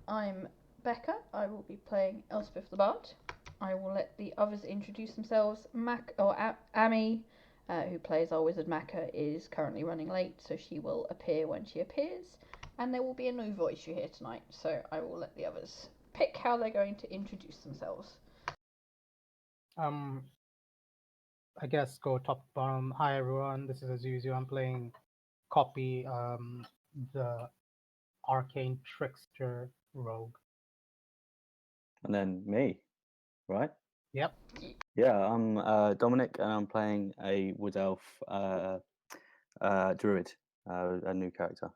I'm Becca. I will be playing Elspeth the Bard. I will let the others introduce themselves. Amy, who plays our wizard Maka, is currently running late, so she will appear when she appears. And there will be a new voice you hear tonight, so I will let the others pick how they're going to introduce themselves. I guess go top to bottom. Hi everyone, this is Azuzu. I'm playing Copy, the arcane trickster rogue. And then me, right? Yep. Yeah, I'm Dominic, and I'm playing a wood elf druid, a new character.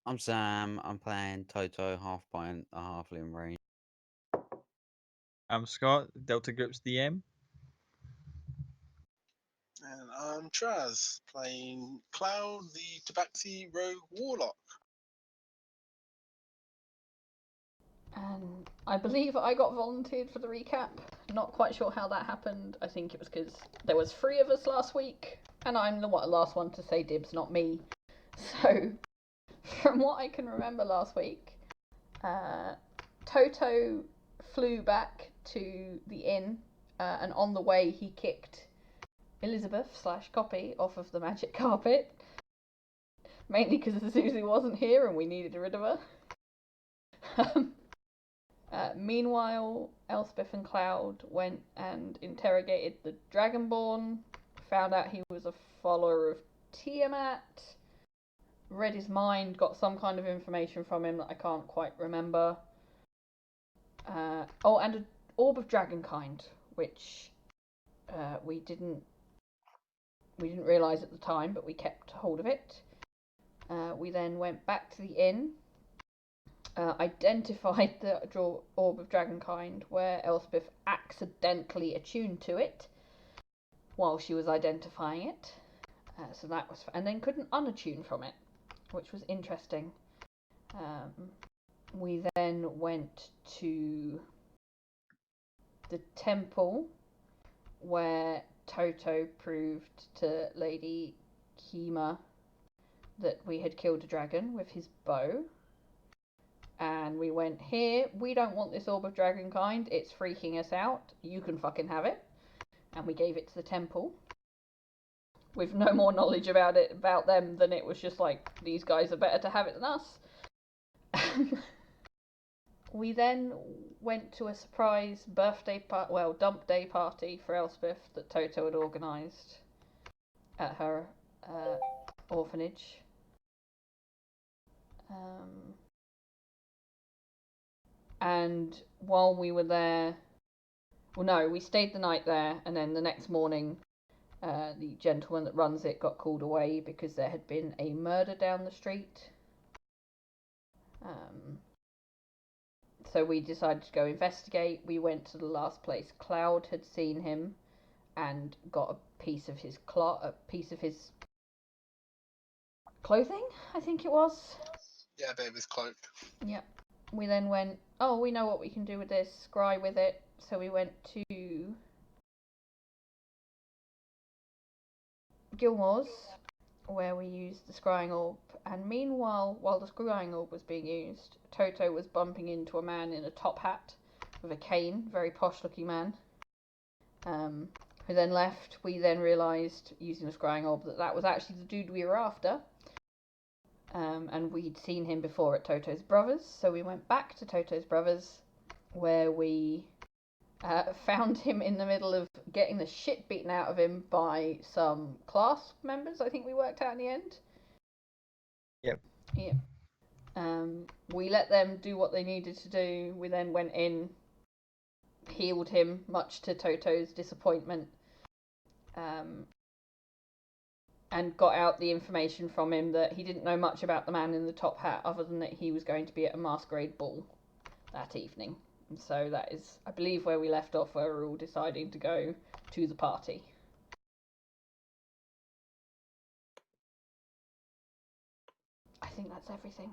I'm Sam. I'm playing Toto, half pint, a halfling range. I'm Scott, Delta Group's DM. And I'm Traz, playing Cloud, the Tabaxi Rogue Warlock. And I believe I got volunteered for the recap. Not quite sure how that happened. I think it was because there was 3 of us last week, and I'm the last one to say dibs, not me. So, from what I can remember last week, Toto flew back to the inn, and on the way he kicked Elizabeth/Copy off of the magic carpet, mainly because Susie wasn't here and we needed rid of her. Meanwhile, Elspeth and Cloud went and interrogated the Dragonborn, found out he was a follower of Tiamat, read his mind, got some kind of information from him that I can't quite remember. And an orb of dragonkind, which we didn't realise at the time, but we kept hold of it. We then went back to the inn, identified the orb of dragonkind, where Elspeth accidentally attuned to it while she was identifying it. So that was, and then couldn't unattune from it, which was interesting. We then went to the temple where Toto proved to Lady Kima that we had killed a dragon with his bow. And we went, here, we don't want this orb of dragonkind, it's freaking us out, you can fucking have it. And we gave it to the temple, with no more knowledge about them than it was just like, these guys are better to have it than us. We then went to a surprise dump day party for Elspeth that Toto had organised at her orphanage. And while we were there, we stayed the night there, and then the next morning, the gentleman that runs it got called away because there had been a murder down the street. So we decided to go investigate. We went to the last place Cloud had seen him, and got a piece of his clothing, I think it was. Yeah, baby's cloak. Yeah. We then went, we know what we can do with this, scry with it. So we went to Gilmore's, where we used the scrying orb, and meanwhile, while the scrying orb was being used, Toto was bumping into a man in a top hat with a cane, very posh looking man, who then left. We then realised, using the scrying orb, that was actually the dude we were after, and we'd seen him before at Toto's Brothers, so we went back to Toto's Brothers, where we found him in the middle of getting the shit beaten out of him by some class members, I think we worked out in the end. Yep. Yeah. We let them do what they needed to do. We then went in, healed him, much to Toto's disappointment, and got out the information from him that he didn't know much about the man in the top hat, other than that he was going to be at a masquerade ball that evening. And so that is, I believe, where we left off, where we're all deciding to go to the party. I think that's everything.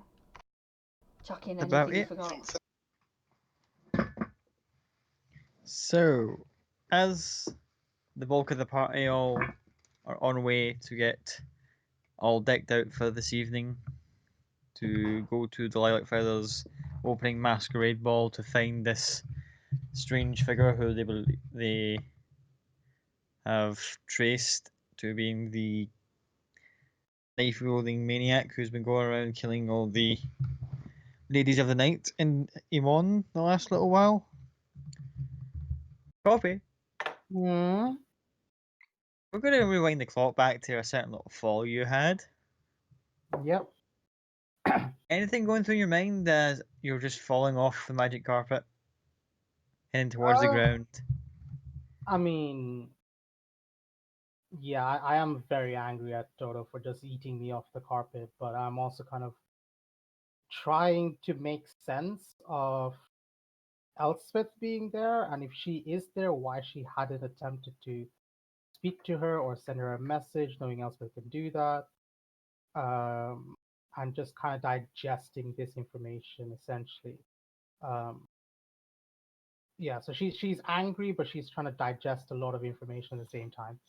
Chuck in About anything you it. forgot. So, as the bulk of the party all are on way to get all decked out for this evening, to go to the Lilac Feathers opening masquerade ball to find this strange figure who they have traced to being the knife-wielding maniac who's been going around killing all the ladies of the night in Emon the last little while. Copy. Hmm. We're going to rewind the clock back to a certain little fall you had. Yep. Anything going through your mind as you're just falling off the magic carpet, heading towards the ground? I mean, yeah, I am very angry at Toto for just eating me off the carpet, but I'm also kind of trying to make sense of Elspeth being there, and if she is there, why she hadn't attempted to speak to her or send her a message, knowing Elspeth can do that. And just kind of digesting this information essentially. Um, yeah, so she's angry, but she's trying to digest a lot of information at the same time.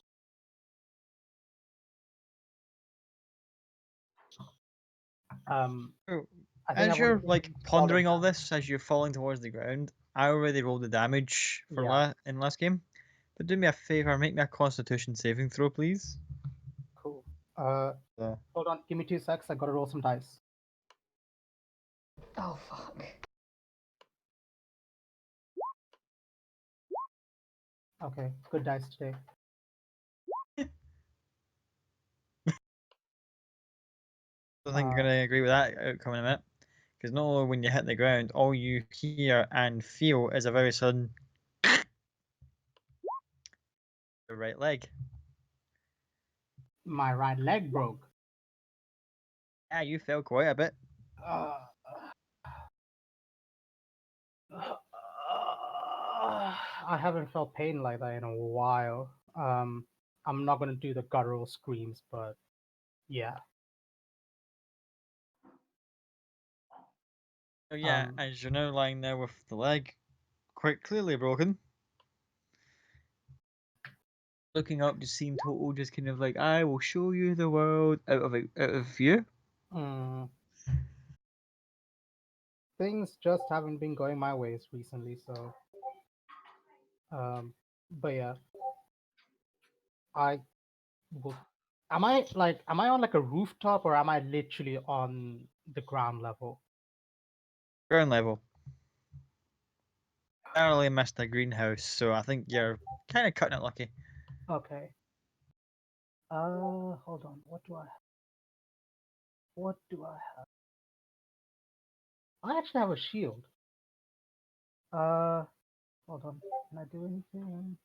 So, I think as I've you're already like followed pondering all that. this, as you're falling towards the ground, I already rolled the damage for Yeah. in last game. But do me a favor, make me a Constitution saving throw, please. Cool. So, Hold on, give me 2 secs. I gotta roll some dice. Oh fuck. Okay, good dice today. I think I'm gonna agree with that outcome in a minute. Because not only when you hit the ground, all you hear and feel is a very sudden your right leg. My right leg broke. Yeah, you fell quite a bit. Uh, I haven't felt pain like that in a while. I'm not gonna do the guttural screams, but yeah. So yeah, as you're now lying there with the leg quite clearly broken, looking up, just seeing Total just kind of like, I will show you the world out of view. Things just haven't been going my ways recently, so but yeah. I will am I on like a rooftop or am I literally on the ground level? Ground level. Narrowly missed a greenhouse, so I think you're kind of cutting it lucky. Okay. Hold on. What do I have? I actually have a shield. Hold on. Can I do anything?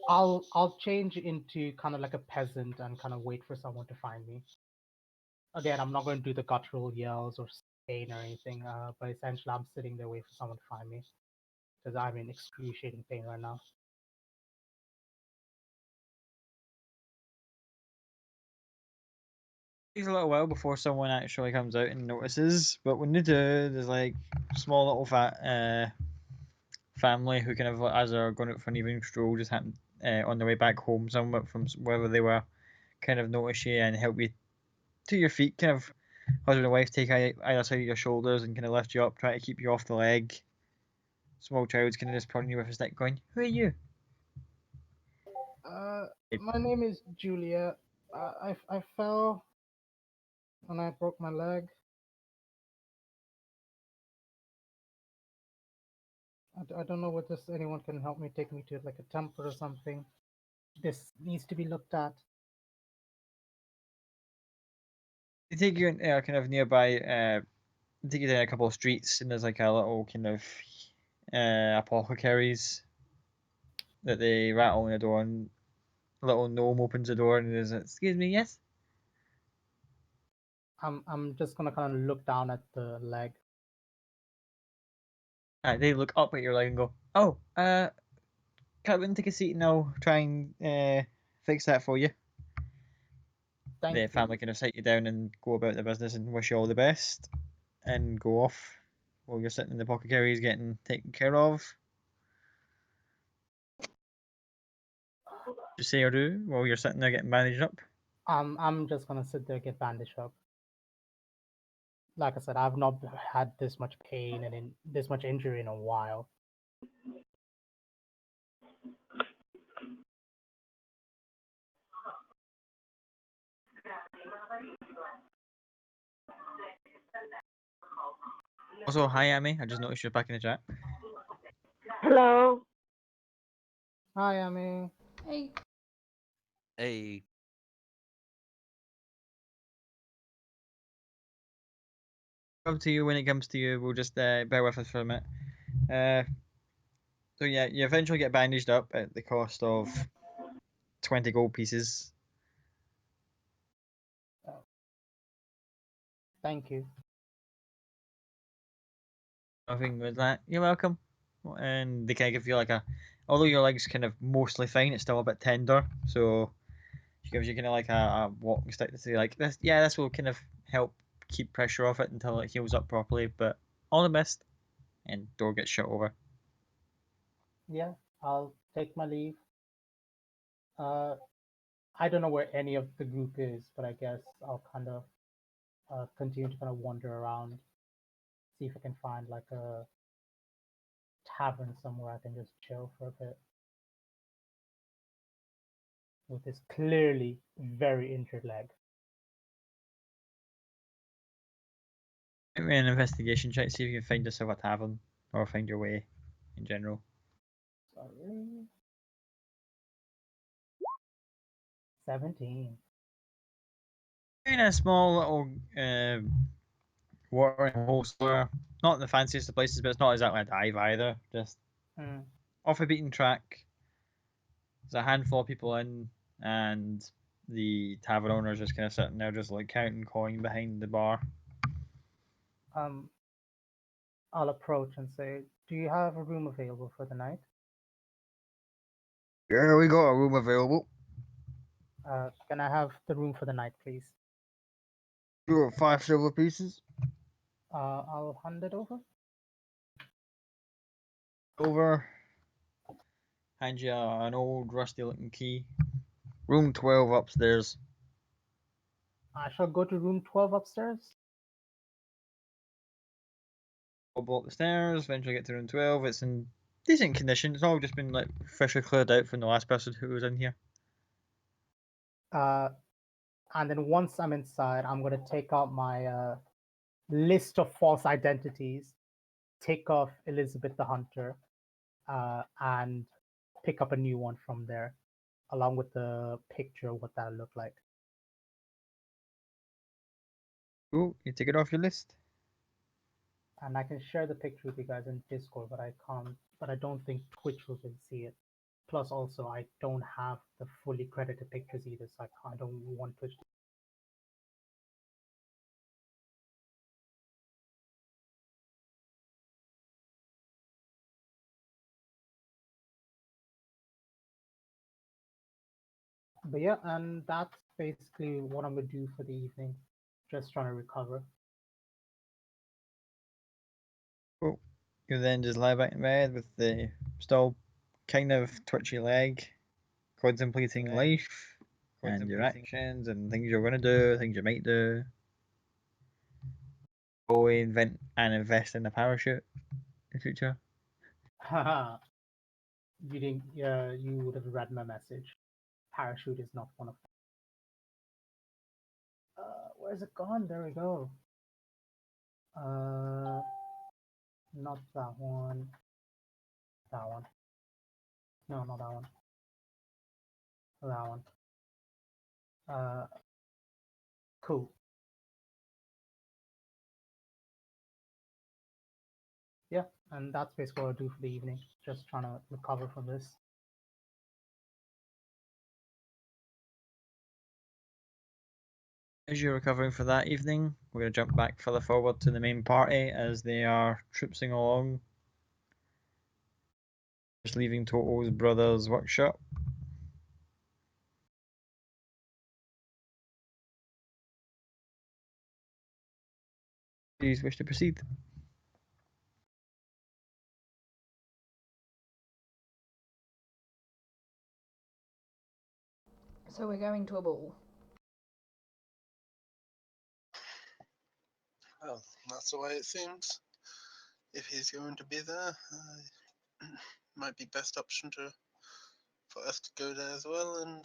I'll change into kind of like a peasant and kind of wait for someone to find me. Again, I'm not going to do the guttural yells or pain or anything, but essentially I'm sitting there waiting for someone to find me because I'm in excruciating pain right now. Takes a little while before someone actually comes out and notices, but when they do, there's like small little family who kind of, as they're going out for an evening stroll, just happen on their way back home somewhere from wherever they were, kind of notice you and help you to your feet, kind of husband and wife take either side of your shoulders and kind of lift you up, try to keep you off the leg. Small child's kind of just prodding you with a stick, going, "Who are you?" My name is Julia. I fell and I broke my leg. I don't know whether anyone can help me, take me to like a temple or something. This needs to be looked at. They take you in kind of nearby. Take you down a couple of streets, and there's like a little kind of apothecaries that they rattle on the door, and a little gnome opens the door and is, "Excuse me, yes." I'm just gonna kind of look down at the leg. They look up at your leg and go, "Oh, come in, take a seat, and I'll try and fix that for you." Thank The you. family kind of sit you down and go about their business and wish you all the best, and go off while you're sitting in the apothecaries getting taken care of. You say or do while you're sitting there getting bandaged up? I'm just gonna sit there, get bandaged up. Like I said, I've not had this much pain and this much injury in a while. Also, hi, Amy. I just noticed you're back in the chat. Hello. Hi, Amy. Hey, Hey, Up to you when it comes to you. We'll just bear with us for a minute. So yeah, you eventually get bandaged up at the cost of 20 gold pieces. Thank you. Nothing with that. You're welcome. And they kind of give you like a, although your leg's kind of mostly fine, it's still a bit tender. So she gives you kind of like a walking stick to say like this. Yeah, this will kind of help keep pressure off it until it heals up properly. But all the best, and door gets shut over. Yeah, I'll take my leave. I don't know where any of the group is, but I guess I'll kind of continue to kind of wander around, see if I can find like a tavern somewhere I can just chill for a bit with this clearly very injured leg. Make me an investigation check, see if you can find yourself a tavern or find your way in general. Sorry. 17. In a small little watering hole store, not the fanciest of places, but it's not exactly a dive either. Just Hmm. off a beaten track. There's a handful of people in, and the tavern owner's just kind of sitting there, just like counting coin behind the bar. I'll approach and say, "Do you have a room available for the night? Yeah, we got a room available. Can I have the room for the night, please?" You got 5 silver pieces. I'll hand it over. Over. Hand you an old rusty looking key. Room 12 upstairs. I shall go to room 12 upstairs. Go up the stairs, eventually get to room 12. It's in decent condition. It's all just been like freshly cleared out from the last person who was in here. And then once I'm inside, I'm going to take out my list of false identities, take off Elizabeth the Hunter, and pick up a new one from there, along with the picture of what that looked like. Oh, you take it off your list. And I can share the picture with you guys in Discord, but I can't. But I don't think Twitch will see it. Plus, also, I don't have the fully credited pictures either, so I don't want Twitch. But yeah, and that's basically what I'm gonna do for the evening. Just trying to recover. Oh, you then just lie back in bed with the still kind of twitchy leg, contemplating life and your actions and things you're going to do, things you might do. Go invent and invest in a parachute in the future. Haha. You didn't. You would have read my message. Parachute is not one of them. Where's it gone? There we go. Not that one. That one. No, not that one. That one. Cool. Yeah, and that's basically what I'll do for the evening. Just trying to recover from this. As you're recovering for that evening, we're going to jump back further forward to the main party as they are troopsing along. Just leaving Toto's brother's workshop. Please wish to proceed. so we're going to a ball. Well, that's the way it seems. If he's going to be there, might be best option for us to go there as well and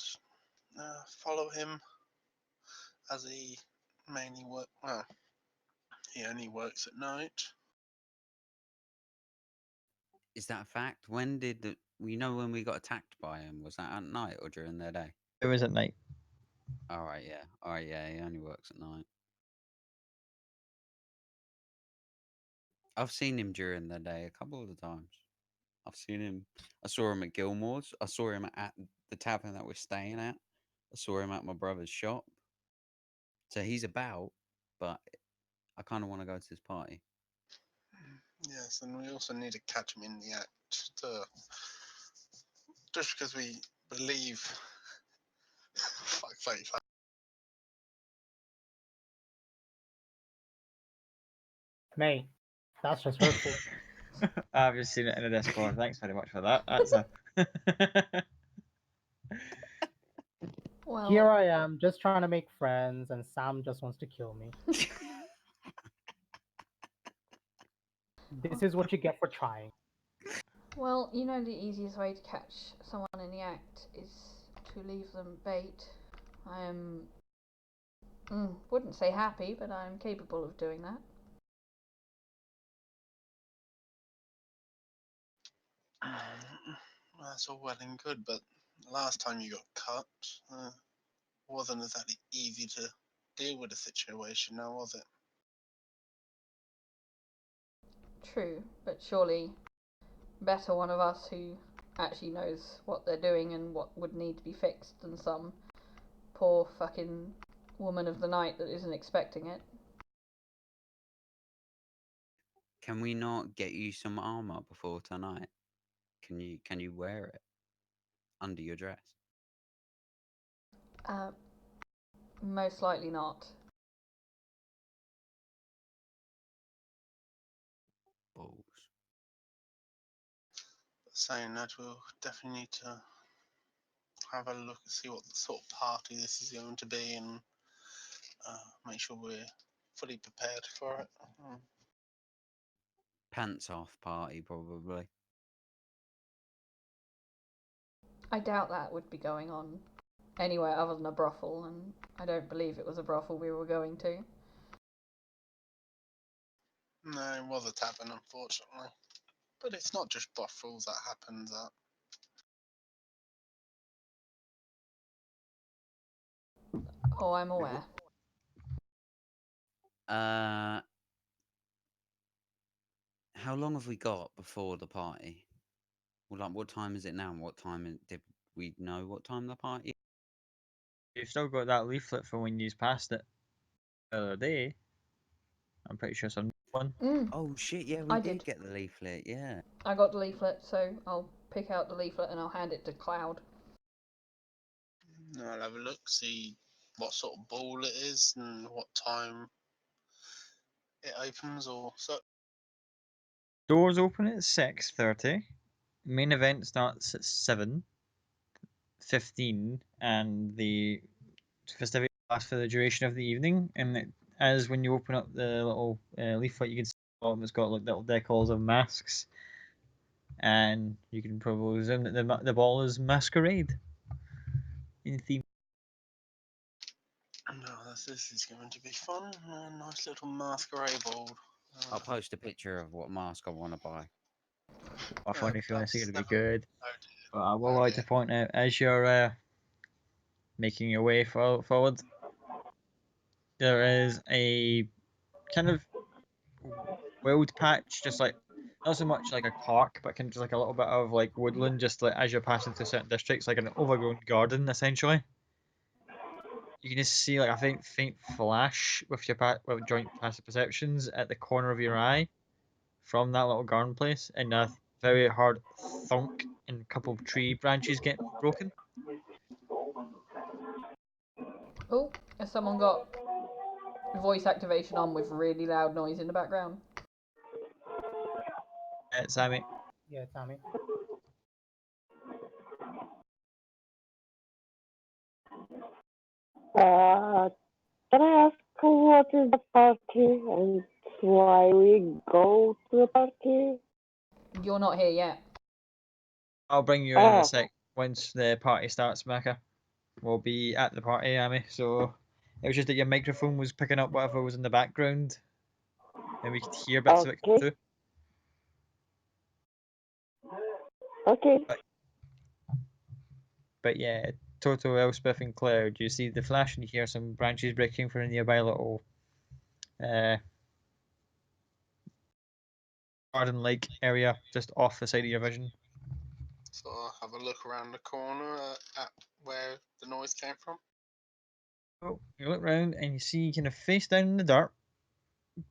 follow him, as he mainly he only works at night. Is that a fact? When did we know when we got attacked by him? Was that at night or during the day? It was at night. All right, yeah. All right, yeah. He only works at night. I've seen him during the day a couple of the times. I've seen him. I saw him at Gilmore's. I saw him at the tavern that we're staying at. I saw him at my brother's shop. So he's about, but I kind of want to go to this party. Yes, and we also need to catch him in the act. Just because we believe. Fuck, 35. Mate, that's just hurtful. I've just seen it in a Discord. Thanks very much for that. That's a. Well, Here I am, just trying to make friends, and Sam just wants to kill me. This is what you get for trying. well, you know the easiest way to catch someone in the act is to leave them bait. I am, wouldn't say happy, but I'm capable of doing that. That's all well and good, but last time you got cut, wasn't exactly easy to deal with the situation now, was it? True, but surely better one of us who actually knows what they're doing and what would need to be fixed than some poor fucking woman of the night that isn't expecting it. Can we not get you some armor before tonight? Can you wear it under your dress? Most likely not. Balls. But saying that, we'll definitely need to have a look and see what sort of party this is going to be and make sure we're fully prepared for it. Pants off party, probably. I doubt that would be going on anywhere other than a brothel, and I don't believe it was a brothel we were going to. No, it was a tavern, unfortunately. But it's not just brothels that happens at. Oh, I'm aware. How long have we got before the party? Well, like, what time is it now? And what time did we know what time the party? You've still got that leaflet from when you passed it the other day. I'm pretty sure someone. Oh shit! Yeah, we I did did. get the leaflet. Yeah. I got the leaflet, so I'll pick out the leaflet and I'll hand it to Cloud. I'll have a look, see what sort of ball it is and what time it opens or so. Doors open at 6:30. Main event starts at 7:15, and the festivities last for the duration of the evening. And as when you open up the little leaflet, you can see it's got like little decals of masks, and you can probably assume that the ball is masquerade in theme. No, this is going to be fun. A nice little masquerade ball. I'll post a picture of what mask I want to buy. I find if you want to see it, it'll be good. Oh But I would like to point out, as you're making your way forward, there is a kind of wild patch, just like not so much like a park, but kind of just like a little bit of like woodland, just like as you're passing through certain districts, like an overgrown garden essentially. You can just see like a faint flash with your with joint passive perceptions at the corner of your eye from that little garden place, and a very hard thunk and a couple of tree branches getting broken. Oh, has someone got voice activation on with really loud noise in the background? Sammy. Yeah, Tommy. Can I ask what is the party and why we go to the party? You're not here yet. I'll bring you in a Oh. sec once the party starts, Maka. We'll be at the party, Amy. So it was just that your microphone was picking up whatever was in the background, and we could hear bits of it come Okay. through. Okay. But yeah, Toto, Elspeth, and Cloud, you see the flash and you hear some branches breaking from a nearby little garden-like area just off the side of your vision. So I'll have a look around the corner at where the noise came from. Oh, you look round and you see kind of face down in the dirt,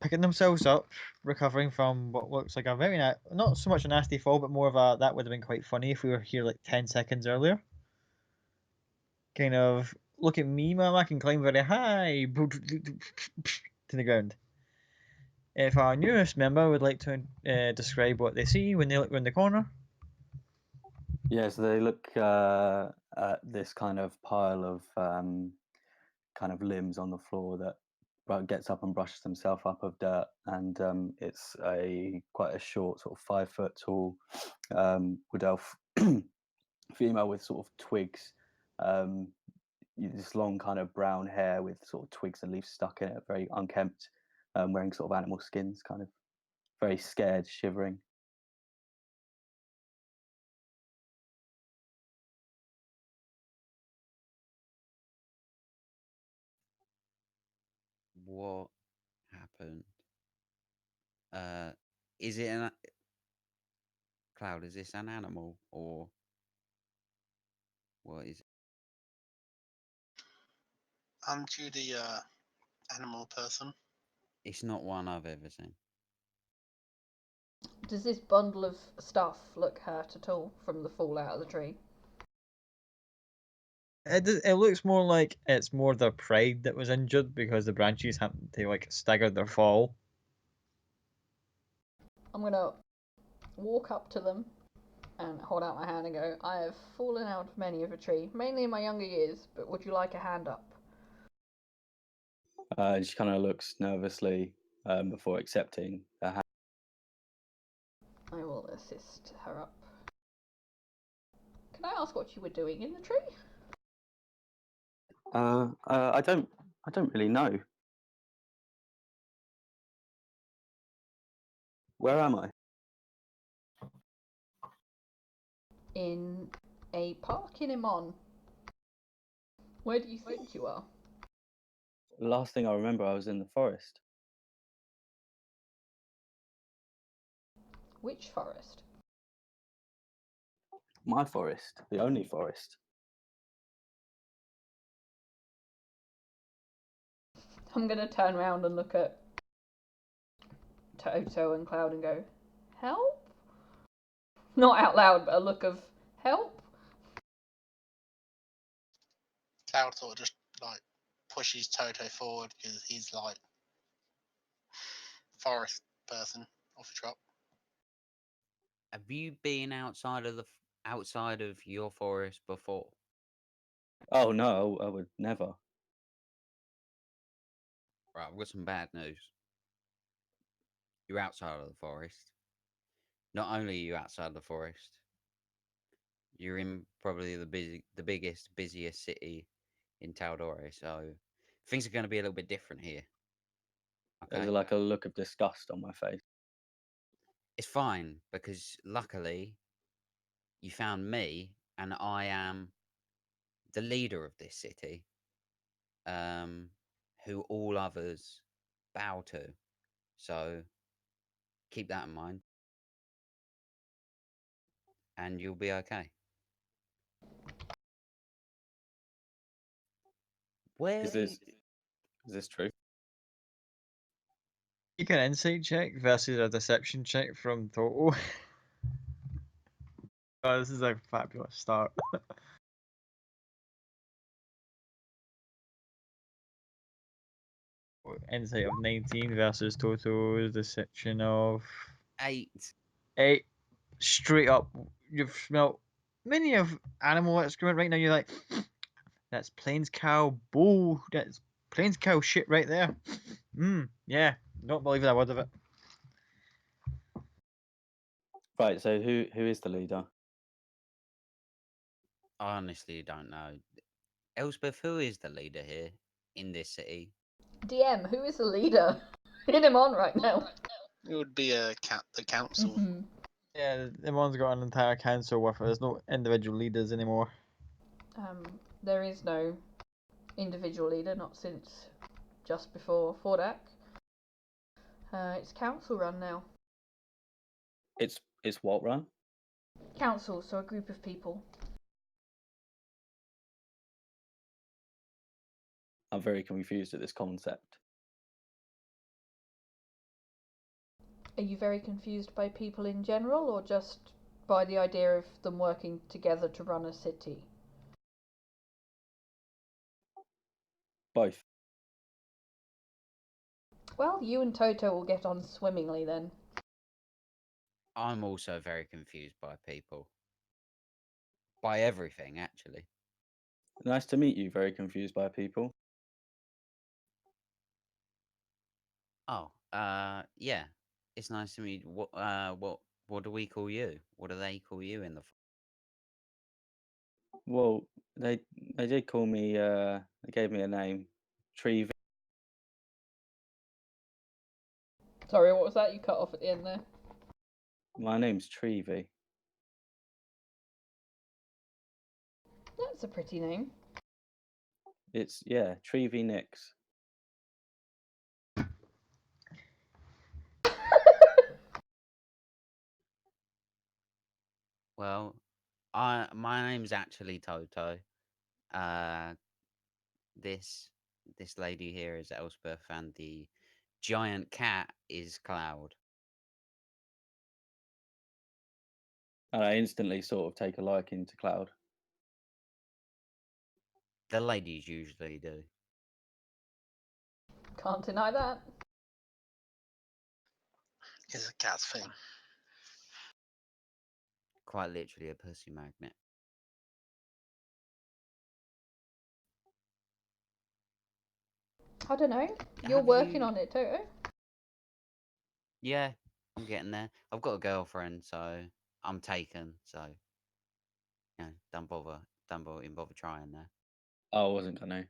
picking themselves up, recovering from what looks like a very not so much a nasty fall, but more of a that would have been quite funny if we were here like 10 seconds earlier. Kind of look at me, Mum, I can climb very high to the ground. If our newest member would like to describe what they see when they look around the corner. Yeah, so they look at this kind of pile of kind of limbs on the floor that gets up and brushes himself up of dirt, and it's quite a short, sort of 5 foot tall wood elf female with sort of twigs, this long kind of brown hair with sort of twigs and leaves stuck in it, very unkempt, wearing sort of animal skins, kind of very scared, shivering. What happened? Is it an Cloud? Is this an animal or what is it? Aren't you the animal person? It's not one I've ever seen. Does this bundle of stuff look hurt at all from the fall out of the tree? It looks more like it's more their pride that was injured because the branches happened to like stagger their fall. I'm gonna walk up to them and hold out my hand and go, I have fallen out of many of a tree, mainly in my younger years, but would you like a hand up? She kind of looks nervously before accepting a hand. I will assist her up. Can I ask what you were doing in the tree? I don't really know. Where am I? In a park in Imon. Where do you think you are? The last thing I remember, I was in the forest. Which forest? My forest, the only forest. I'm gonna turn around and look at Toto and Cloud and go, help? Not out loud, but a look of help? Cloud sort of just like pushes Toto forward because he's like forest person off the drop. Have you been outside of your forest before? Oh no, I would never. Right, I've got some bad news. You're outside of the forest. Not only are you outside of the forest, you're in probably the biggest, busiest city in Taldore, so things are going to be a little bit different here. There's Okay, like a look of disgust on my face. it's fine because luckily you found me, and I am the leader of this city, who all others bow to. So keep that in mind, and you'll be okay. Where Is do you... this true? Make an insight check versus a deception check from Toto. Oh, this is a fabulous start. Insight of 19 versus Toto's deception of 8? 8. Straight up, you've smelt many of animal excrement right now. You're like, that's plains cow bull. That's plains cow shit right there. Yeah. Don't believe a word of it. Right. So who is the leader? I honestly don't know. Elspeth, who is the leader here in this city? DM, who is the leader? Hit him on right now. It would be the council. Mhm. Yeah, everyone's got an entire council with it. There's no individual leaders anymore. There is no individual leader, not since just before Fordak. It's council run now. It's what run? Council, so a group of people. I'm very confused at this concept. Are you very confused by people in general, or just by the idea of them working together to run a city? Both. Well, you and Toto will get on swimmingly then. I'm also very confused by people. By everything, actually. Nice to meet you. Very confused by people. Oh, yeah. It's nice to meet. What do we call you? What do they call you in the? Well, they did call me. They gave me a name, Tree. Sorry, what was that? You cut off at the end there. My name's Treevy. That's a pretty name. It's Treevy Nix. Well, my name's actually Toto. Uh, this lady here is Elspeth, and the giant cat is Cloud. And I instantly sort of take a liking to Cloud. The ladies usually do. Can't deny that. Is a cat's thing. Quite literally a pussy magnet. I don't know. You're Have working you- on it, Toto. Yeah, I'm getting there. I've got a girlfriend, so I'm taken. So, don't bother trying there. I wasn't gonna.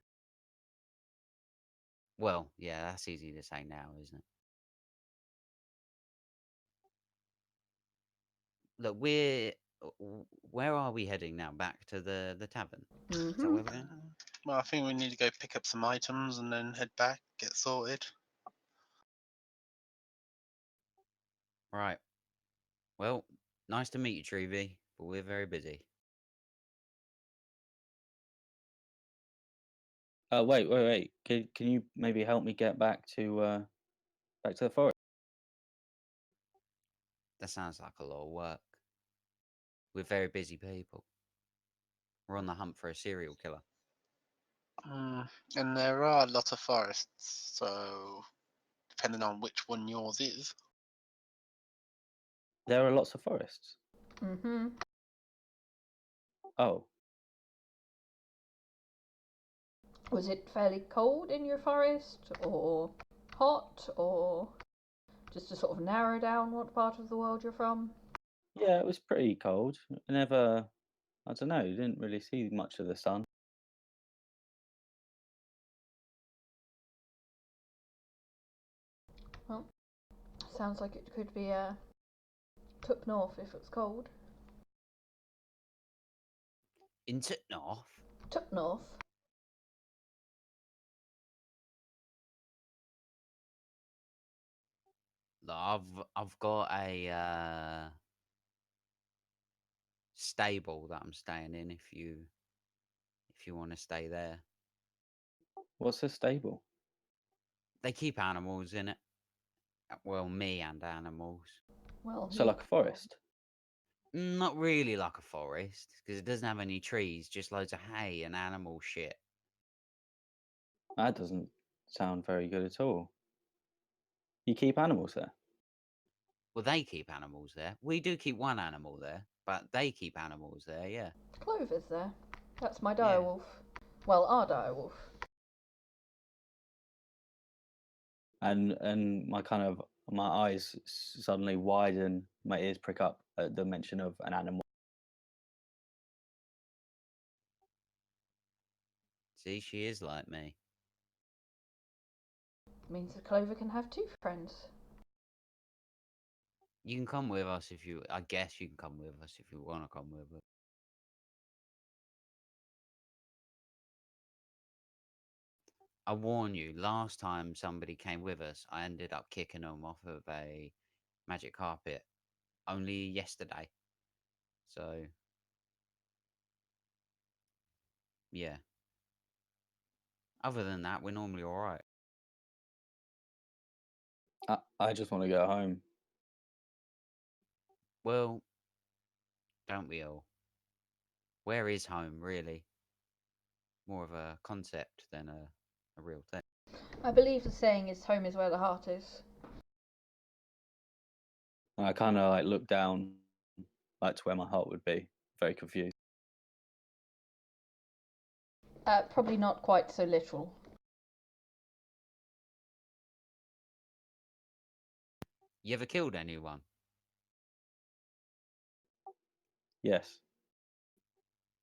Well, yeah, that's easy to say now, isn't it? Look, where are we heading now? Back to the tavern? Is that Mm-hmm. where we're going? Well, I think we need to go pick up some items and then head back, get sorted. Right. Well, nice to meet you, Treevy, but we're very busy. Wait. Can you maybe help me get back to the forest? That sounds like a lot of work. We're very busy people. We're on the hunt for a serial killer. And there are a lot of forests, so depending on which one yours is. There are lots of forests. Mm-hmm. Oh, Was it fairly cold in your forest, or hot, or just to sort of narrow down what part of the world you're from? yeah, it was pretty cold. I don't know, didn't really see much of the sun. Well, sounds like it could be up north if it's cold. Into North? Up north. I've got a stable that I'm staying in. If you want to stay there, What's a stable? they keep animals in it. Well, me and animals. Well, So like a forest? Not really like a forest, because it doesn't have any trees, just loads of hay and animal shit. That doesn't sound very good at all. You keep animals there? Well, they keep animals there. We do keep one animal there, but they keep animals there, yeah. Clover's there. That's my Yeah. direwolf. Well, our direwolf. and my eyes suddenly widen, my ears prick up at the mention of an animal. See, she is like me. Means the clover can have two friends. You can come with us if you. I guess you can come with us if you want to come with us. I warn you, last time somebody came with us, I ended up kicking them off of a magic carpet only yesterday. So, yeah. Other than that, we're normally all right. I just want to go home. Well, don't we all? Where is home, really? More of a concept than a real thing. I believe the saying is home is where the heart is. And I kind of like look down, like to where my heart would be, very confused. Probably not quite so literal. You ever killed anyone? Yes.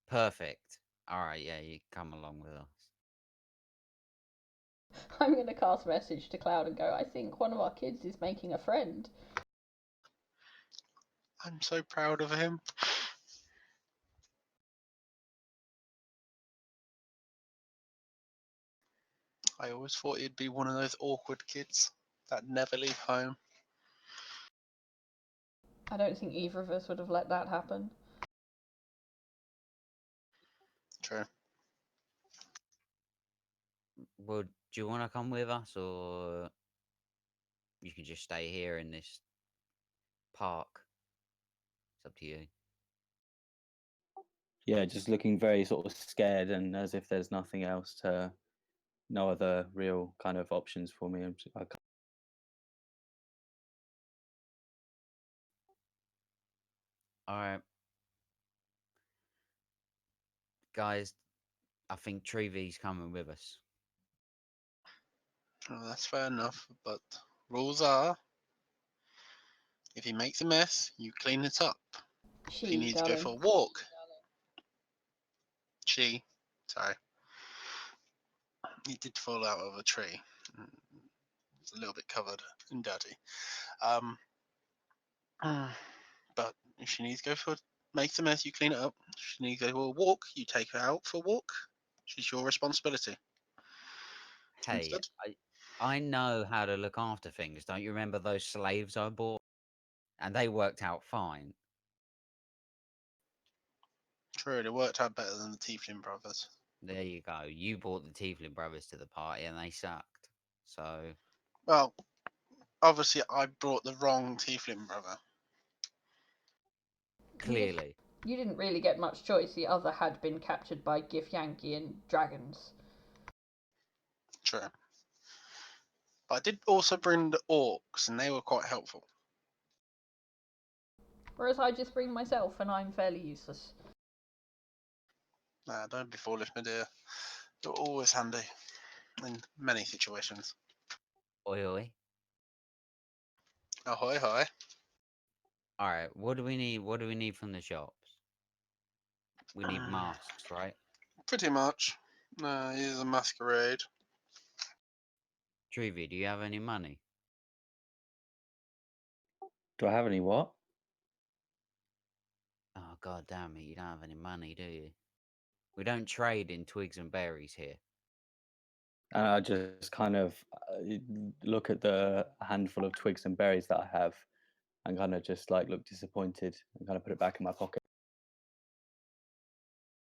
Perfect. All right, yeah, you come along with us. I'm going to cast message to Cloud and go, I think one of our kids is making a friend. I'm so proud of him. I always thought he'd be one of those awkward kids that never leave home. I don't think either of us would have let that happen. True. Well, do you want to come with us, or you can just stay here in this park? It's up to you. Yeah, just looking very sort of scared and as if there's nothing else to, no other real kind of options for me. All right, guys. I think Treevy's coming with us. Well, that's fair enough, but rules are, if he makes a mess, you clean it up. If he She, needs to go darling. for a walk, sorry, he did fall out of a tree. It's a little bit covered and dirty. But if she needs to go for makes a mess, you clean it up. If she needs to go for a walk, you take her out for a walk. She's your responsibility. Hey, Understood? I know how to look after things. Don't you remember those slaves I bought? And they worked out fine. True, it worked out better than the Tiefling brothers. There you go. You brought the Tiefling brothers to the party and they sucked. So, Well, obviously, I brought the wrong Tiefling brother. clearly. You didn't really get much choice. The other had been captured by Githyanki and dragons. True. But I did also bring the orcs, and they were quite helpful. Whereas I just bring myself and I'm fairly useless. Nah, don't be foolish, my dear. You're always handy in many situations. Oi, oi. Ahoy, hoy. All right. What do we need? What do we need from the shops? We need masks, right? Pretty much. Here's a masquerade. Treevy, do you have any money? Do I have any what? Oh, god damn it. You don't have any money, do you? We don't trade in twigs and berries here. And I just kind of look at the handful of twigs and berries that I have and kind of just like look disappointed and kind of put it back in my pocket.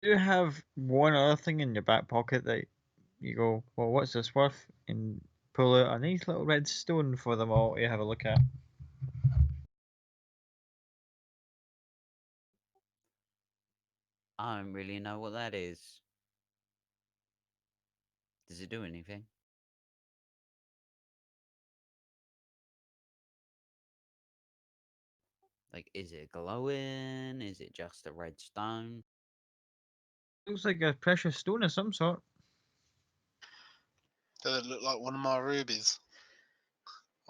You have one other thing in your back pocket that you go, well, what's this worth? And pull out a nice little red stone for them all to have a look at. I don't really know what that is. Does it do anything? Like, is it glowing? Is it just a red stone? Looks like a precious stone of some sort. Does it look like one of my rubies?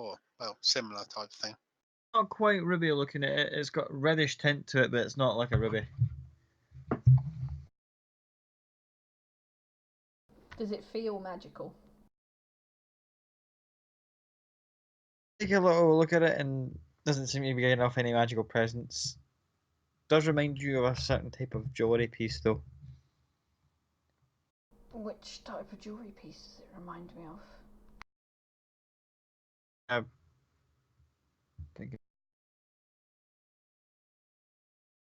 or well, similar type thing. Not quite ruby looking at it. It's got reddish tint to it, but it's not like a ruby. Does it feel magical? Take a little look at it, and doesn't seem to be getting off any magical presence. Does remind you of a certain type of jewelry piece, though. Which type of jewellery piece does it remind me of? Think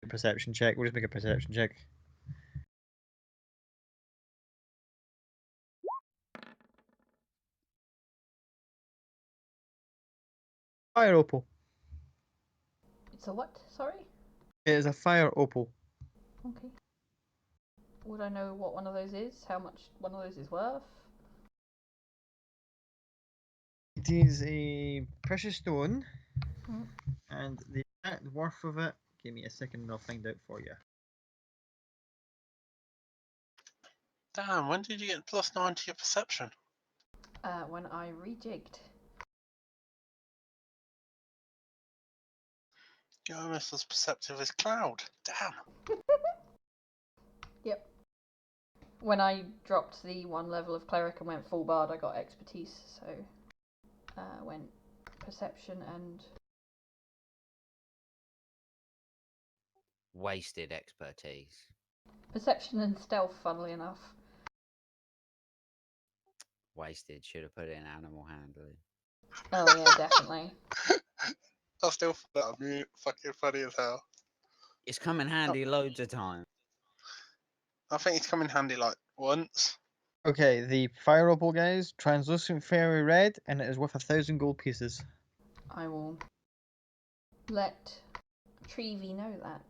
a perception check. We'll just make a perception check. Fire opal. It's a what? Sorry? It is a fire opal. Okay. Would I know what one of those is? How much one of those is worth? It is a precious stone, Mm. and the exact worth of it. Give me a second, and I'll find out for you. Damn, when did you get plus 9 to your perception? When I rejigged. You're almost as perceptive as Cloud. Damn. Yep. When I dropped the one level of cleric and went full bard, I got expertise, so went perception and Wasted expertise. stealth, funnily enough. Wasted. Should have put it in animal handling. Oh yeah, definitely. I still find that mute fucking funny as hell. It's come in handy loads of times. I think it's come in handy like once. Okay, the fire opal, guys, translucent fairy red, and it is worth 1,000 gold pieces. I will let Treevy know that.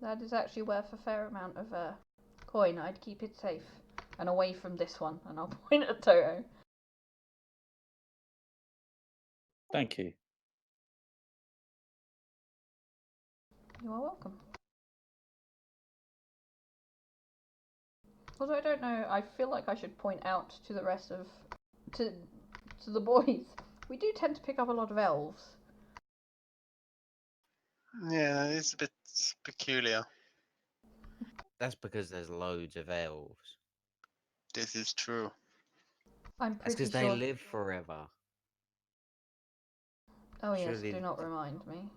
That is actually worth a fair amount of coin. I'd keep it safe and away from this one, and I'll point at Toto. Thank you. You are welcome. Although I don't know, I feel like I should point out to the rest of to the boys. We do tend to pick up a lot of elves. Yeah, it's a bit peculiar. That's because there's loads of elves. This is true. I'm That's pretty because sure. they live forever. Oh yes, Surely do not remind me.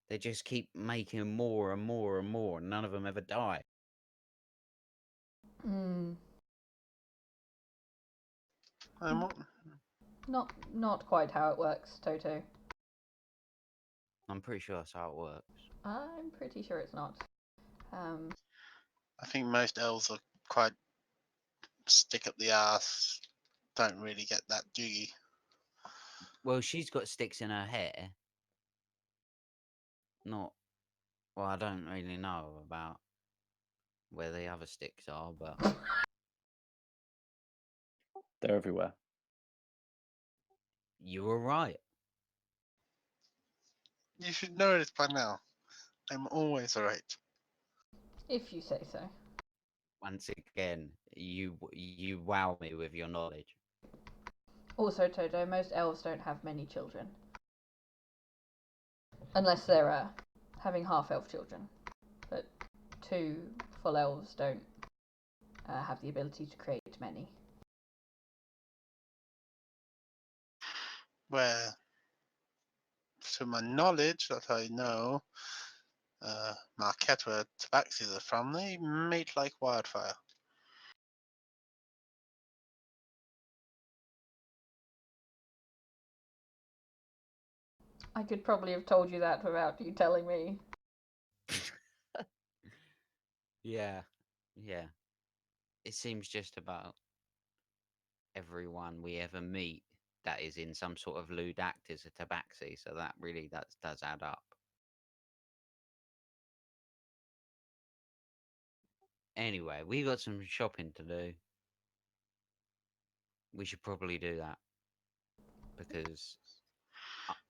They just keep making more and more and more. None of them ever die. Hmm. I'm Not quite how it works, Toto. I'm pretty sure that's how it works. I'm pretty sure it's not. I think most elves are quite stick up the ass. Don't really get that jiggy. Well, she's got sticks in her hair. Not. Well, I don't really know about where the other sticks are, but They're everywhere. you were right. You should know this by now. I'm always right. If you say so. Once again, you wow me with your knowledge. Also, Toto, most elves don't have many children. Unless they're having half-elf children. But 2 full elves don't have the ability to create many. Where, to my knowledge, that I know, Marquette, where Tabaxis are from, they mate like wildfire. I could probably have told you that without you telling me. Yeah. It seems just about everyone we ever meet that is in some sort of lewd act is a tabaxi, so that really does add up. Anyway, we got some shopping to do. We should probably do that because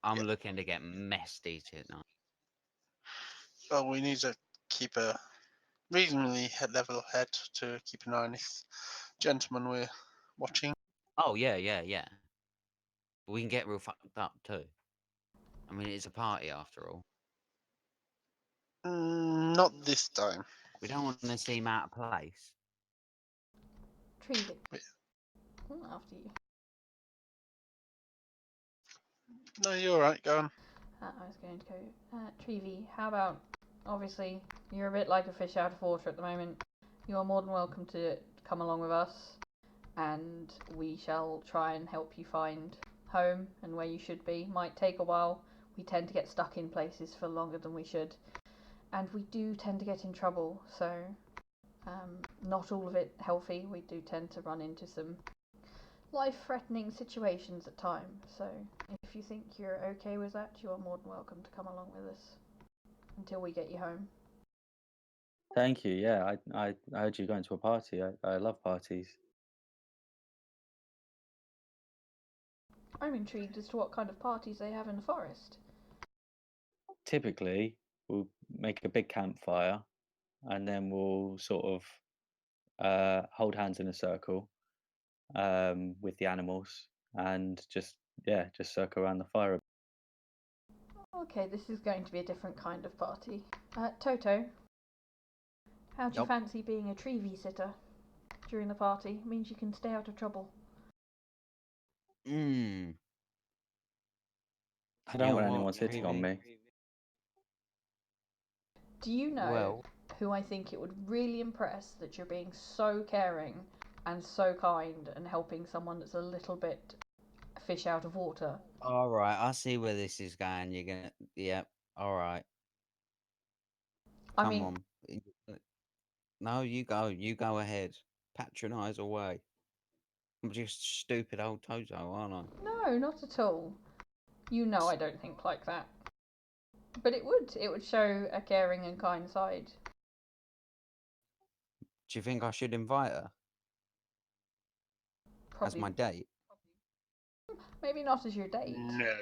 I'm Yeah. looking to get messy tonight. Well, we need to keep a reasonably level head to keep an eye on this gentleman we're watching. Oh yeah. We can get real fucked up too. I mean, it's a party after all. Not this time. We don't want to seem out of place. Treevy. Wait. After you. No, you're alright, go on. I was going to go. Treevy, how about, obviously, you're a bit like a fish out of water at the moment. You are more than welcome to come along with us, and we shall try and help you find home and where you should be. Might take a while. We tend to get stuck in places for longer than we should, and we do tend to get in trouble, so not all of it healthy. We do tend to run into some life-threatening situations at times, so if you think you're okay with that, you are more than welcome to come along with us until we get you home. Thank you. Yeah, I heard you going to a party. I love parties. I'm intrigued as to what kind of parties they have in the forest. Typically, we'll make a big campfire, and then we'll sort of hold hands in a circle with the animals, and just circle around the fire. Okay, this is going to be a different kind of party. Toto, how do you Yup. fancy being a Treevy sitter during the party? It means you can stay out of trouble. I You don't know want what, anyone sitting on Treevy? me. Do you know Well, who I think it would really impress that you're being so caring and so kind and helping someone that's a little bit fish out of water? all right. I see where this is going. You're gonna, yep. All right. I Come mean, on. No, you go. You go ahead. Patronize away. I'm just stupid old Toto, aren't I? no, not at all. You know I don't think like that. But it would show a caring and kind side. Do you think I should invite her as Probably, my date? maybe not as your date. No.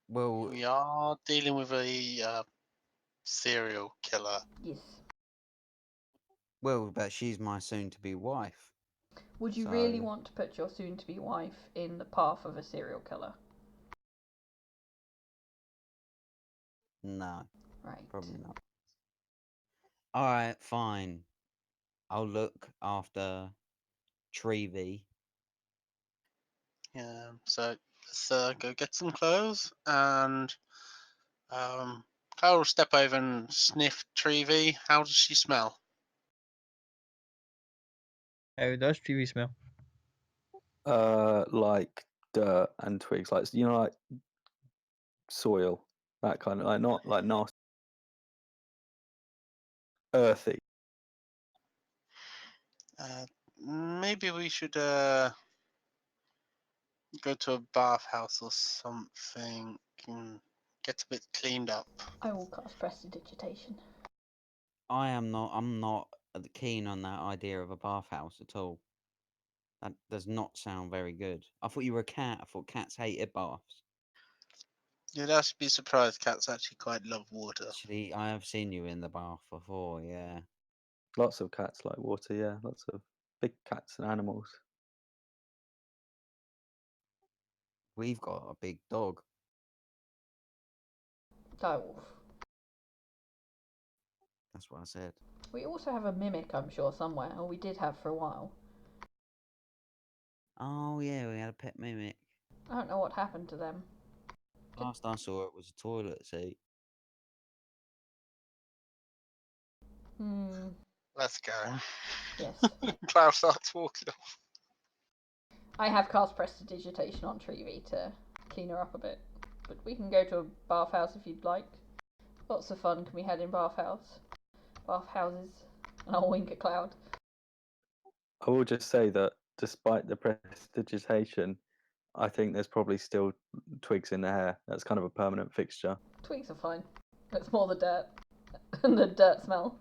Well, We are dealing with a serial killer. Yes. but she's my soon-to-be wife. Would you really So- want to put your soon-to-be wife in the path of a serial killer? No, Right. probably not. All right, fine. I'll look after Treevy. Yeah, so let's go get some clothes, and Kyle will step over and sniff Treevy. How does she smell? How does Treevy smell? Like dirt and twigs, like like soil, that kind of, like not like nasty, earthy. Maybe we should go to a bathhouse or something and get a bit cleaned up. I will cast prestidigitation. I'm not keen on that idea of a bathhouse at all. That does not sound very good. I thought you were a cat. I thought cats hated baths. You'd actually be surprised. Cats actually quite love water. Actually, I have seen you in the bath before, yeah. Lots of cats like water. Yeah, lots of big cats and animals. We've got a big dog. Direwolf. That's what I said. We also have a mimic, I'm sure, somewhere, or we did have for a while. Oh, yeah, we had a pet mimic. I don't know what happened to them. Last I saw it was a toilet seat. Let's go. Yes. Klaus starts walking off. I have cast prestidigitation on Treevy to clean her up a bit. But we can go to a bathhouse if you'd like. Lots of fun can be had in bathhouses. And I'll wink at Cloud. I will just say that despite the prestidigitation, I think there's probably still twigs in the hair. That's kind of a permanent fixture. Twigs are fine. It's more the dirt. And the dirt smell.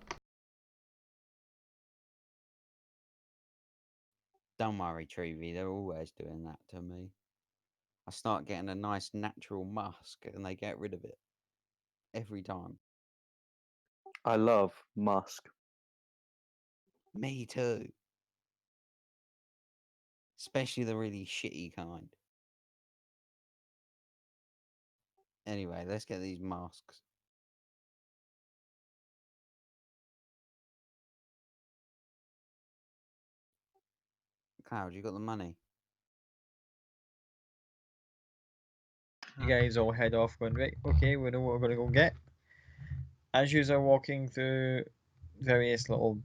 Don't worry, Treevy, they're always doing that to me. I start getting a nice natural musk and they get rid of it. Every time. I love musk. Me too. Especially the really shitty kind. Anyway, let's get these masks. Cloud, you got the money? You guys all head off going, right, okay, we know what we're going to go get. As you are walking through various little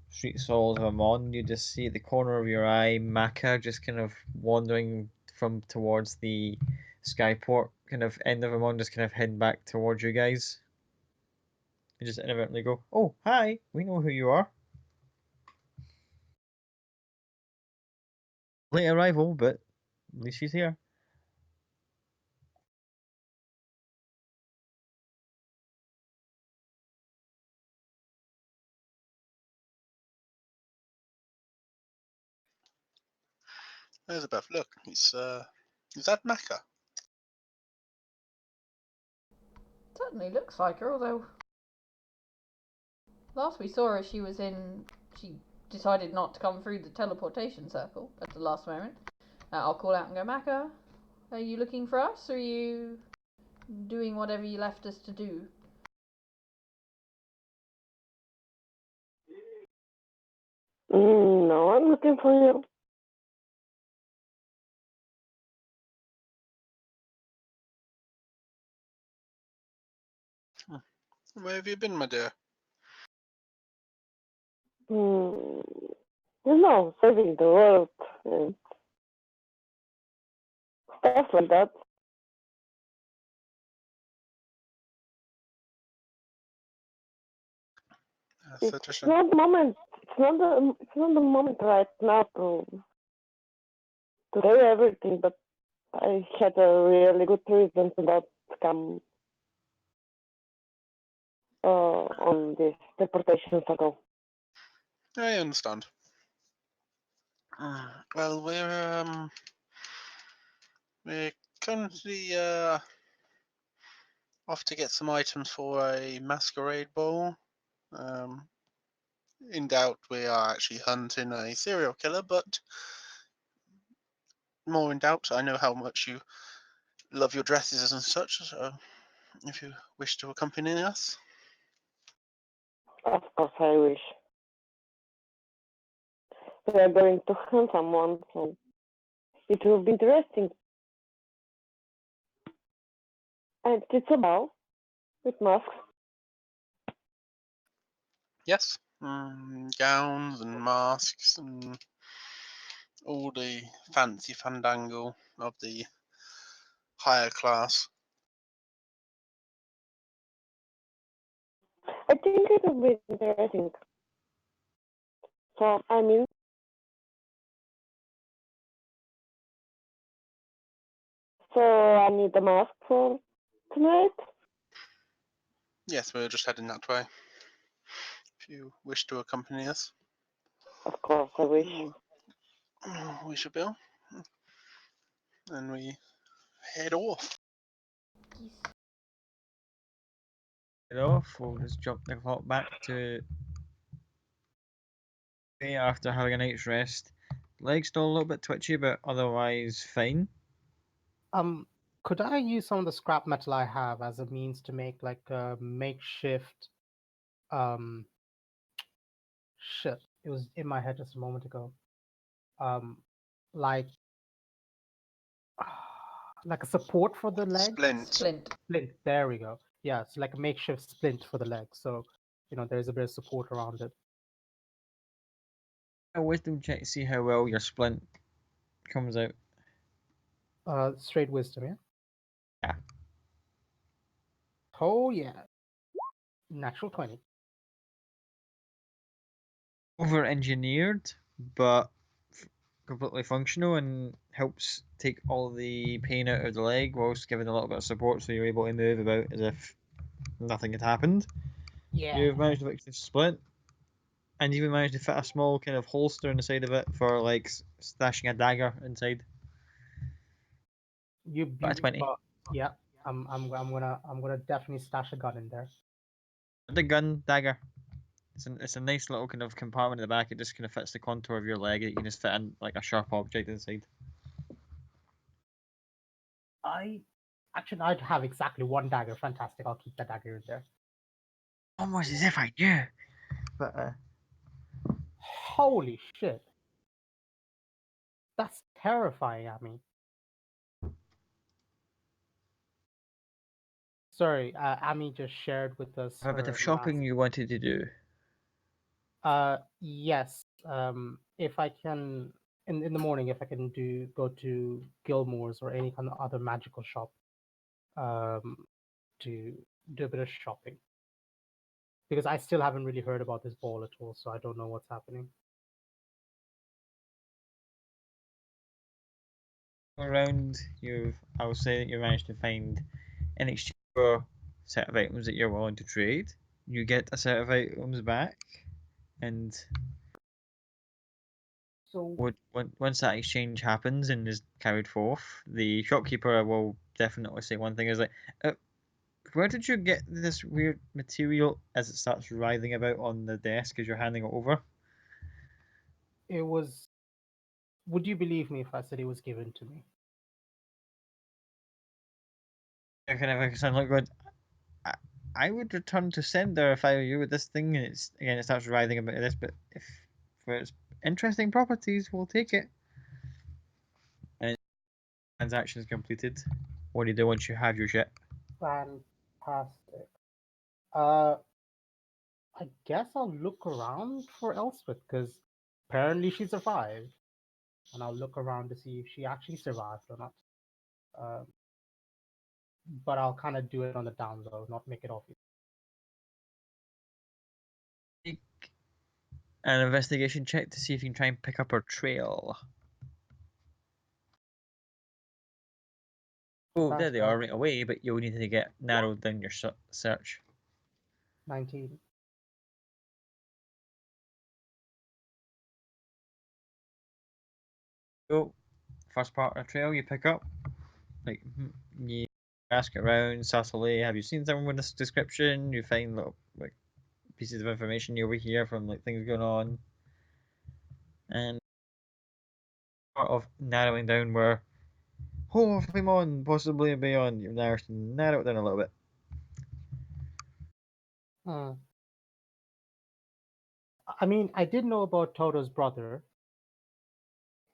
street stalls of Amon, you just see at the corner of your eye Maka just kind of wandering from towards the skyport kind of end of Amon, just kind of heading back towards you guys. You just inadvertently go, oh, hi, we know who you are. Late arrival, but at least she's here. Elizabeth, look, is that Mecca? Certainly looks like her, although last we saw her, she decided not to come through the teleportation circle at the last moment. I'll call out and go, Maka, are you looking for us, or are you doing whatever you left us to do? No, I'm looking for you. Where have you been, my dear? You know, saving the world and stuff like that. Such a It's shame. not the moment. It's not the moment right now to do everything. But I had a really good reason to not come on this deportation circle. I understand. Well, we're currently off to get some items for a masquerade ball. In doubt, we are actually hunting a serial killer, but more in doubt, I know how much you love your dresses and such, so if you wish to accompany us. Of course, I wish. We are going to hunt someone, so it will be interesting. And it's a ball with masks. Yes, gowns and masks and all the fancy fandangle of the higher class. I think it will be interesting. So, I mean, so I need a mask for tonight. Yes, we're just heading that way. If you wish to accompany us, Of course, I wish. we should be. And we head off. Head off, we'll just jump the clock back to after having a night's rest. Legs still a little bit twitchy, but otherwise fine. Could I use some of the scrap metal I have as a means to make like a makeshift shit, it was in my head just a moment ago. Like like a support for the legs. Splint. Splint. There we go. Yeah, it's like a makeshift splint for the legs. So there's a bit of support around it. A wisdom check to see how well your splint comes out. Straight wisdom, yeah. Yeah. Oh yeah. Natural 20. Over engineered, but completely functional and helps take all the pain out of the leg whilst giving a little bit of support so you're able to move about as if nothing had happened. Yeah. You've managed to fix the splint, and even managed to fit a small kind of holster on the side of it for like stashing a dagger inside. You That's 20. Yeah. I'm gonna definitely stash a gun in there. The gun dagger. It's a nice little kind of compartment at the back. It just kind of fits the contour of your leg. You can just fit in like a sharp object inside. I Actually, I'd have exactly one dagger. Fantastic. I'll keep that dagger in there. Almost as if I knew. But Holy shit. That's terrifying, Amy. Sorry, Amy just shared with us a bit her of shopping last. you wanted to do. Yes. If I can, in the morning, if I can go to Gilmore's or any kind of other magical shop, to do a bit of shopping, because I still haven't really heard about this ball at all, so I don't know what's happening. Around, I will say that you managed to find in exchange for a set of items that you're willing to trade, you get a set of items back, and So once that exchange happens and is carried forth, the shopkeeper will definitely say one thing is like, where did you get this weird material, as it starts writhing about on the desk as you're handing it over? it was. Would you believe me if I said it was given to me? You're kind of like sound like going, I would return to sender if I were you with this thing, and it starts writhing about this, but if for its interesting properties, we'll take it. And transaction is completed. What do you do once you have your ship? Fantastic. I guess I'll look around for Elspeth because apparently she survived, and I'll look around to see if she actually survived or not. Um, but I'll kind of do it on the down low, not make it obvious. Make an investigation check to see if you can try and pick up her trail. Oh, there they are right away, but you'll need to get narrowed down your search. 19. So, first part of the trail you pick up, like you ask around subtly, have you seen someone with this description? You find little like pieces of information you overhear from like things going on, and part of narrowing down where hopefully on, possibly beyond, you've narrowed it down a little bit. Hmm. I mean, I did know about Toto's brother.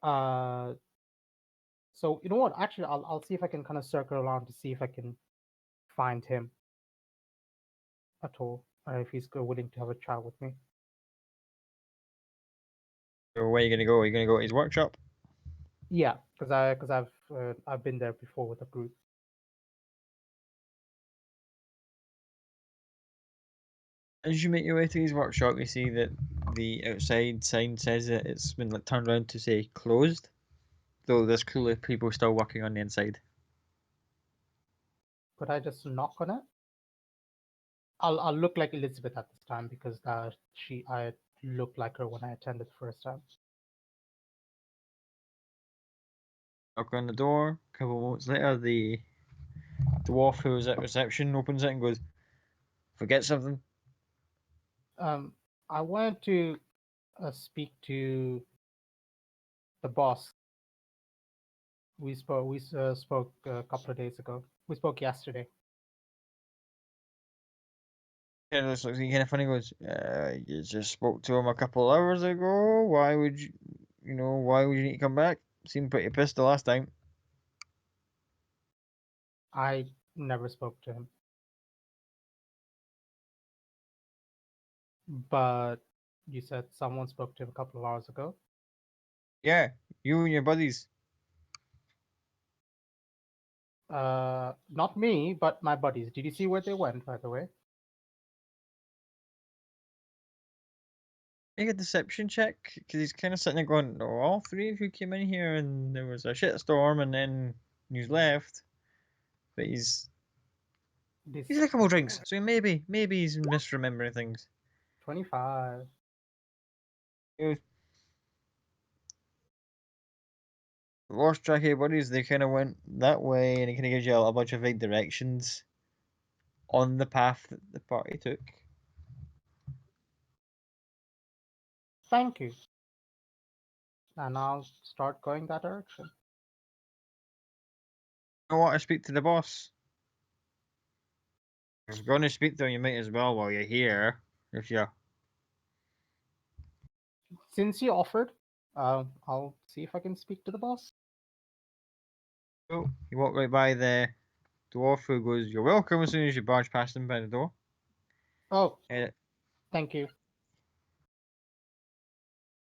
So you know what? Actually, I'll see if I can kind of circle around to see if I can find him at all, or if he's willing to have a chat with me. So where are you gonna go? Are you gonna go to his workshop? Yeah, because I've been there before with a group. As you make your way to his workshop, you see that the outside sign says that it's been like turned around to say closed, though there's clearly people still working on the inside. Could I just knock on it? I'll look like Elizabeth at this time because I looked like her when I attended the first time. Knock on the door. A couple of moments later, the dwarf who was at reception opens it and goes, "Forget something." I wanted to speak to the boss. We spoke a couple of days ago. We spoke yesterday. Kind of looks like kind of funny. Goes, "You just spoke to him a couple of hours ago. Why would you, why would you need to come back? Seemed pretty pissed the last time." I never spoke to him, but you said someone spoke to him a couple of hours ago. Yeah, you and your buddies. Not me, but my buddies. Did you see where they went, by the way? Make a deception check because he's kind of sitting there going, "No, all three of you came in here and there was a shitstorm and then you left." But he's This had a couple drinks, so maybe he's misremembering things. 25. You lost track of your buddies. They kind of went that way, and he kind of gives you a bunch of vague directions on the path that the party took. Thank you. And I'll start going that direction. I want to speak to the boss. If you're going to speak to him, you might as well while you're here. If you're Since you offered, I'll see if I can speak to the boss. oh, you walk right by the dwarf who goes, "You're welcome," as soon as you barge past him by the door. Oh, Uh, thank you.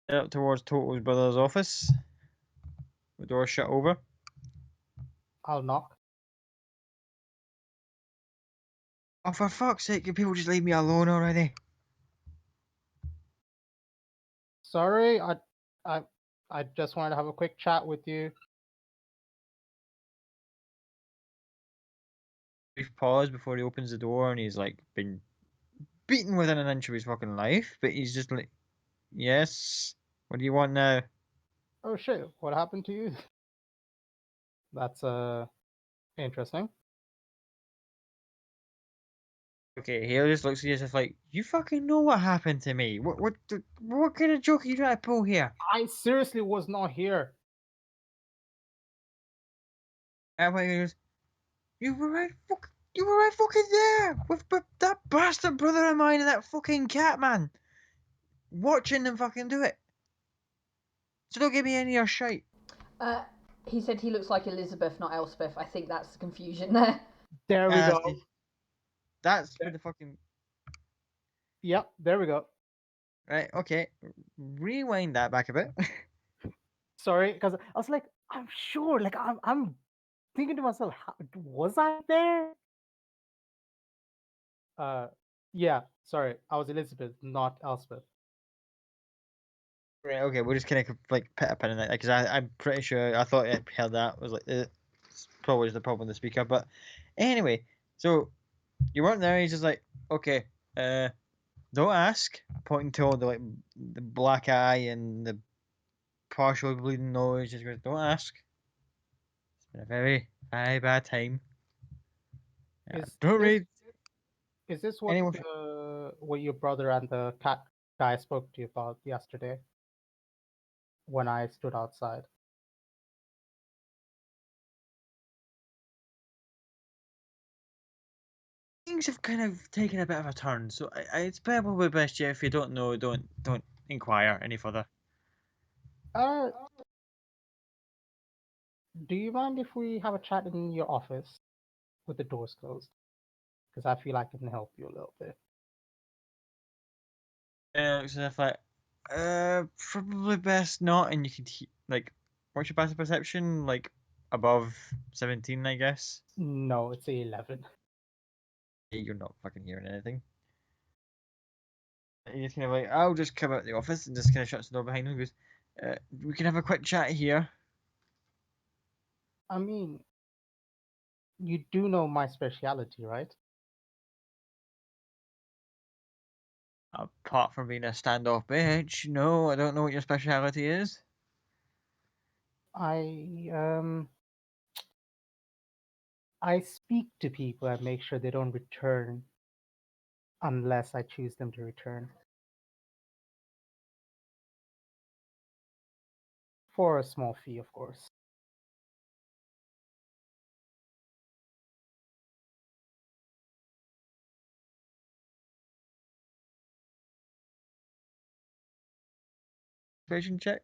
up towards Toto's brother's office. The door's shut over. I'll knock. Oh, for fuck's sake, can people just leave me alone already? Sorry, I, I just wanted to have a quick chat with you. Brief pause before he opens the door, and he's like been beaten within an inch of his fucking life, but he's just like, "Yes, what do you want now?" Oh shit, what happened to you? That's interesting. Okay, he just looks at you as if like, "You fucking know what happened to me. What kind of joke are you trying to pull here?" I seriously was not here. And he goes, "You were right, you were right fucking there with that bastard brother of mine and that fucking cat man, watching them fucking do it. So don't give me any of your shite." He said he looks like Elizabeth, not Elspeth. I think that's the confusion there. There we go. That's where the fucking Yep, there we go. right. Okay, rewind that back a bit. Sorry, because I was like, I'm sure. Like, I'm thinking to myself, was I there? Yeah. Sorry, I was Elizabeth, not Elspeth. Right. Okay, we'll just kind of like put a pin in it because I'm pretty sure I thought I heard that was like it's probably the problem with the speaker. But anyway, so you weren't there. He's just like, okay, don't ask. Pointing to all the like the black eye and the partial bleeding nose. Just goes, don't ask. It's been a very very bad time. Don't read Is this what anyone. what your brother and the cat guy spoke to you about yesterday when I stood outside? Things have kind of taken a bit of a turn, so it's probably best, yeah, if you don't know, don't inquire any further. Uh, do you mind if we have a chat in your office with the doors closed? Because I feel I can help you a little bit. Looks as if like, probably best not, and you can like, what's your passive perception? Like above 17, I guess. No, it's 11. You're not fucking hearing anything. And he's kind of like, I'll just come out the office and just kind of shuts the door behind him. And goes, we can have a quick chat here. I mean, you do know my speciality, right? Apart from being a standoff bitch, no, I don't know what your speciality is. I speak to people and make sure they don't return unless I choose them to return. For a small fee, of course. Persuasion check.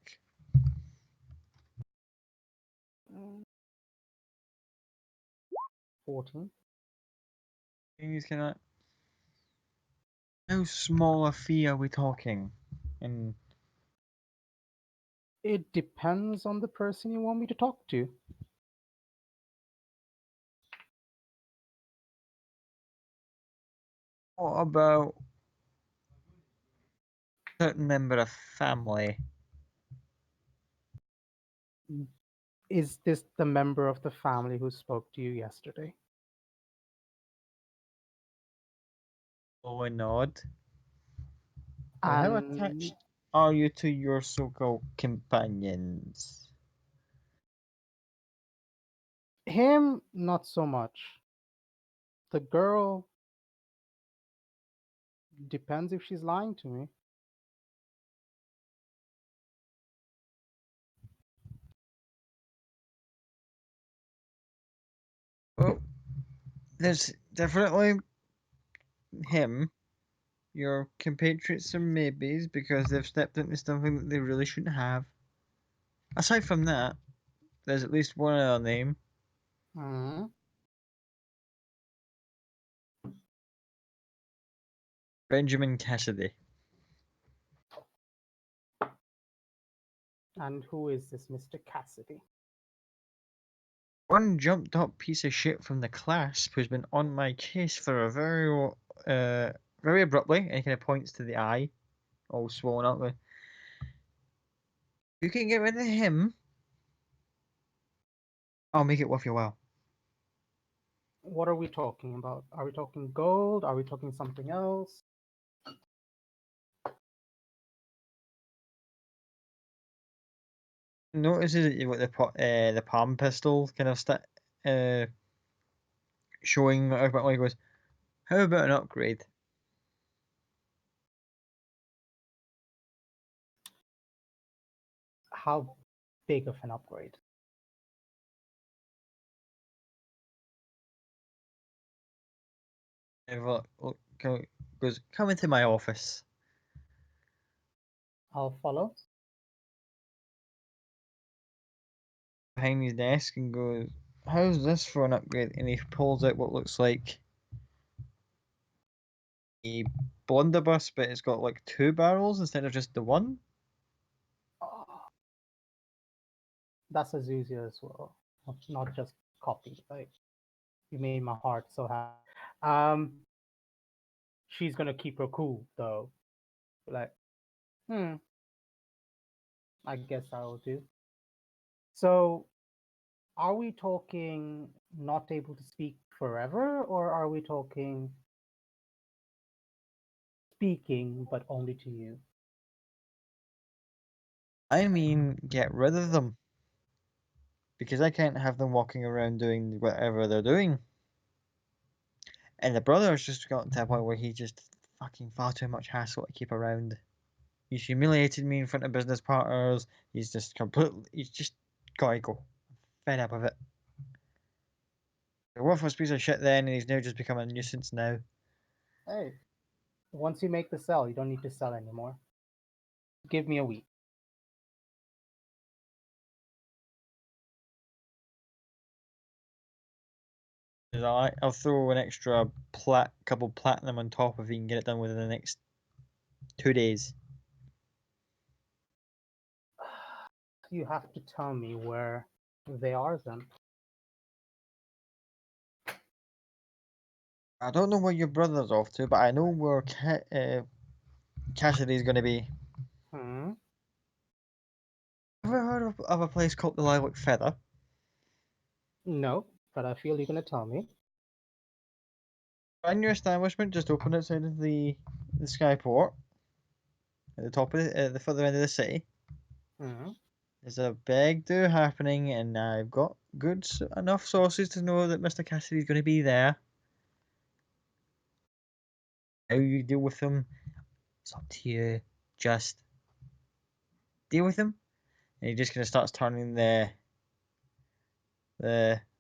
14. He's kind of. How small a fee are we talking? And It depends on the person you want me to talk to. what about a certain member of family? Is this the member of the family who spoke to you yesterday? Oh, a nod. And how And attached are you to your so-called companions? him, not so much. The girl depends if she's lying to me. Well, there's definitely him. Your compatriots are maybes because they've stepped into something that they really shouldn't have. Aside from that, there's at least one other name. Hmm. Benjamin Cassidy. And who is this Mr. Cassidy? One jumped up piece of shit from the clasp who's been on my case for a very abruptly, and he kind of points to the eye, all swollen up. You can get rid of him, I'll make it worth your while. What are we talking about? Are we talking gold? Are we talking something else? Notices that you've got the palm pistol kind of showing about like goes. How about an upgrade? How big of an upgrade? Goes, come into my office. I'll follow. Behind his desk and goes, how's this for an upgrade? And he pulls out what looks like a blunderbuss, but it's got like 2 barrels instead of just the one. That's Azusia as well, not just copy. Like, you made my heart so happy. She's gonna keep her cool though. Like, I guess I'll do. So, are we talking not able to speak forever, or are we talking speaking but only to you? I mean, get rid of them. Because I can't have them walking around doing whatever they're doing. And the brother's just gotten to a point where he just fucking far too much hassle to keep around. He's humiliated me in front of business partners. He's just gotta go. Fed up of it. A worthless piece of shit then, and he's now just become a nuisance now. Hey, once you make the sell, you don't need to sell anymore. Give me a week. I'll throw an extra couple platinum on top if he can get it done within the next 2 days. You have to tell me where they are then. I don't know where your brother's off to, but I know where Cassidy's going to be. Ever heard of a place called the Lilac Feather? No, but I feel you're gonna tell me. Find your establishment just open outside of the skyport at the top of the further end of the city. There's a big do happening, and I've got enough sources to know that Mr. Cassidy's going to be there. How you deal with him, it's up to you. Just deal with him, and he just kind of starts turning the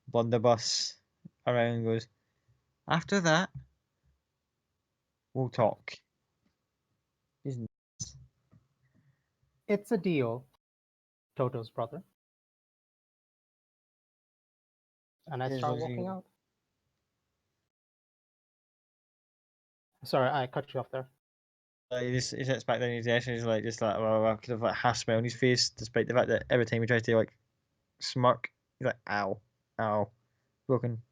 blunderbuss around and goes, after that, we'll talk. It's a deal, Toto's brother. And I start walking out. Sorry, I cut you off there. He sits back down in his desk and he's like, well, kind of like half smile on his face, despite the fact that every time he tries to like smirk, he's like, ow, ow, broken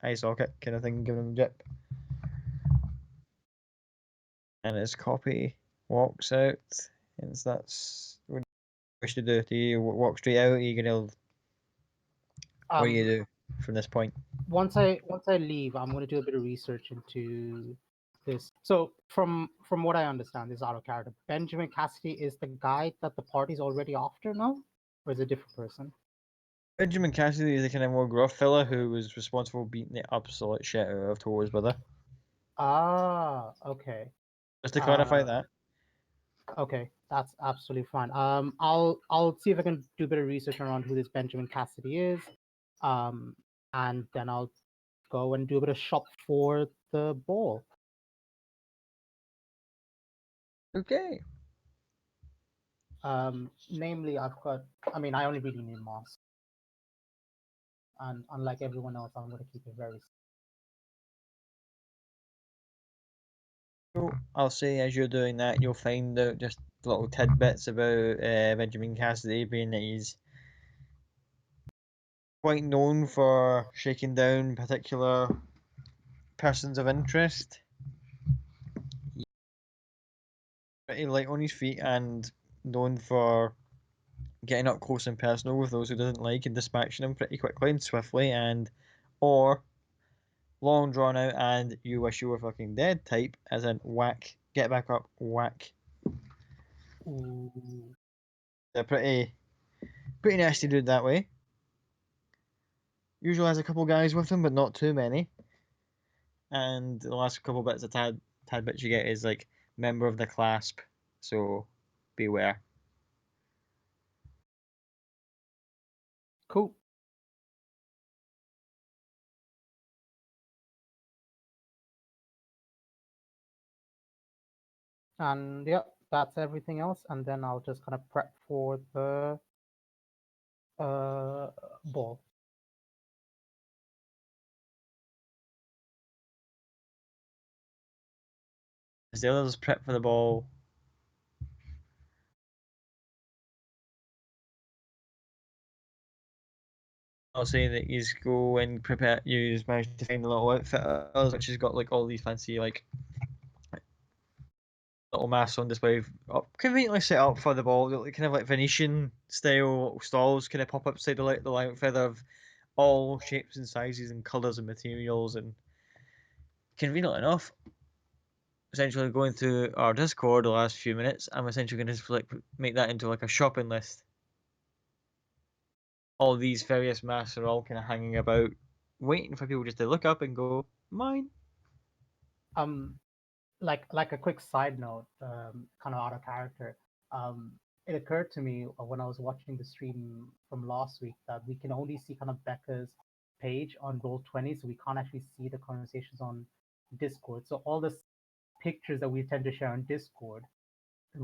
eye socket kind of thing, giving him a jip. And his copy walks out, and that's what you wish to do. Do you walk straight out? Or are you gonna? What do you do from this point? Once I leave, I'm gonna do a bit of research into this. So from what I understand, this is out of character. Benjamin Cassidy is the guy that the party's already after now, or is it a different person? Benjamin Cassidy is the kind of more gruff fella who was responsible for beating the absolute shit out of To's brother. Ah, okay. Just to clarify that. Okay, that's absolutely fine. I'll see if I can do a bit of research around who this Benjamin Cassidy is. and then I'll go and do a bit of shop for the ball. Okay. Namely, I only really need mask, and unlike everyone else, I'm going to keep it very. So I'll say as you're doing that, you'll find out just little tidbits about Benjamin Cassidy, being that he's quite known for shaking down particular persons of interest. Pretty light on his feet and known for getting up close and personal with those who doesn't like and dispatching them pretty quickly and swiftly, and or long drawn out and you wish you were fucking dead type, as in whack, get back up, whack. Ooh. They're pretty nasty dude that way. Usually has a couple guys with him, but not too many. And the last couple bits of tidbits you get is like member of the clasp, so beware. Cool. And yeah, that's everything else. And then I'll just kind of prep for the ball. As the others prep for the ball, I'll say that you go and prepare. You manage to find a little outfit, which has got like all these fancy like little masks on display, conveniently set up for the ball, kind of like Venetian style stalls, kind of pop up beside the light feather of all shapes and sizes and colours and materials, and conveniently enough, essentially going through our Discord the last few minutes, I'm essentially going to like make that into like a shopping list. All these various masks are all kind of hanging about, waiting for people just to look up and go, mine. Like a quick side note, kind of out of character. It occurred to me when I was watching the stream from last week that we can only see kind of Becca's page on Roll20, so we can't actually see the conversations on Discord. So all the pictures that we tend to share on Discord.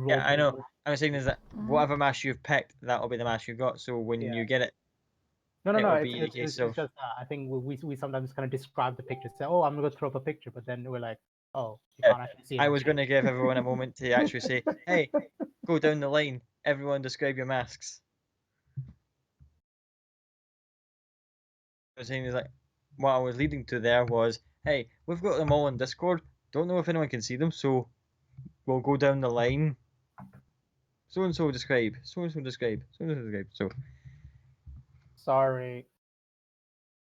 Yeah, I know. I'm saying is that Mm. whatever mask you've picked, that'll be the mask you've got. So when Yeah. you get it, No, it'll it's, be a it's, case it's of just I think we sometimes kind of describe the picture, say, oh, I'm gonna go throw up a picture, but then we're like, oh, you Yeah, can't actually see it. I on was going to screen. give everyone a moment to actually say, hey, go down the line. Everyone describe your masks. I was saying is like, what I was leading to there was, hey, we've got them all in Discord. Don't know if anyone can see them, so we'll go down the line. So and so describe. So and so describe. So and so describe. So Sorry.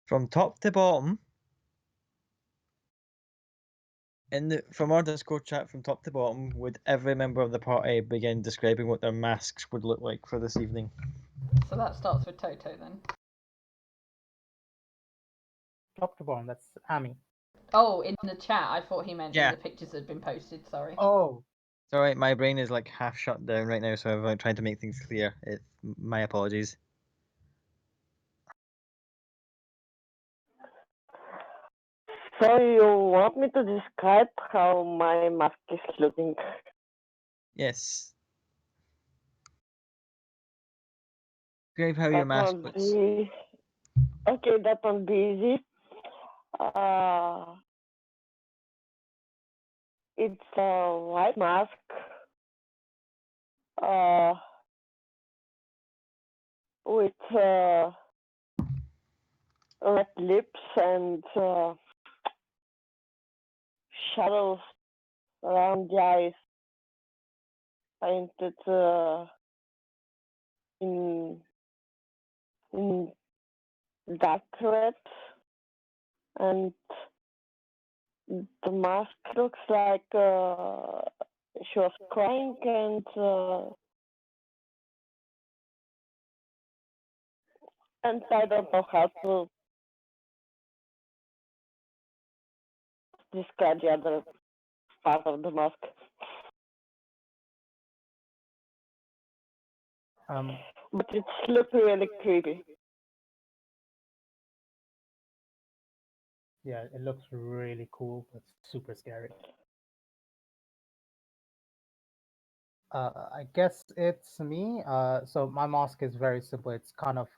from top to bottom, from our Discord chat, from top to bottom, would every member of the party begin describing what their masks would look like for this evening? So that starts with Toto then. Top to bottom, that's Amy. Oh, in the chat, I thought he meant Yeah. in the pictures that had been posted. Sorry. Oh, It's alright, my brain is like half shut down right now, so I'm trying to make things clear. My apologies. So you want me to describe how my mask is looking? Yes. Describe how your That mask won't looks. be okay. That won't be easy. It's a white mask. With red lips and shadows around the eyes, painted in dark red, and the mask looks like she was crying, and I don't know how to describe the other part of the mask. But it's looking really creepy. Yeah, it looks really cool, but super scary. I guess it's me. So my mask is very simple. It's kind of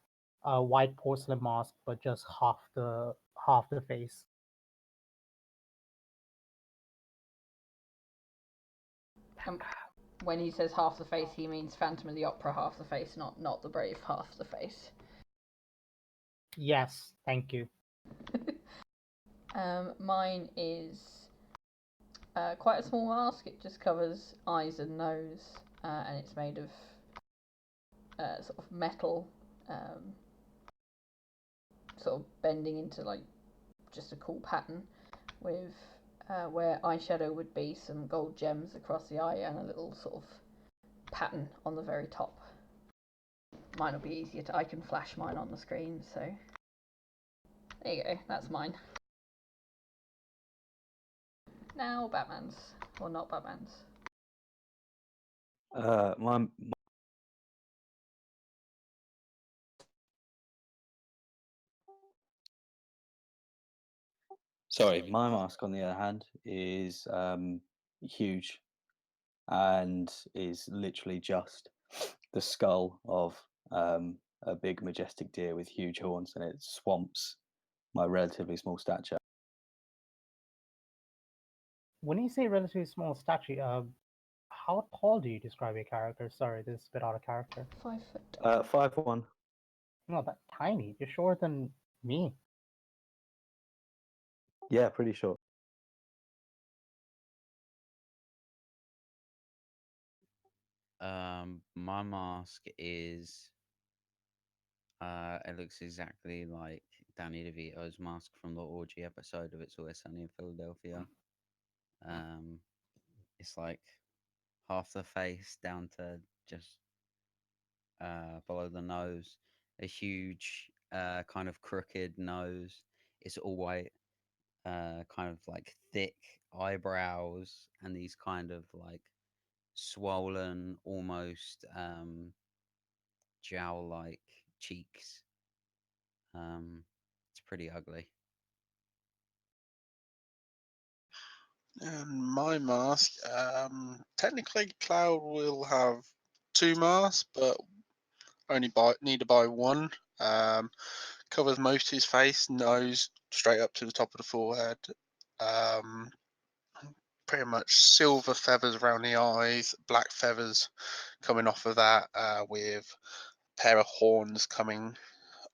a white porcelain mask, but just half the face. When he says half the face, he means Phantom of the Opera half the face, not the Brave half the face. Yes, thank you. Mine is quite a small mask. It just covers eyes and nose, and it's made of sort of metal, sort of bending into like just a cool pattern with where eyeshadow would be some gold gems across the eye and a little sort of pattern on the very top. Mine will be easier to, I can flash mine on the screen, so there you go, that's mine. Now Batman's, or not Batman's. My Sorry, my mask, on the other hand, is huge and is literally just the skull of a big majestic deer with huge horns, and it swamps my relatively small stature. When you say relatively small stature, how tall do you describe your character? Sorry, this is a bit out of character. 5 foot. 5'1". Not that tiny. You're shorter than me. Yeah, pretty short. My mask is it looks exactly like Danny DeVito's mask from the orgy episode of It's Always Sunny in Philadelphia. It's like half the face down to just below the nose, a huge kind of crooked nose. It's all white, kind of like thick eyebrows, and these kind of like swollen, almost jowl-like cheeks. It's pretty ugly. And my mask, technically Cloud will have 2 masks, but only need to buy one. Covers most of his face, nose, straight up to the top of the forehead. Pretty much silver feathers around the eyes, black feathers coming off of that, with a pair of horns coming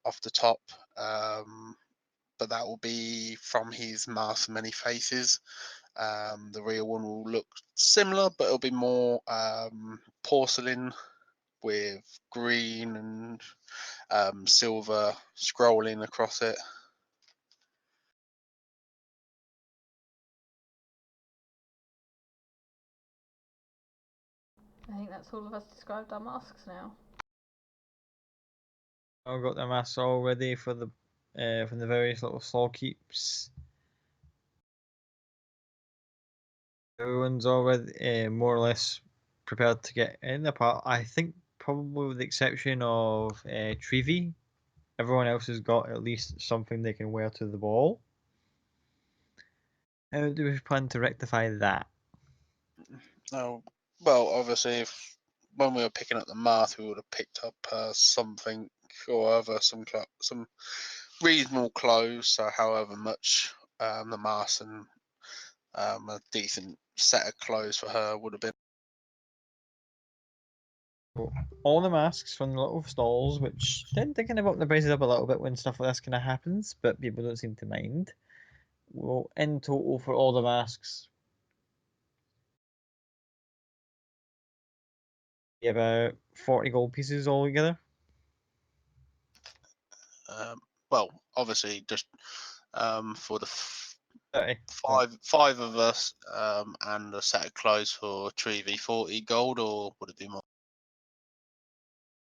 off the top. But that will be from his mask of many faces. The real one will look similar, but it'll be more porcelain with green and silver scrolling across it. I think that's all of us described our masks now. I've got the masks all ready for the from the various little stall keeps. Everyone's already more or less prepared to get in the part. I think probably with the exception of Trevi, everyone else has got at least something they can wear to the ball. How do we plan to rectify that? Oh, well, obviously, if when we were picking up the mask, we would have picked up something or other, some reasonable clothes. So, however much the mask and a decent set of clothes for her would have been. All the masks from the little stalls, which tend to kind of up the prices up a little bit when stuff like this kind of happens, but people don't seem to mind. Well, in total for all the masks, about 40 gold pieces altogether. Well, obviously, just for the 30. five of us, and a set of clothes for Trevi, 40 gold, or would it be more?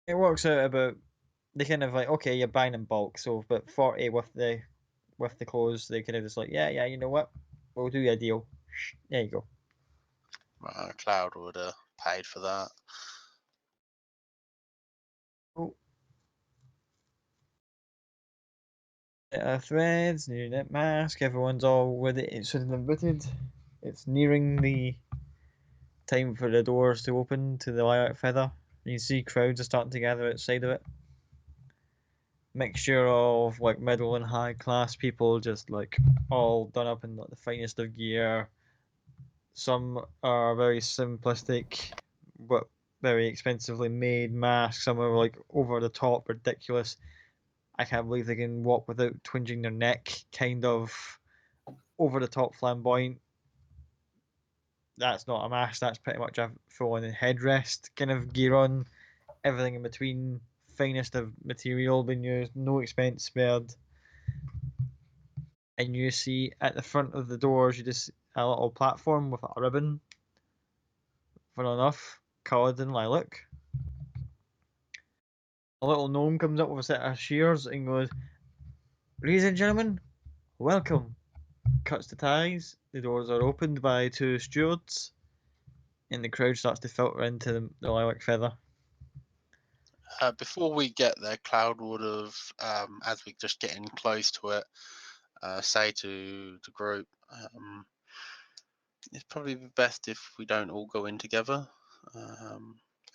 It works out about they kind of like okay, you're buying in bulk, so about 40 with the clothes. They kind of just like yeah, you know what, we'll do you a deal. There you go. Cloud would have paid for that. Oh, Threads, new net mask. Everyone's all with it. It's sort of booted. It's nearing the time for the doors to open to the lilac feather. You see crowds are starting to gather outside of it. Mixture of like middle and high class people, just like all done up in like, the finest of gear. Some are very simplistic, but very expensively made masks. Some are like over the top, ridiculous. I can't believe they can walk without twinging their neck, kind of over the top flamboyant. That's not a mask, that's pretty much a full on headrest kind of gear on. Everything in between, finest of material being used, no expense spared. And you see at the front of the doors, you just a little platform with a ribbon, funnily enough, coloured in lilac. A little gnome comes up with a set of shears and goes, "Ladies and gentlemen, welcome." Cuts the ties, the doors are opened by two stewards, and the crowd starts to filter into the lilac feather. Before we get there, Cloud would have, as we're just getting close to it, say to the group, it's probably best if we don't all go in together.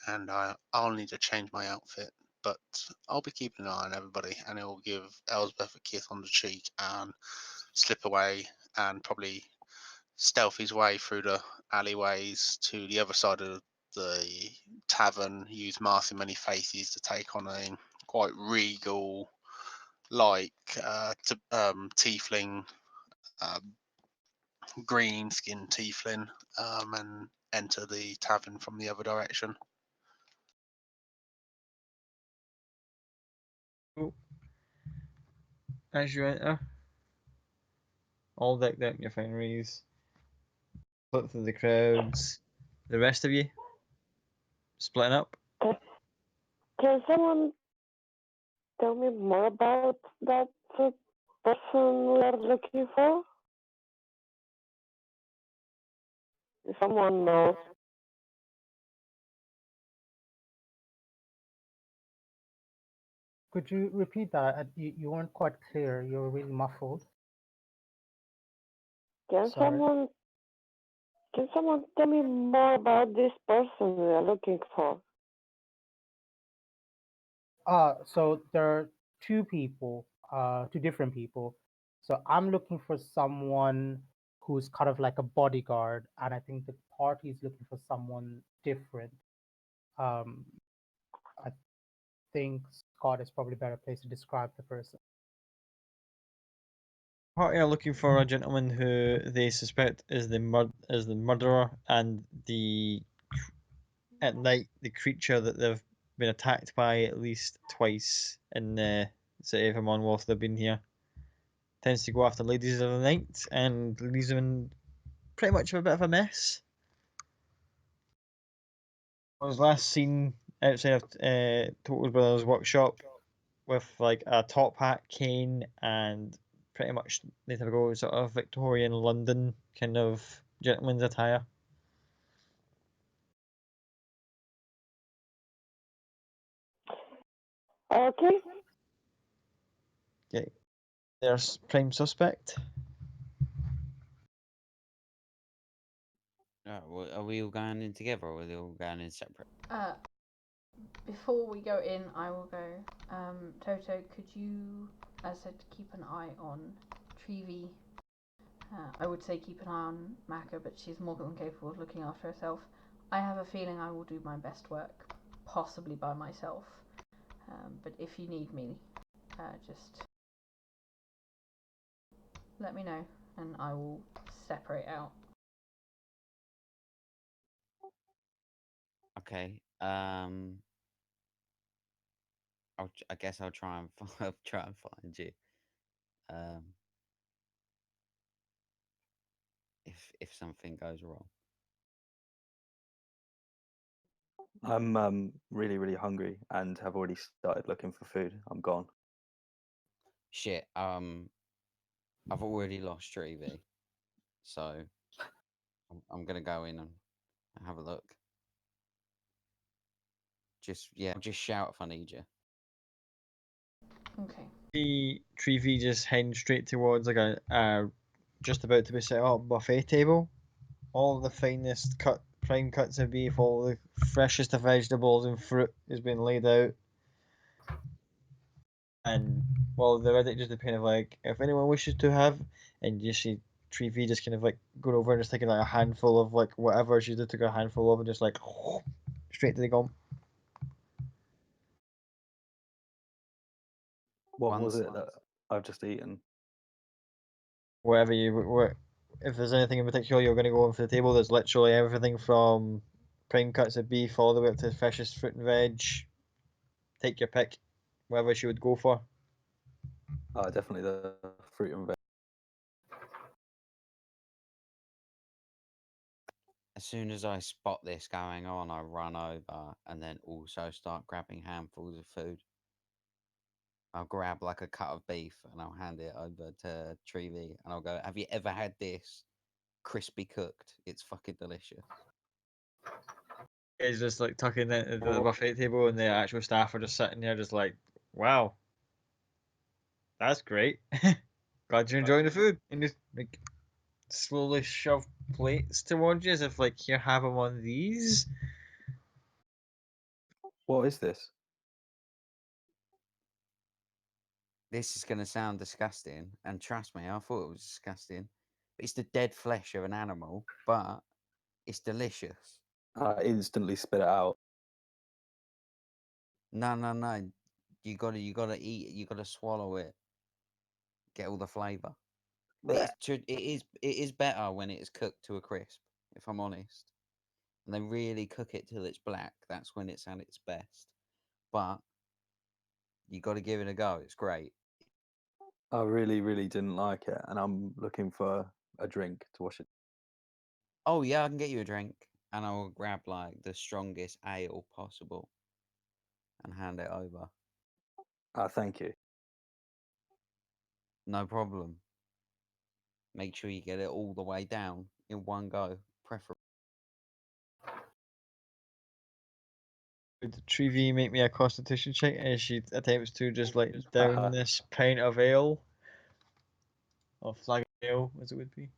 And I'll need to change my outfit, but I'll be keeping an eye on everybody, and it will give Elsbeth a kiss on the cheek and slip away and probably stealth his way through the alleyways to the other side of the tavern, use Mask in Many Faces to take on a quite regal, like tiefling, green skin tiefling, and enter the tavern from the other direction. As you enter, all decked out in your fineries, look through the crowds. The rest of you splitting up. Can someone tell me more about that person we are looking for? If someone knows. Could you repeat that? You weren't quite clear. You were really muffled. Can Sorry. someone tell me more about this person we are looking for? So there are two people, two different people. So I'm looking for someone who's kind of like a bodyguard, and I think the party is looking for someone different. Um, I think Scott is probably a better place to describe the person. Party are looking for a gentleman who they suspect is the murderer and at night the creature that they've been attacked by at least twice in the city of Amon whilst they've been here. Tends to go after ladies of the night and leaves them in pretty much a bit of a mess. Was last seen outside of Total Brothers workshop with like a top hat, cane, and pretty much the typical sort of Victorian London kind of gentleman's attire. Okay. Okay, there's prime suspect. Well, are we all going in together, or are they all going in separate? Before we go in, I will go. Toto, could you, as I said, keep an eye on Trevi? I would say keep an eye on Maka, but she's more than capable of looking after herself. I have a feeling I will do my best work, possibly by myself. But if you need me, just let me know, and I will separate out. Okay. I guess I'll try and I'll try and find you. If something goes wrong. I'm really, really hungry and have already started looking for food. I'm gone. Shit. I've already lost Trevi, so I'm gonna go in and have a look. Just shout if I need you. Okay. The Treevee just heading straight towards like a just about to be set up buffet table. All the finest prime cuts of beef, all the freshest of vegetables and fruit has been laid out. And well, the Reddit just kind of like, if anyone wishes to have, and you see Treevee just kind of like going over and just taking like a handful of like whatever she just took a handful of and just like straight to the gum. What was Once- it that I've just eaten? Whatever if there's anything in particular you're going to go on for the table, there's literally everything from prime cuts of beef all the way up to the freshest fruit and veg. Take your pick, whatever she would go for. Oh, definitely the fruit and veg. As soon as I spot this going on, I run over and then also start grabbing handfuls of food. I'll grab like a cut of beef and I'll hand it over to Treevee and I'll go, "Have you ever had this? Crispy cooked. It's fucking delicious." It's just like tucking into the buffet table, and the actual staff are just sitting there, just like, "Wow, that's great. Glad you're enjoying the food." And just like slowly shove plates towards you as if like, "Here, have one of these." What is this? This is going to sound disgusting, and trust me, I thought it was disgusting. It's the dead flesh of an animal, but it's delicious. I instantly spit it out. No, no, no. You gotta eat it. You gotta swallow it. Get all the flavour. Blech. It is better when it is cooked to a crisp. If I'm honest, and they really cook it till it's black. That's when it's at its best. But you got to give it a go. It's great. I really, really didn't like it, and I'm looking for a drink to wash it. Oh yeah, I can get you a drink, and I'll grab like the strongest ale possible and hand it over. Thank you. No problem. Make sure you get it all the way down in one go, preferably. Would Treevee make me a constitution check as she attempts to just like down this pint of ale, or flag of ale as it would be?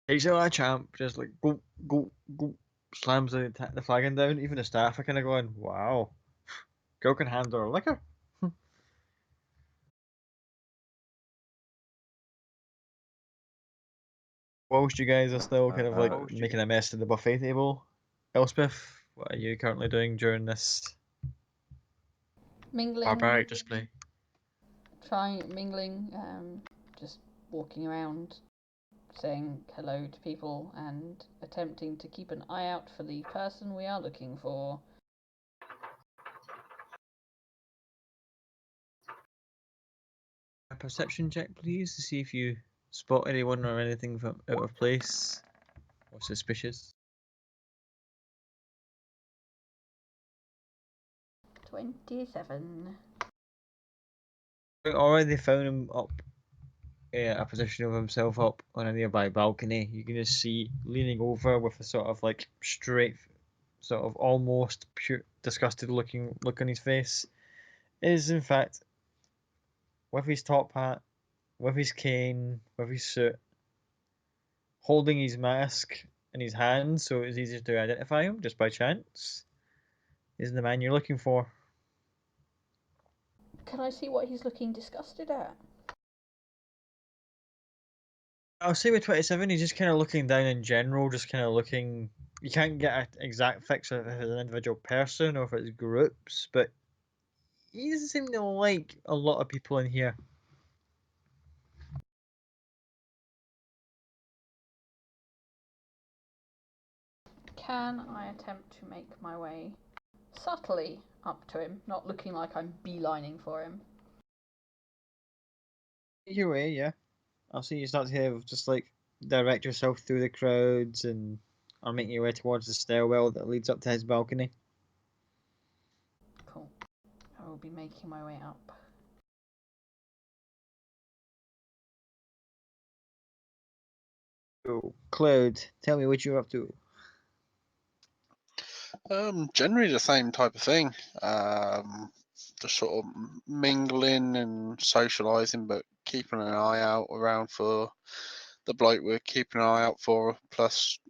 He's a champ, just like go, go, go, slams the flagon down. Even the staff are kind of going, "Wow, girl can handle her liquor." Whilst you guys are still kind of like making a mess of the buffet table, Elspeth, what are you currently doing during this Mingling, barbaric display? mingling, just walking around, saying hello to people and attempting to keep an eye out for the person we are looking for. A perception check, please, to see if you spot anyone or anything from out of place or suspicious. 27. Already found him up, a position of himself up on a nearby balcony. You can just see leaning over with a sort of like straight, sort of almost pure disgusted looking look on his face. Is in fact with his top hat, with his cane, with his suit, holding his mask in his hand, so it's easy to identify him just by chance. Isn't the man you're looking for? Can I see what he's looking disgusted at? I'll say with 27, he's just kind of looking down in general, just kind of looking. You can't get an exact fix of if it's an individual person or if it's groups, but he doesn't seem to like a lot of people in here. Can I attempt to make my way subtly up to him, not looking like I'm beelining for him? Your way, yeah. I'll see you start to have just like direct yourself through the crowds and are making your way towards the stairwell that leads up to his balcony. Cool. I will be making my way up. So, Cloud, tell me what you're up to. Generally the same type of thing. Just sort of mingling and socialising, but keeping an eye out around for the bloke we're keeping an eye out for. Plus,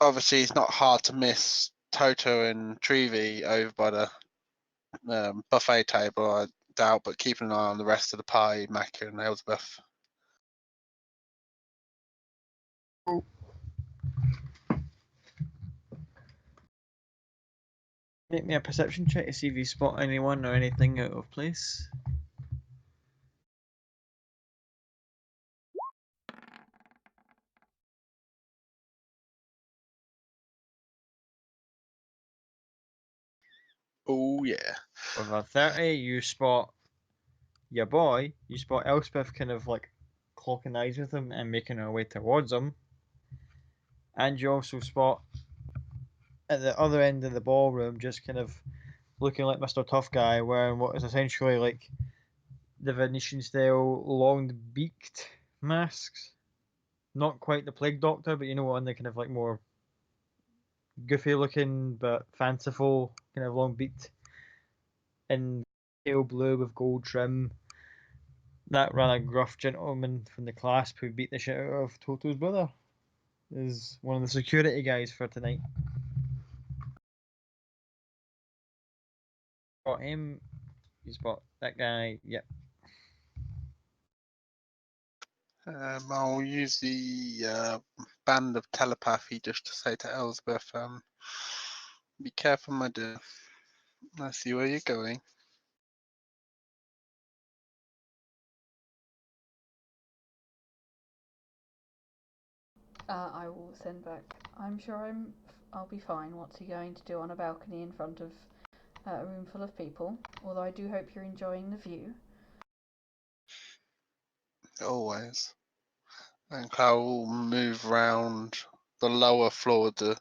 obviously, it's not hard to miss Toto and Trevi over by the buffet table, I doubt, but keeping an eye on the rest of the party, Macca and Elizabeth. Make me a perception check to see if you spot anyone or anything out of place. Oh, yeah. With a 30, you spot your boy. You spot Elspeth kind of like clocking eyes with him and making her way towards him. And you also spot at the other end of the ballroom, just kind of looking like Mr. Tough Guy, wearing what is essentially like the Venetian style long beaked masks. Not quite the Plague Doctor, but you know what, on the kind of like more goofy looking but fanciful kind of long beaked in pale blue with gold trim. That rather gruff gentleman from the clasp who beat the shit out of Toto's brother is one of the security guys for tonight. Spot him. You spot that guy. Yep. I'll use the band of telepathy just to say to Elizabeth, be careful, my dear. I see where you're going. I will send back. I'm sure I'll be fine. What's he going to do on a balcony in front of a room full of people? Although I do hope you're enjoying the view. Always. And Cloud will move round the lower floor to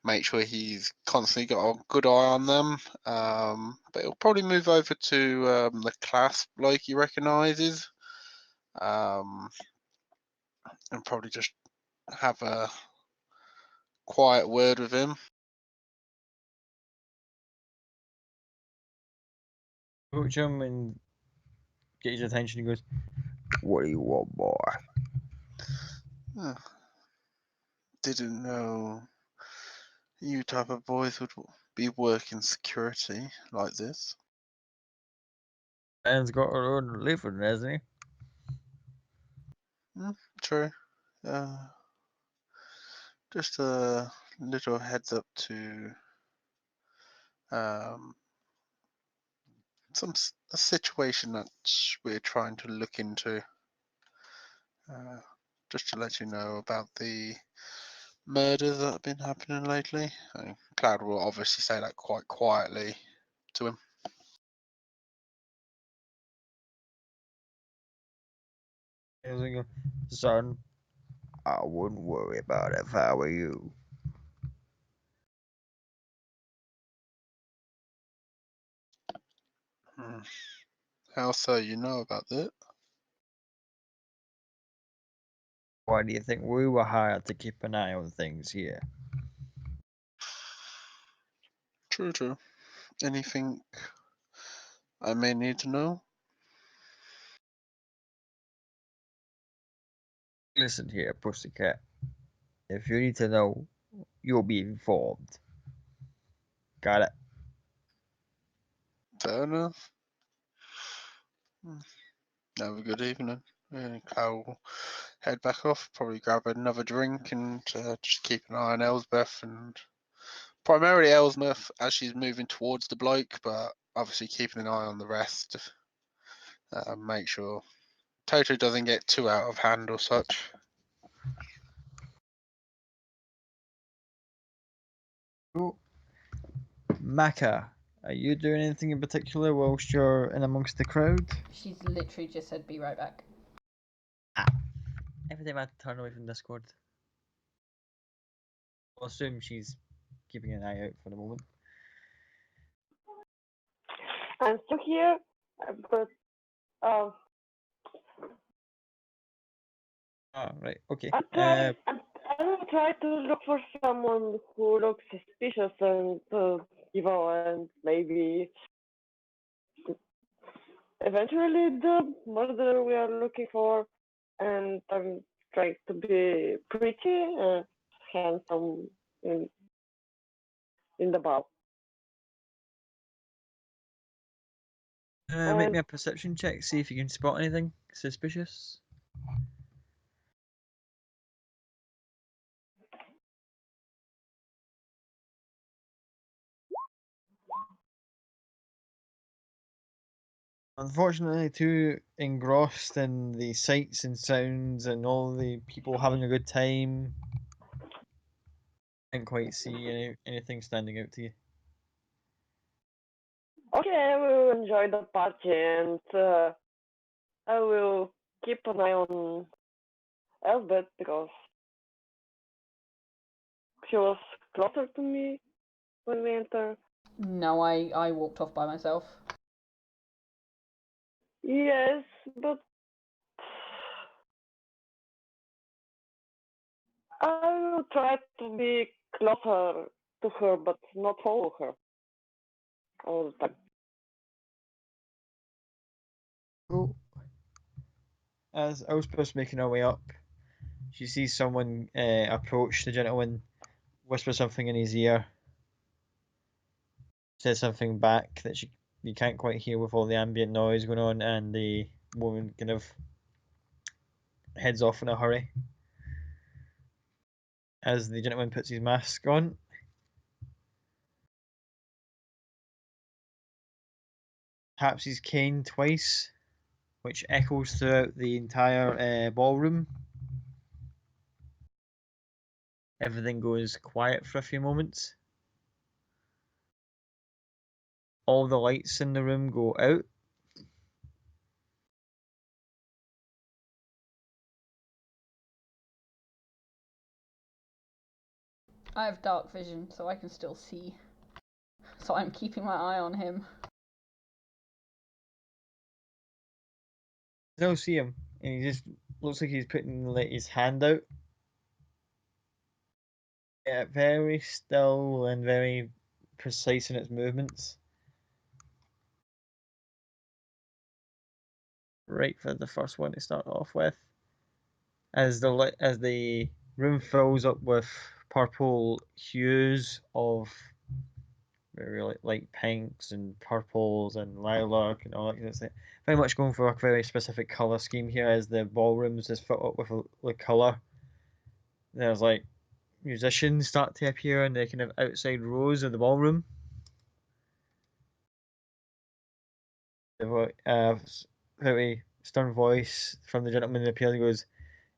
make sure he's constantly got a good eye on them. But he'll probably move over to the clasp like he recognises. And probably just have a quiet word with him. Approach him and get his attention. He goes, "What do you want, boy?" Didn't know you type of boys would be working security like this. Man's got her own living, hasn't he? True. Just a little heads up to a situation that we're trying to look into. Just to let you know about the murders that have been happening lately. Cloud will obviously say that quite quietly to him. Son, I wouldn't worry about it if I were you. How so? You know about that? Why do you think we were hired to keep an eye on things here? True. Anything I may need to know? Listen here, pussycat. If you need to know, you'll be informed. Got it? Fair enough. Have a good evening. And Cloud will head back off, probably grab another drink and just keep an eye on Elsbeth and primarily Elsbeth as she's moving towards the bloke, but obviously keeping an eye on the rest. Make sure Toto doesn't get too out of hand or such. Cool. Maka, are you doing anything in particular whilst you're in amongst the crowd? She's literally just said, "Be right back." Every time I turn away from Discord, I'll assume she's keeping an eye out for the moment. I'm still here, but. Uh, Alright, so, Maka, are you doing anything in particular whilst you're in amongst the crowd? I'm still here, but. Uh, Every time I turn away from Discord, I'll assume she's keeping an eye out for the moment. uh, Ah, right, okay. I will try to look for someone who looks suspicious and evil, and maybe eventually the murderer we are looking for. And I'm trying to be pretty and handsome in the bar. Make me a perception check, see if you can spot anything suspicious. Unfortunately, too engrossed in the sights and sounds and all the people having a good time, can't quite see anything standing out to you. Okay, I will enjoy the party, and I will keep an eye on Elbert because she was closer to me when we entered. No, I walked off by myself. Yes, but I will try to be closer to her, but not follow her all the time. Cool. As Elspeth's making her way up, she sees someone approach the gentleman, whisper something in his ear, says something back that you can't quite hear with all the ambient noise going on, and the woman kind of heads off in a hurry. As the gentleman puts his mask on, taps his cane twice, which echoes throughout the entire ballroom. Everything goes quiet for a few moments. All the lights in the room go out. I have dark vision, so I can still see. So I'm keeping my eye on him. You don't see him, and he just looks like he's putting like his hand out. Yeah, very still and very precise in its movements. Right for the first one to start off with. As the room fills up with purple hues of very light pinks and purples and lilac and all that kind of stuff. Very much going for a very specific color scheme here, as the ballrooms just filled up with color. There's like musicians start to appear in the kind of outside rows of the ballroom. The very stern voice from the gentleman in the piano goes,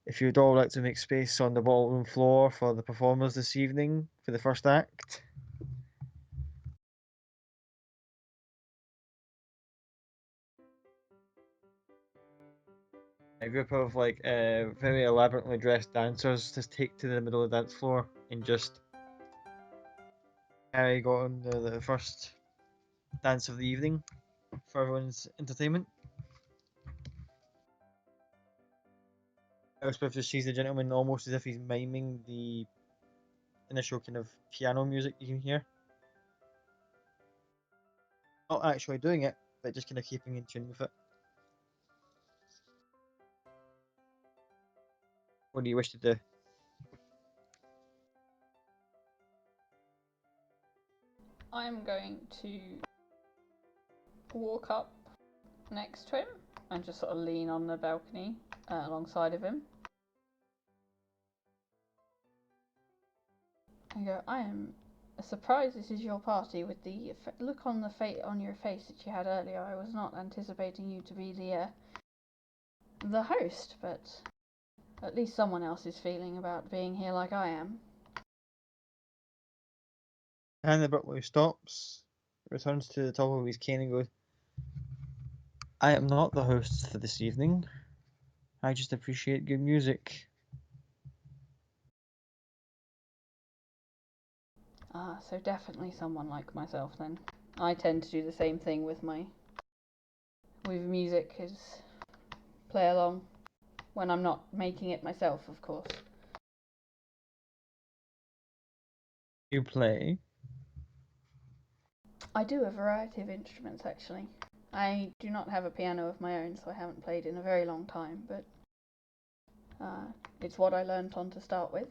"If you'd all like to make space on the ballroom floor for the performers this evening for the first act." A group of like very elaborately dressed dancers just take to the middle of the dance floor and just carry on the first dance of the evening for everyone's entertainment. Elspeth just sees the gentleman almost as if he's miming the initial kind of piano music you can hear. Not actually doing it, but just kind of keeping in tune with it. What do you wish to do? I'm going to walk up next to him and just sort of lean on the balcony alongside of him. I go, I am surprised this is your party with the look on your face that you had earlier. I was not anticipating you to be the host, but at least someone else is feeling about being here like I am. And abruptly stops, returns to the top of his cane and goes, "I am not the host for this evening. I just appreciate good music." Ah, so definitely someone like myself then. I tend to do the same thing with music, is play along when I'm not making it myself, of course. You play? I do a variety of instruments actually. I do not have a piano of my own, so I haven't played in a very long time, but it's what I learnt on to start with,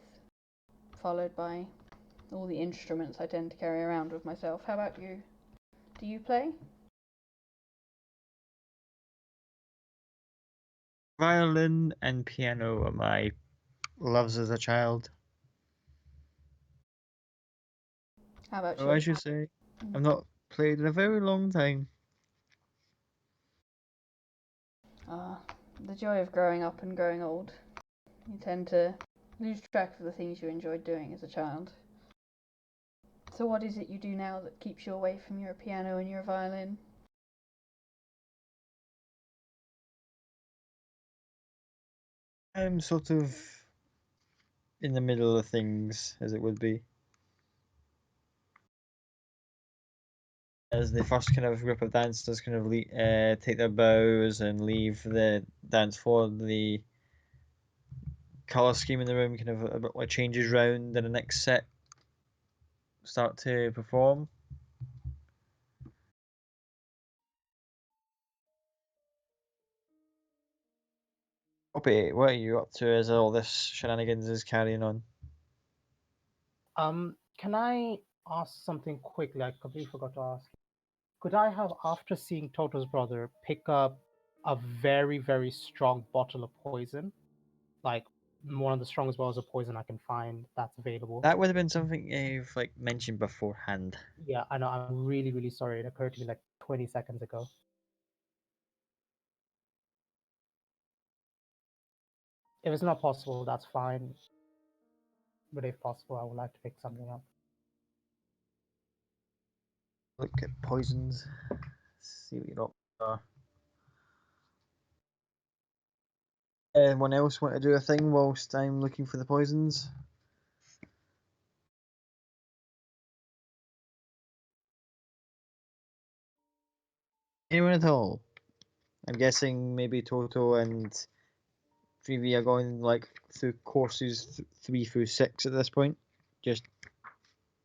followed by all the instruments I tend to carry around with myself. How about you? Do you play? Violin and piano are my loves as a child. How about Oh, you? I should say, I've not played in a very long time. The joy of growing up and growing old. You tend to lose track of the things you enjoyed doing as a child. So what is it you do now that keeps you away from your piano and your violin? I'm sort of in the middle of things, as it would be. As the first kind of group of dancers kind of take their bows and leave the dance floor, the colour scheme in the room kind of a bit like changes round, and the next set start to perform. Opie, what are you up to as all this shenanigans is carrying on? Can I ask something quickly? I completely forgot to ask. Could I have, after seeing Toto's brother, pick up a very, very strong bottle of poison? Like one of the strongest bottles of poison I can find that's available. That would have been something you've like mentioned beforehand. Yeah, I know. I'm really, really sorry. It occurred to me like 20 seconds ago. If it's not possible, that's fine. But if possible, I would like to pick something up. Look at poisons. See what your options are. Anyone else want to do a thing whilst I'm looking for the poisons? Anyone at all? I'm guessing maybe Toto and 3V are going like through courses 3 through 6 at this point, just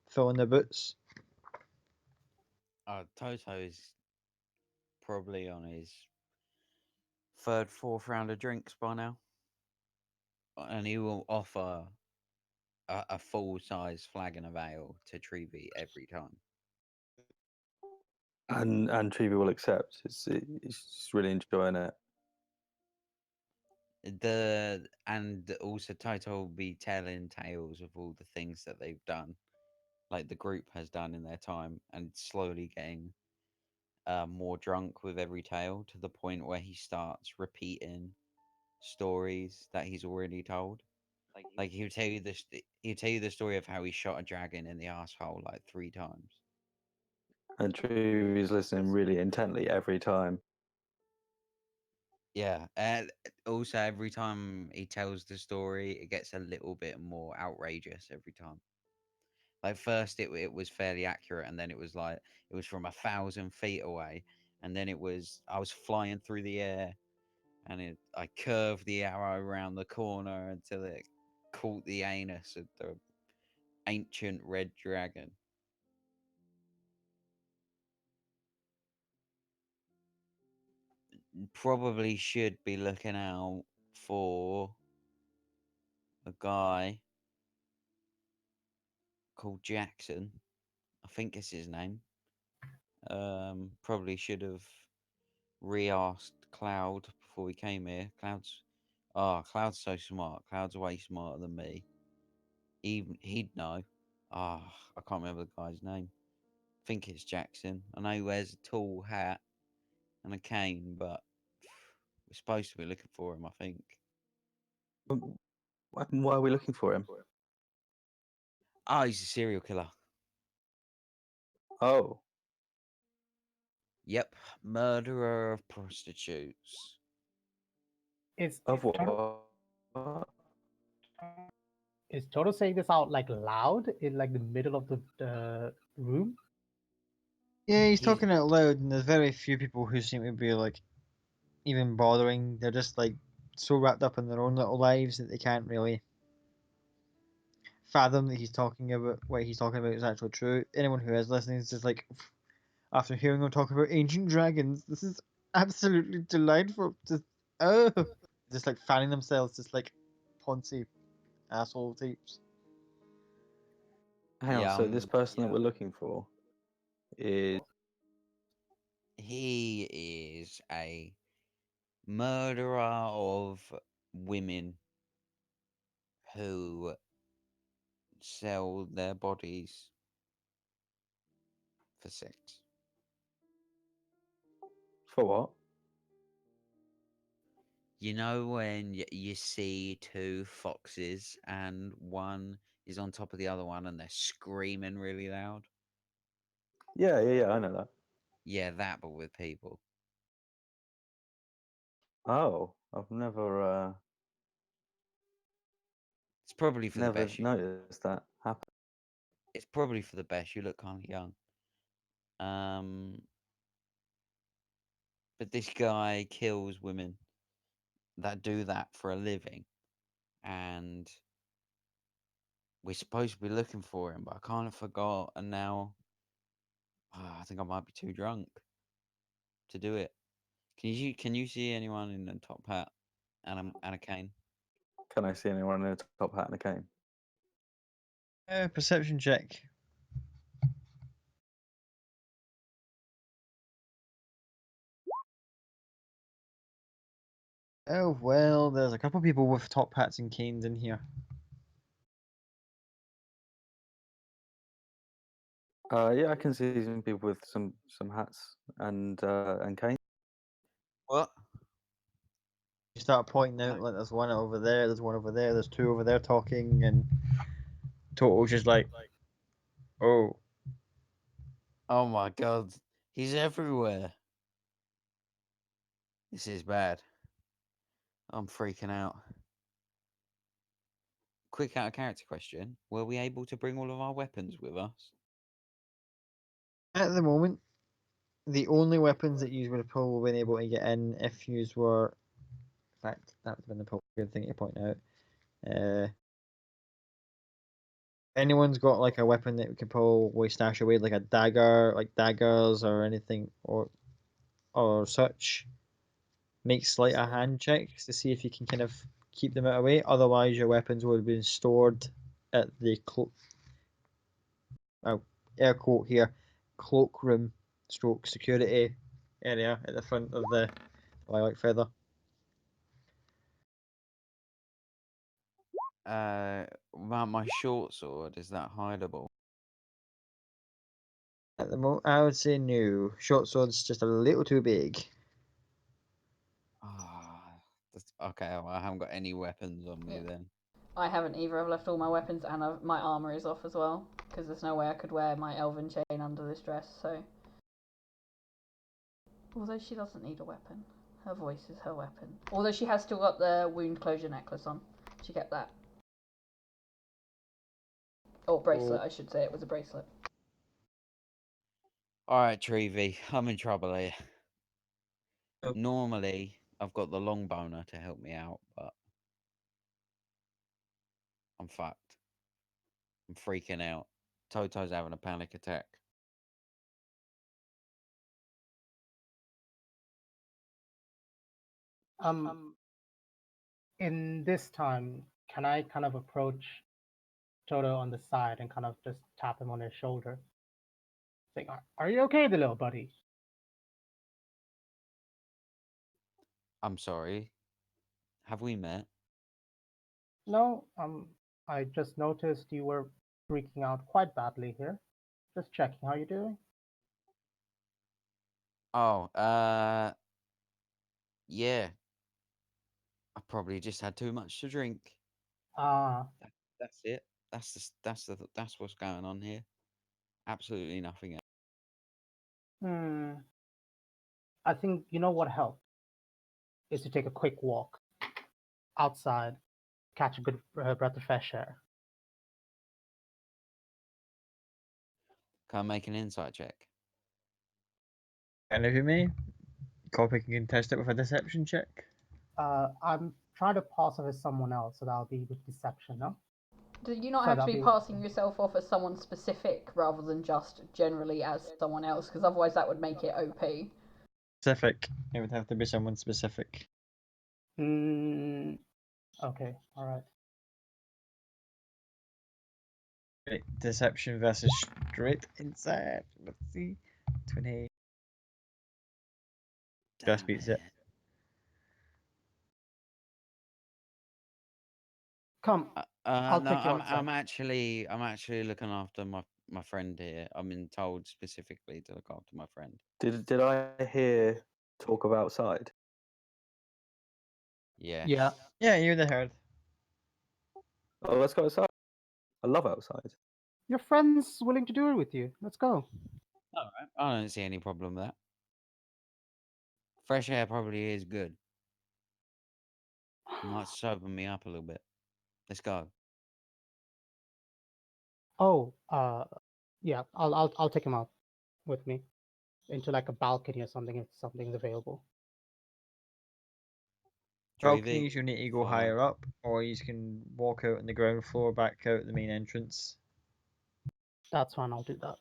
filling their boots. Toto's probably on his third, fourth round of drinks by now, and he will offer a full size flagon of ale to Treevy every time. And Treevy will accept. He's just really enjoying it. And also Toto will be telling tales of all the things that they've done, like the group has done in their time, and slowly getting more drunk with every tale to the point where he starts repeating stories that he's already told. Like he'll tell you this, he'll tell you the story of how he shot a dragon in the asshole like 3 times. And Treevy's listening really intently every time. Yeah, and also every time he tells the story, it gets a little bit more outrageous every time. Like first, it was fairly accurate, and then it was like it was from 1,000 feet away, and then it was I was flying through the air, and I curved the arrow around the corner until it caught the anus of the ancient red dragon. Probably should be looking out for a guy called Jackson. I think it's his name. Probably should have re-asked Cloud before we came here. Cloud's so smart. Cloud's way smarter than me. Even he'd know. I can't remember the guy's name. I think it's Jackson. I know he wears a tall hat and a cane, but we're supposed to be looking for him, I think. Why are we looking for him? He's a serial killer. Oh, Yep, murderer of prostitutes. Is of Toto, what? is Toto saying this out like loud in like the middle of the room? Yeah, he's He's talking out loud, and there's very few people who seem to be like even bothering. They're just like so wrapped up in their own little lives that they can't really fathom that he's talking about what he's talking about is actually true. Anyone who is listening is just like, after hearing him talk about ancient dragons, this is absolutely delightful. Just like fanning themselves, just like Ponzi asshole types. Hang on, so this person that we're looking for is He is a murderer of women who sell their bodies for sex. for what? You know when you see two foxes and one is on top of the other one and they're screaming really loud? Yeah, I know that. Yeah, that, but with people. Oh, I've never It's probably for the never best. noticed that happen. It's probably for the best. You look kind of young. Um, but this guy kills women that do that for a living, and we're supposed to be looking for him, but I kind of forgot, and now I think I might be too drunk to do it. Can you see anyone in a top hat and a cane? Can I see anyone in a top hat and a cane? Perception check. Oh well, there's a couple people with top hats and canes in here. Yeah, I can see some people with some hats and canes. What? You start pointing out like there's one over there, there's one over there, there's two over there talking, and Toto's just like, oh, Oh my god, he's everywhere. This is bad. I'm freaking out. Quick out of character question: were we able to bring all of our weapons with us? at the moment, the only weapons that you would have probably been able to get in if you were, in fact, that would have been the probably good thing to point out. Anyone's got like a weapon that we could probably stash away, like a dagger, like daggers or anything, or such. Make sleight of hand checks to see if you can kind of keep them out of the way. Otherwise, your weapons would have been stored at the air quote here, cloakroom stroke security area at the front of the lilac feather. My short sword, is that hideable? At the moment, I would say no. Short sword's just a little too big. Okay, well, I haven't got any weapons on me Yeah. then. I haven't either. I've left all my weapons and my armor is off as well because there's no way I could wear my elven chain under this dress. So, although she doesn't need a weapon, her voice is her weapon. Although she has still got the wound closure necklace on. She kept that. Or bracelet, I should say. It was a bracelet. Alright, Treevy, I'm in trouble here. Oh. Normally, I've got the long boner to help me out, but I'm fucked. I'm freaking out. Toto's having a panic attack. In this time, can I kind of approach Toto on the side and kind of just tap him on his shoulder, saying, "Are you okay, the little buddy?" I'm sorry. Have we met? No, I just noticed you were freaking out quite badly here. Just checking how you're doing. Oh, yeah. I probably just had too much to drink. Ah, That's it. That's what's going on here. Absolutely nothing else. I think you know what helped is to take a quick walk outside, catch a good breath of fresh air. Can I make an insight check? And if you may, Copy can contest it with a deception check. I'm try to pass off as someone else, so that'll be with deception, no? Do you not So have to that'll be be passing yourself off as someone specific rather than just generally as someone else? Because otherwise that would make it OP. Specific. It would have to be someone specific. Okay, all right. Right, deception versus straight inside. Let's see. 20. Just beats it. Come, I'll No, take you outside. I'm actually looking after my friend here. I'm been told specifically to look after my friend. Did I hear talk of outside? Yes. Yeah. Yeah, you're the herd. Oh, let's go outside. I love outside. Your friend's willing to do it with you. Let's go. All right. I don't see any problem with that. Fresh air probably is good. Might sober me up a little bit. Let's go. Oh, yeah. I'll take him out with me into like a balcony or something if something's available. Balconies, Treevy, you need to go follow. higher up, or you can walk out on the ground floor, back out the main entrance. That's fine. I'll do that.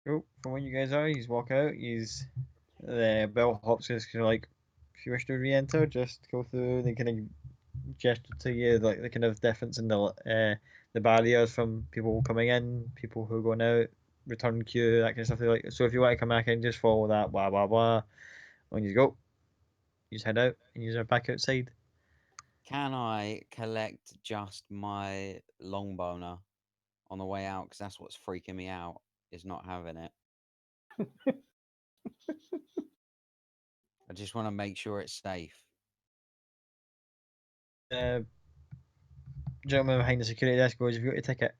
Oh, from where you guys are, you walk out. The bellhops is kind of like, if you wish to re-enter, just go through. They kind of gesture to you, like the kind of difference in the barriers from people coming in, people who are going out, return queue, that kind of stuff. They're like, so if you want to come back in, just follow that, blah blah blah. When you go, you just head out and you are back outside. Can I collect just my long boner on the way out? Because that's what's freaking me out, is not having it. I just want to make sure it's safe. Gentleman behind the security desk goes, "Have you got your ticket?"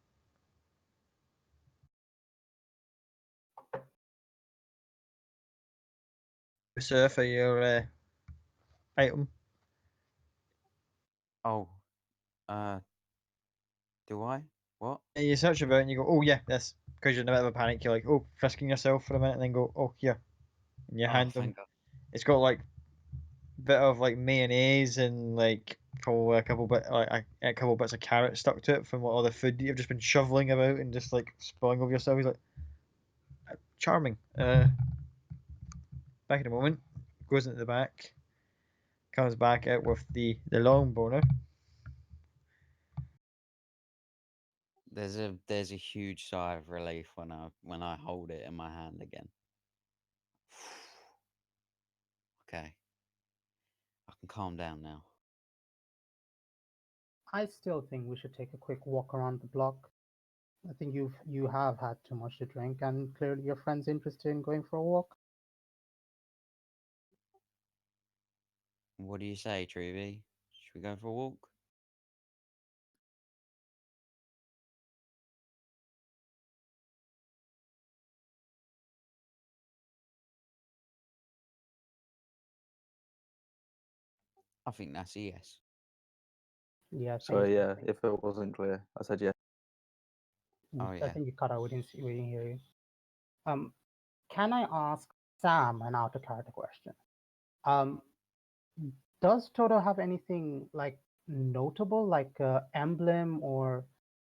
Sir, for your item. Oh, do I? What? And you search about and you go, "Oh yeah, this." Because you're in a bit of a panic, you're like, "Oh, frisking yourself for a minute," and then go, "Oh here," and you Oh, hand them. thank God. It's got like bit of like mayonnaise and like probably a couple bits of carrot stuck to it from all the food that you've just been shoveling about and just like spilling over yourself. He's like, charming. Back in a moment, goes into the back, comes back out with the long boner. There's a huge sigh of relief when I hold it in my hand again. Okay. I can calm down now. I still think we should take a quick walk around the block. I think you have had too much to drink, and clearly your friend's interested in going for a walk. What do you say, Treevy? Should we go for a walk? I think that's a yes. Yeah, I So think. yeah, if it wasn't clear, I said yes. Oh I yeah. think you cut out. We didn't hear you. Can I ask Sam an out of character question? Does Toto have anything like notable, like a emblem or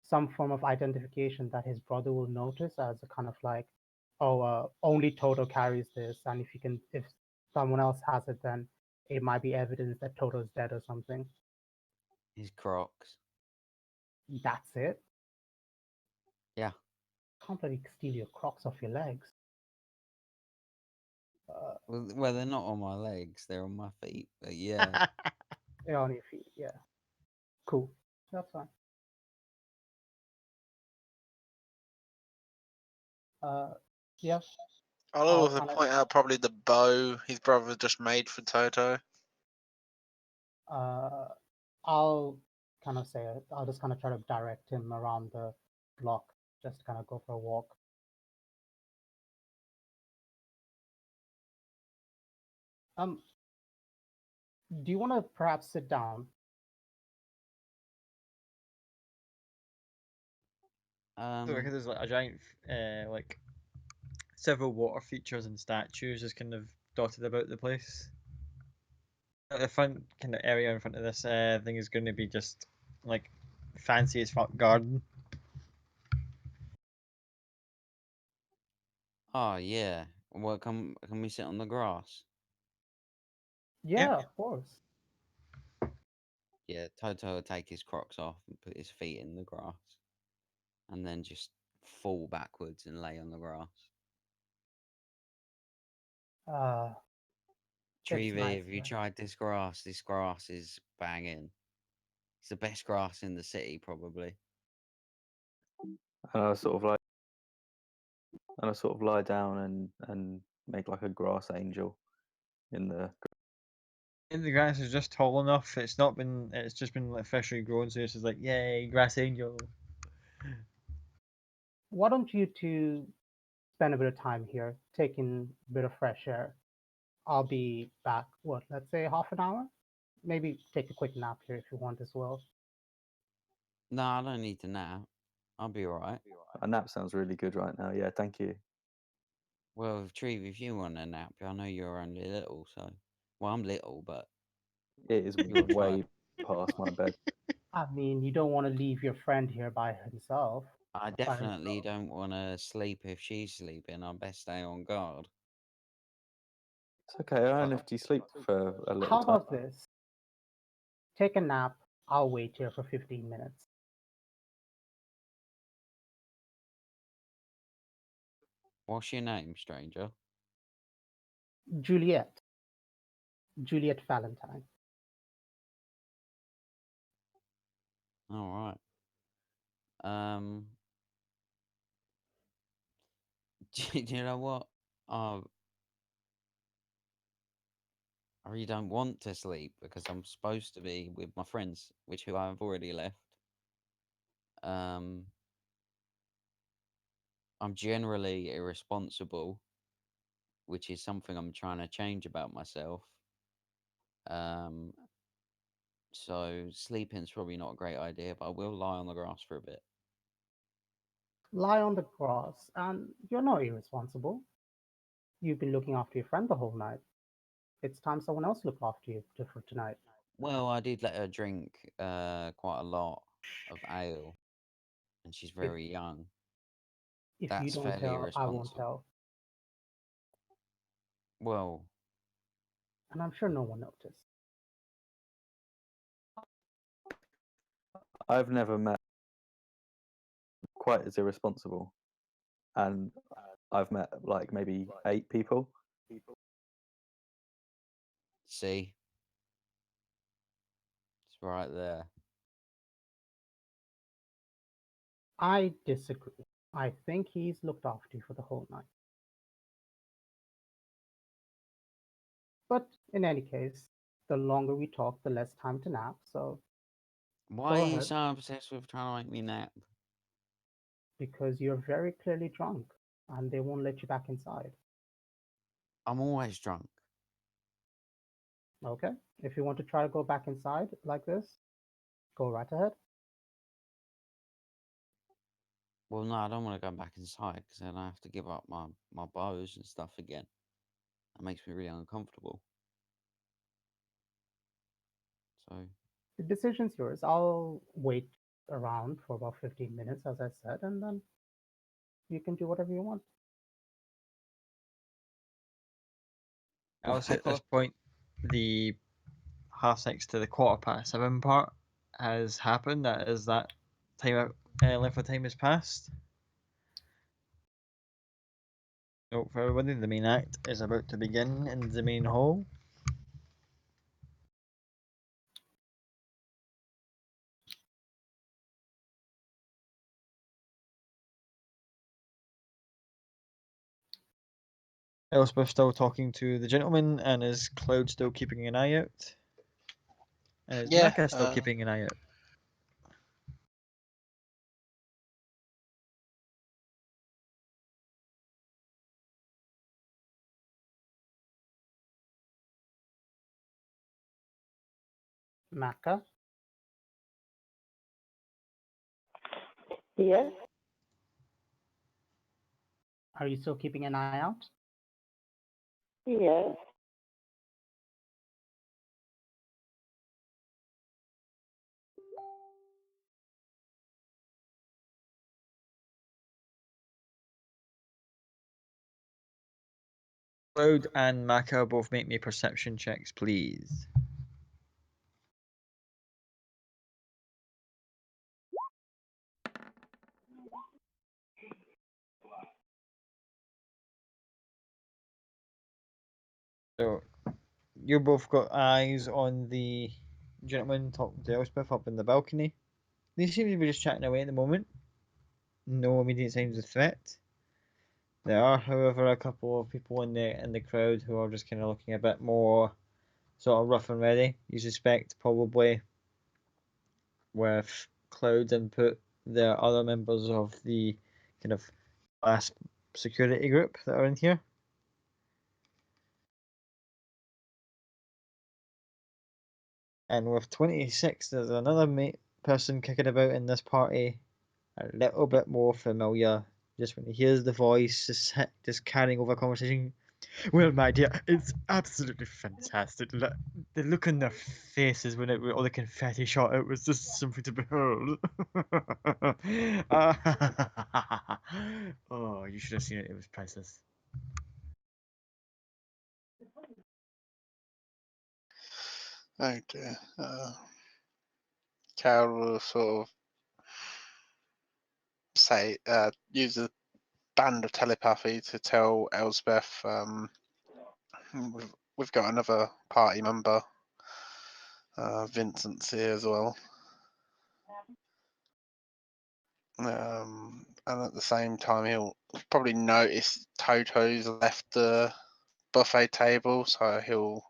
some form of identification that his brother will notice as a kind of like, oh, only Toto carries this, and if someone else has it, then it might be evidence that Toto's dead or something. His Crocs. That's it. Yeah. Can't really steal your Crocs off your legs. Well, they're not on my legs. They're on my feet. But yeah. They're on your feet. Yeah. Cool. That's fine. Yeah. I'll I'll also kind of point out probably the bow his brother just made for Toto. I'll kind of say I'll just kind of try to direct him around the block, just kind of go for a walk. Do you want to perhaps sit down? There's like a giant, like several water features and statues just kind of dotted about the place. The front kind of area in front of this thing is going to be just like fancy as fuck garden. Oh yeah. Well, can we sit on the grass? Yeah, of course. Yeah, Toto will take his Crocs off and put his feet in the grass, and then just fall backwards and lay on the grass. Uh, it's Treevy, nice have you here. tried this grass? This grass is banging. It's the best grass in the city, probably. And I sort of lie down and make like a grass angel in the. And the grass is just tall enough. It's not been. It's just been like freshly grown, so it's just like yay, grass angel. Why don't you two spend a bit of time here, taking a bit of fresh air? I'll be back, what, let's say half an hour? Maybe take a quick nap here if you want as well. No, I don't need to nap. I'll be alright. A nap sounds really good right now. Yeah, thank you. Well, Treevy, if you want a nap, I know you're only little, so. Well, I'm little, but It is you'll try. way past my bed. I mean, you don't want to leave your friend here by himself. I definitely don't want to sleep if she's sleeping. I best stay on guard. It's okay. I only have to sleep for a little How time. about this? Take a nap. I'll wait here for 15 minutes. What's your name, stranger? Juliet. Juliet Valentine. All right. Do you know what? I really don't want to sleep because I'm supposed to be with my friends, who I've already left. Um, I'm generally irresponsible, which is something I'm trying to change about myself. Um, so sleeping's probably not a great idea, but I will lie on the grass for a bit. Lie on the grass, and you're not irresponsible. You've been looking after your friend the whole night. It's time someone else looked after you for tonight. Well, I did let her drink quite a lot of ale, and she's If very young. if you That's don't fairly tell, I won't irresponsible. tell. Well, And I'm sure no one noticed. I've never met quite as irresponsible, and I've met like maybe 8 people. see, it's right there. I disagree. I think he's looked after you for the whole night. But in any case, the longer we talk, the less time to nap. So Why go are you ahead, so obsessed with trying to make me nap? because you're very clearly drunk and they won't let you back inside. I'm always drunk. Okay? If you want to try to go back inside like this, go right ahead. Well, no, I don't want to go back inside because then I have to give up my bows and stuff again. That makes me really uncomfortable. So, The decision's yours. I'll wait around for about 15 minutes, as I said, and then you can do whatever you want. Also, at this point, the 6:30 to the 7:15 part has happened. That is that time length of time has passed. So for everybody, the main act is about to begin in the main hall. Elspeth still talking to the gentleman, and is Cloud still keeping an eye out? And is Yeah, Maka still keeping an eye out? Maka, Yes, are you still keeping an eye out? yes. Cloud and Maka both make me perception checks, please. So, you both got eyes on the gentleman talking to Elspeth up in the balcony. They seem to be just chatting away at the moment. No immediate signs of threat. There are, however, a couple of people in the crowd who are just kind of looking a bit more sort of rough and ready. You suspect probably with Cloud's input, there are other members of the kind of class security group that are in here. And with 26, there's another person kicking about in this party, a little bit more familiar. Just when he hears the voice, just carrying over conversation. Well, my dear, it's absolutely fantastic. The look on their faces when all the confetti shot out was just something to behold. Oh, you should have seen it. It was priceless. Oh dear. Carol will sort of say, use a band of telepathy to tell Elspeth, we've got another party member, Vincent's here as well. And at the same time, he'll probably notice Toto's left the buffet table, so he'll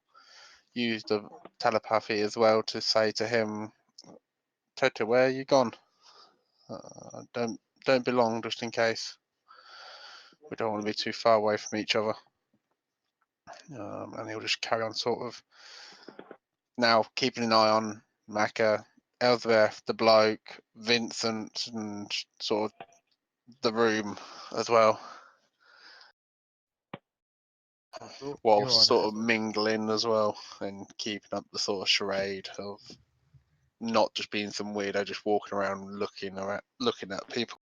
use the telepathy as well to say to him, Toto, where are you gone? Don't be long, just in case. We don't want to be too far away from each other. And he'll just carry on sort of now keeping an eye on Macca, Elsbeth, the bloke, Vincent, and sort of the room as well. While sort of mingling as well and keeping up the sort of charade of not just being some weirdo just walking around looking at people.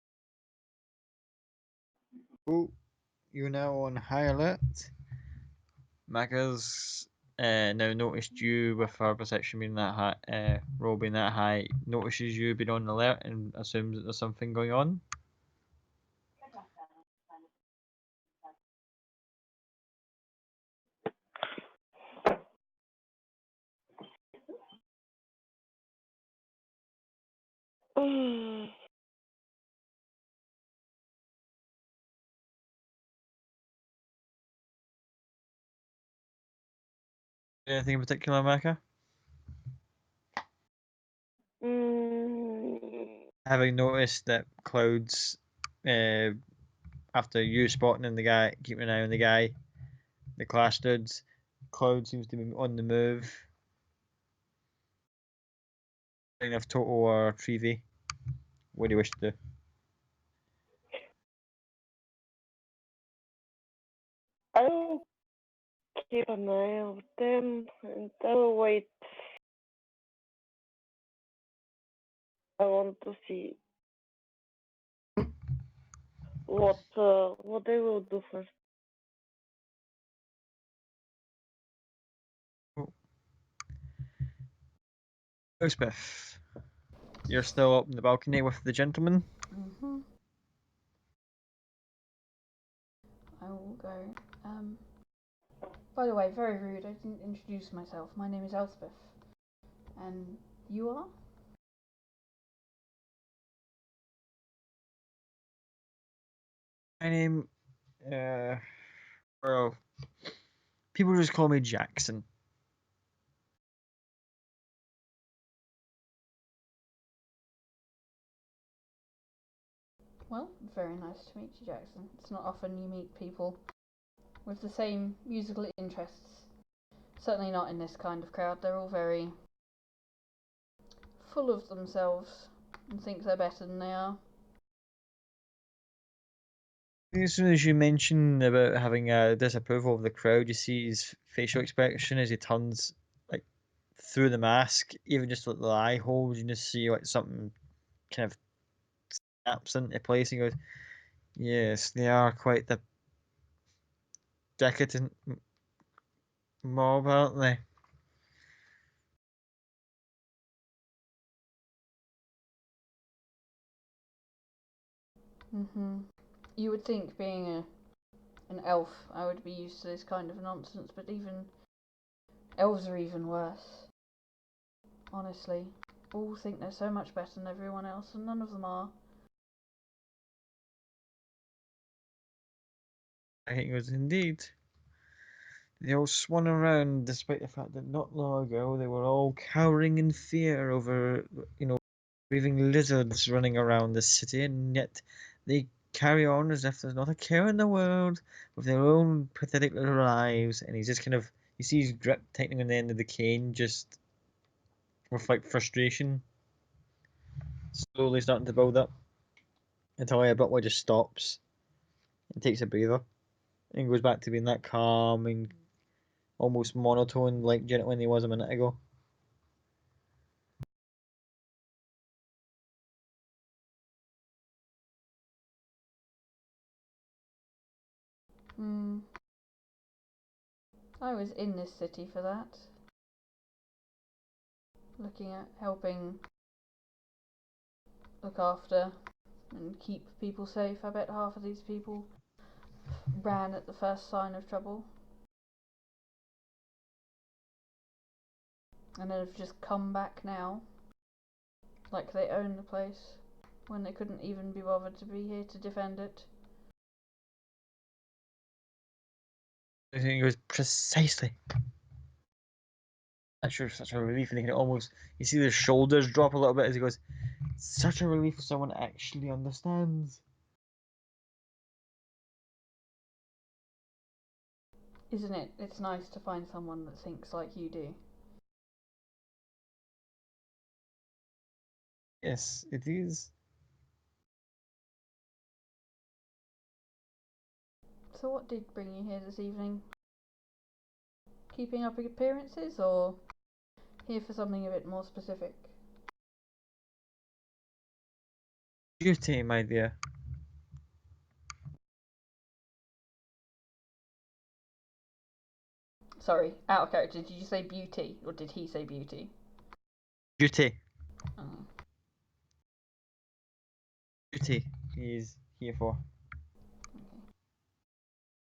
Oh, you're now on high alert. Maka's now noticed you with her perception being that high, roll being that high, notices you being on alert and assumes that there's something going on. Anything in particular, Maka? Having noticed that Cloud's, after you spotting in the guy, keeping an eye on the guy, the class dudes, Cloud seems to be on the move. Enough Toto or Treevy. What do you wish to do? I'll keep an eye on them and I'll wait. I want to see what they will do first. Elspeth, you're still up in the balcony with the gentleman. Mm-hmm. I will go. By the way, very rude, I didn't introduce myself. My name is Elspeth. And you are? My name, well, people just call me Jackson. Well, very nice to meet you, Jackson. It's not often you meet people with the same musical interests. Certainly not in this kind of crowd. They're all very full of themselves and think they're better than they are. As soon as you mention about having a disapproval of the crowd, you see his facial expression as he turns like through the mask, even just like the eye holes, you just see like something kind of snaps into place and goes, yes, they are quite the decadent mob, aren't they? You would think, being an elf, I would be used to this kind of nonsense, but even elves are even worse. Honestly, all think they're so much better than everyone else, and none of them are. I think it was indeed. They all swung around, despite the fact that not long ago they were all cowering in fear over, breathing lizards running around the city, and yet they carry on as if there's not a care in the world with their own pathetic little lives. And he's just you see his grip tightening on the end of the cane, just with like frustration, slowly starting to build up until he abruptly just stops and takes a breather and goes back to being that calm and almost monotone like when he was a minute ago. I was in this city for that. Looking at helping look after and keep people safe. I bet half of these people ran at the first sign of trouble. And then have just come back now. Like they own the place, when they couldn't even be bothered to be here to defend it. I think it was precisely. I'm sure such a relief, and you see their shoulders drop a little bit as he goes, such a relief if someone actually understands. Isn't it? It's nice to find someone that thinks like you do. Yes, it is. So what did bring you here this evening? Keeping up appearances, or here for something a bit more specific? Duty, my dear. Sorry, out of character, did you say beauty, or did he say beauty? Duty. Oh. Duty he's here for.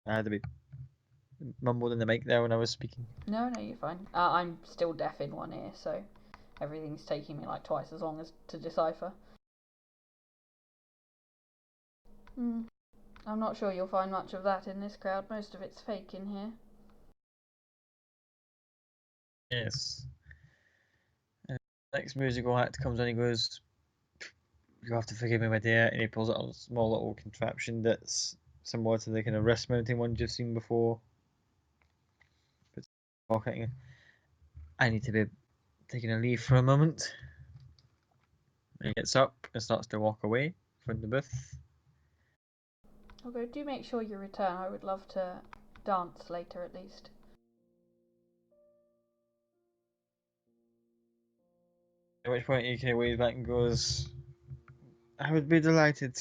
I had to be mumbled in the mic there when I was speaking. No, you're fine. I'm still deaf in one ear, so everything's taking me like twice as long as to decipher. I'm not sure you'll find much of that in this crowd. Most of it's fake in here. Yes. Next musical act comes on, he goes, you have to forgive me, my dear, and he pulls out a small little contraption that's similar to the kind of wrist mounting one you've seen before. But I need to be taking a leave for a moment. He gets up and starts to walk away from the booth. Okay, do make sure you return. I would love to dance later at least. At which point he kind of waves back and goes, I would be delighted.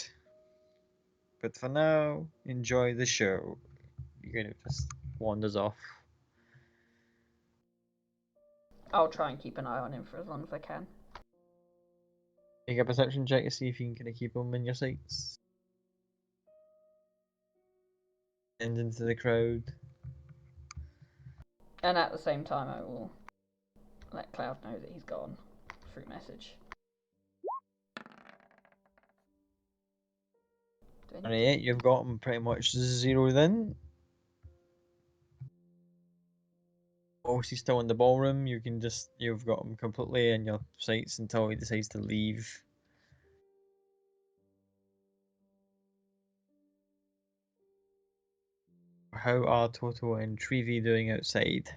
But for now, enjoy the show. He kind of just wanders off. I'll try and keep an eye on him for as long as I can. Make a perception check to see if you can kind of keep him in your sights. And into the crowd. And at the same time, I will let Cloud know that he's gone through message. 28, you've got him pretty much zeroed in. Whilst he's still in the ballroom, you've got him completely in your sights until he decides to leave. How are Toto and Treevy doing outside?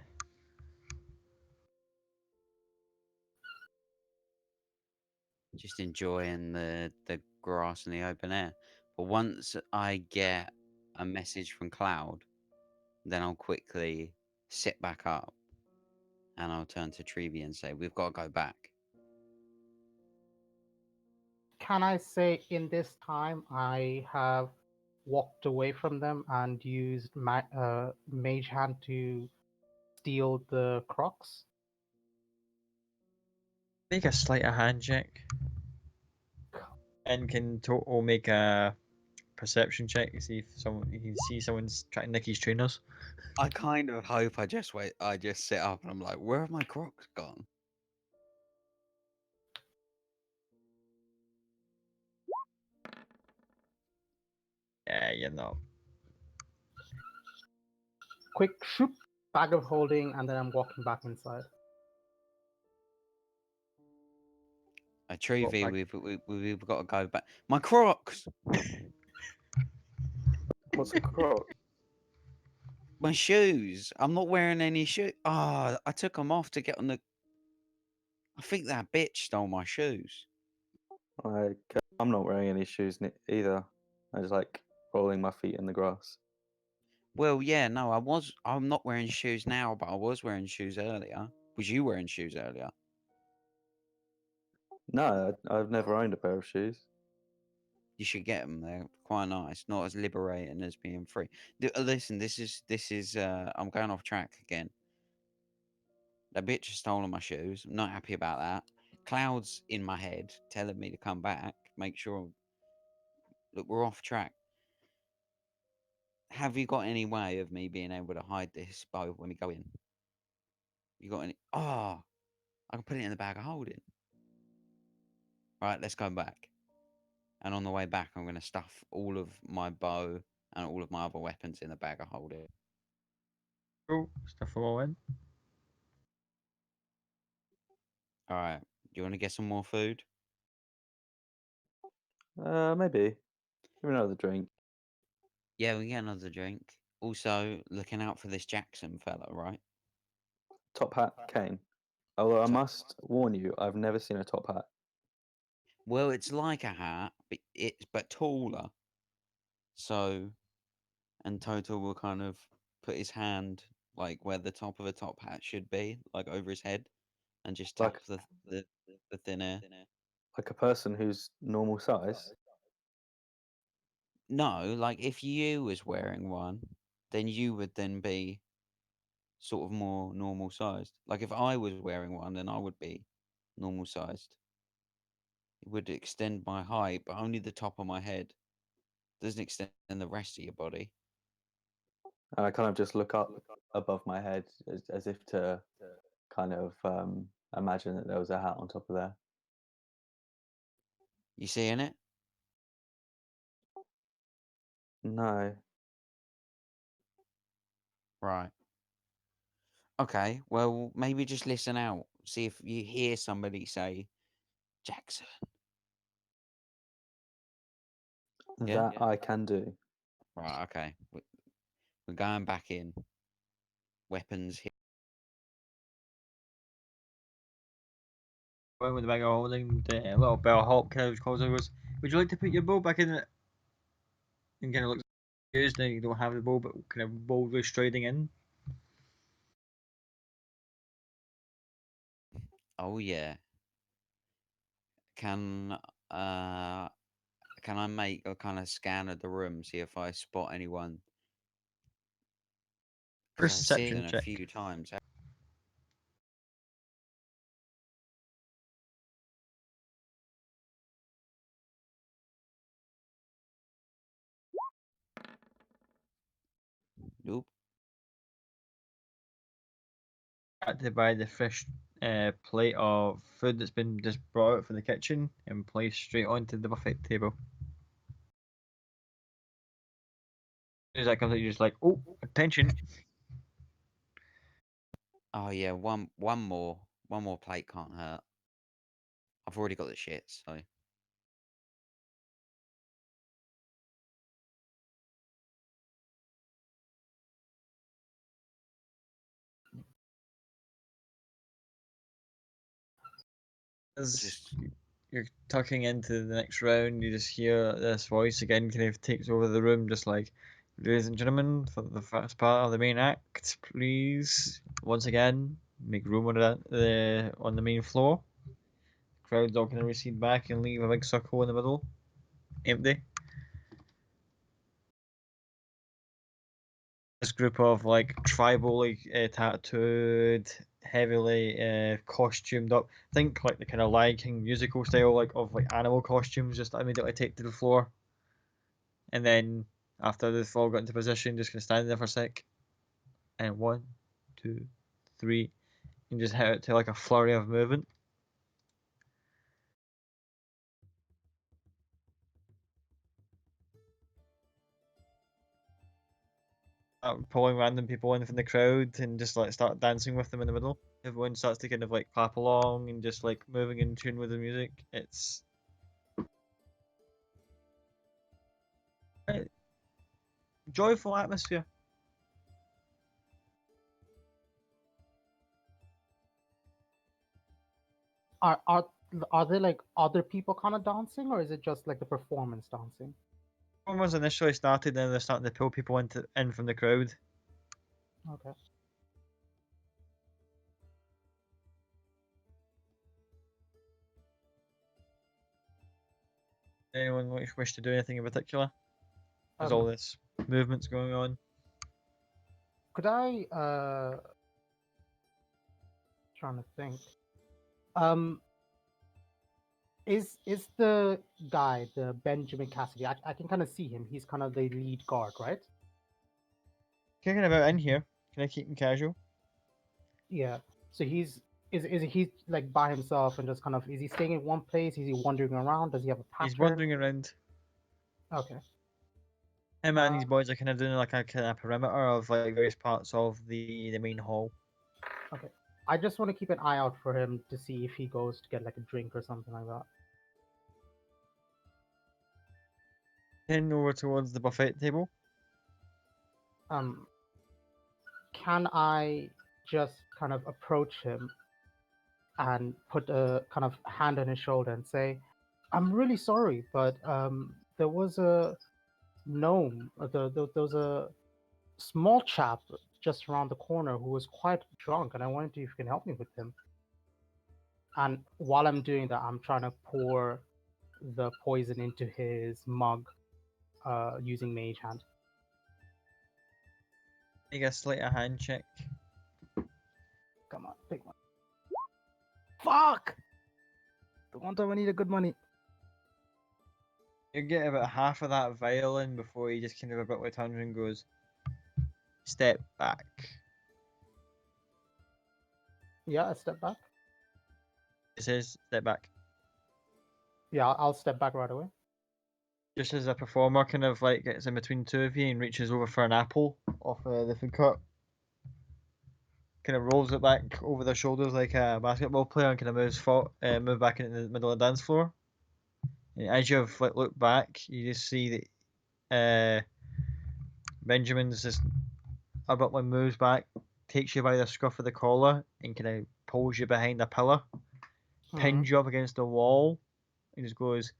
Just enjoying the grass and the open air. But once I get a message from Cloud, then I'll quickly sit back up and I'll turn to Treevy and say, we've got to go back. Can I say in this time I have walked away from them and used Mage Hand to steal the Crocs. Make a sleight of hand check. And can Toto make a perception check to see if someone you can see someone's trying to nick his trainers? I kind of hope I just wait. I just sit up and I'm like, where have my Crocs gone? Yeah, you're not. Quick shoop, bag of holding, and then I'm walking back inside. Treevy, Well, we've got to go back. My Crocs, What's a croc? my shoes. I'm not wearing any shoes. Ah, I took them off to get on the. I think that bitch stole my shoes. Like, I'm not wearing any shoes either. I just like rolling my feet in the grass. Well, yeah, no, I'm not wearing shoes now, but I was wearing shoes earlier. Was you wearing shoes earlier? No, I've never owned a pair of shoes. You should get them. They're quite nice. Not as liberating as being free. Listen, this is. I'm going off track again. That bitch has stolen my shoes. I'm not happy about that. Clouds in my head telling me to come back. Make sure. Look, we're off track. Have you got any way of me being able to hide this bow when we go in? You got any? Oh, I can put it in the bag of holding. Right, let's go back. And on the way back, I'm going to stuff all of my bow and all of my other weapons in the bag of holding. Cool. Stuff them all in. All right. Do you want to get some more food? Maybe. Give me another drink. Yeah, we can get another drink. Also, looking out for this Jackson fella, right? Top hat, Kane. Although I So- must warn you, I've never seen a top hat. Well, it's like a hat, but it's taller. So, and Toto will kind of put his hand like where the top of a top hat should be, like over his head, and just tap Like the thin air. like a person who's normal size. No, like if you was wearing one, then you would then be sort of more normal sized. Like if I was wearing one, then I would be normal sized. It would extend my height, but only the top of my head. Doesn't extend the rest of your body. And I kind of just look up above my head as if to kind of imagine that there was a hat on top of there. You seeing it? No. Right. Okay. Well, maybe just listen out. See if you hear somebody say Jackson. Yeah. That I can do. Right. Okay. We're going back in. Weapons here. Went with the bag of holding. The little bell hop kind of calls out, goes, "Would you like to put your bow back in it?" And kind of looks confused. Now you don't have the bow, but kind of boldly striding in. Oh yeah. Can uh can I make a kind of scan of the room, see if I spot anyone? Because I've seen Perception it a check. few times. Nope. To buy the fresh plate of food that's been just brought out from the kitchen and placed straight onto the buffet table. As that comes out, you're just like, "Oh, attention!" Oh yeah, one more plate can't hurt. I've already got the shit, so As just you're tucking into the next round, you just hear this voice again, kind of takes over the room, just like, "Ladies and gentlemen, for the first part of the main act, please once again make room on the main floor." Crowds all kind of recede back and leave a big circle in the middle, empty. this group of like tribal, tattooed, heavily costumed up. Think like the kind of Lion King musical style, like of like animal costumes, just immediately take to the floor, and then after they've all got into position, just gonna stand there for a sec, and 1, 2, 3, and just hit it to like a flurry of movement. Pulling random people in from the crowd and just like start dancing with them in the middle. Everyone starts to kind of like clap along and just like moving in tune with the music. It's a joyful atmosphere. Are there like other people kind of dancing, or is it just like the performance dancing? Everyone's initially started, then they're starting to pull people in from the crowd. Okay. Anyone wish to do anything in particular? There's all this movements going on. Could I trying to think. Is the guy, the Benjamin Cassidy? I can kind of see him. He's kind of the lead guard, right? Kicking about in here. Can I keep him casual? Yeah. So is he like by himself and just kind of, is he staying in one place? Is he wandering around? Does he have a pattern? He's wandering around. Okay. Him and his boys are kind of doing like a kind of perimeter of like various parts of the main hall. Okay. I just want to keep an eye out for him to see if he goes to get like a drink or something like that. Heading over towards the buffet table. Can I just kind of approach him and put a kind of hand on his shoulder and say, "I'm really sorry, but there was a gnome, there was a small chap just around the corner who was quite drunk, and I wanted to, if you can help me with him." And while I'm doing that, I'm trying to pour the poison into his mug using Mage Hand. Make a sleight of hand check. Come on, big one. Fuck! The one time I need a good money. You get about half of that vial in before he just kind of abruptly turns and goes, "Step back." Yeah, I step back. It says, "Step back." Yeah, I'll step back right away. Just as a performer kind of like gets in between two of you and reaches over for an apple off the food cart. Kind of rolls it back over their shoulders like a basketball player and kind of move back into the middle of the dance floor. And as you've like looked back, you just see that Benjamin's just abruptly moves back, takes you by the scruff of the collar, and kind of pulls you behind a pillar, pins you up against the wall, and just goes,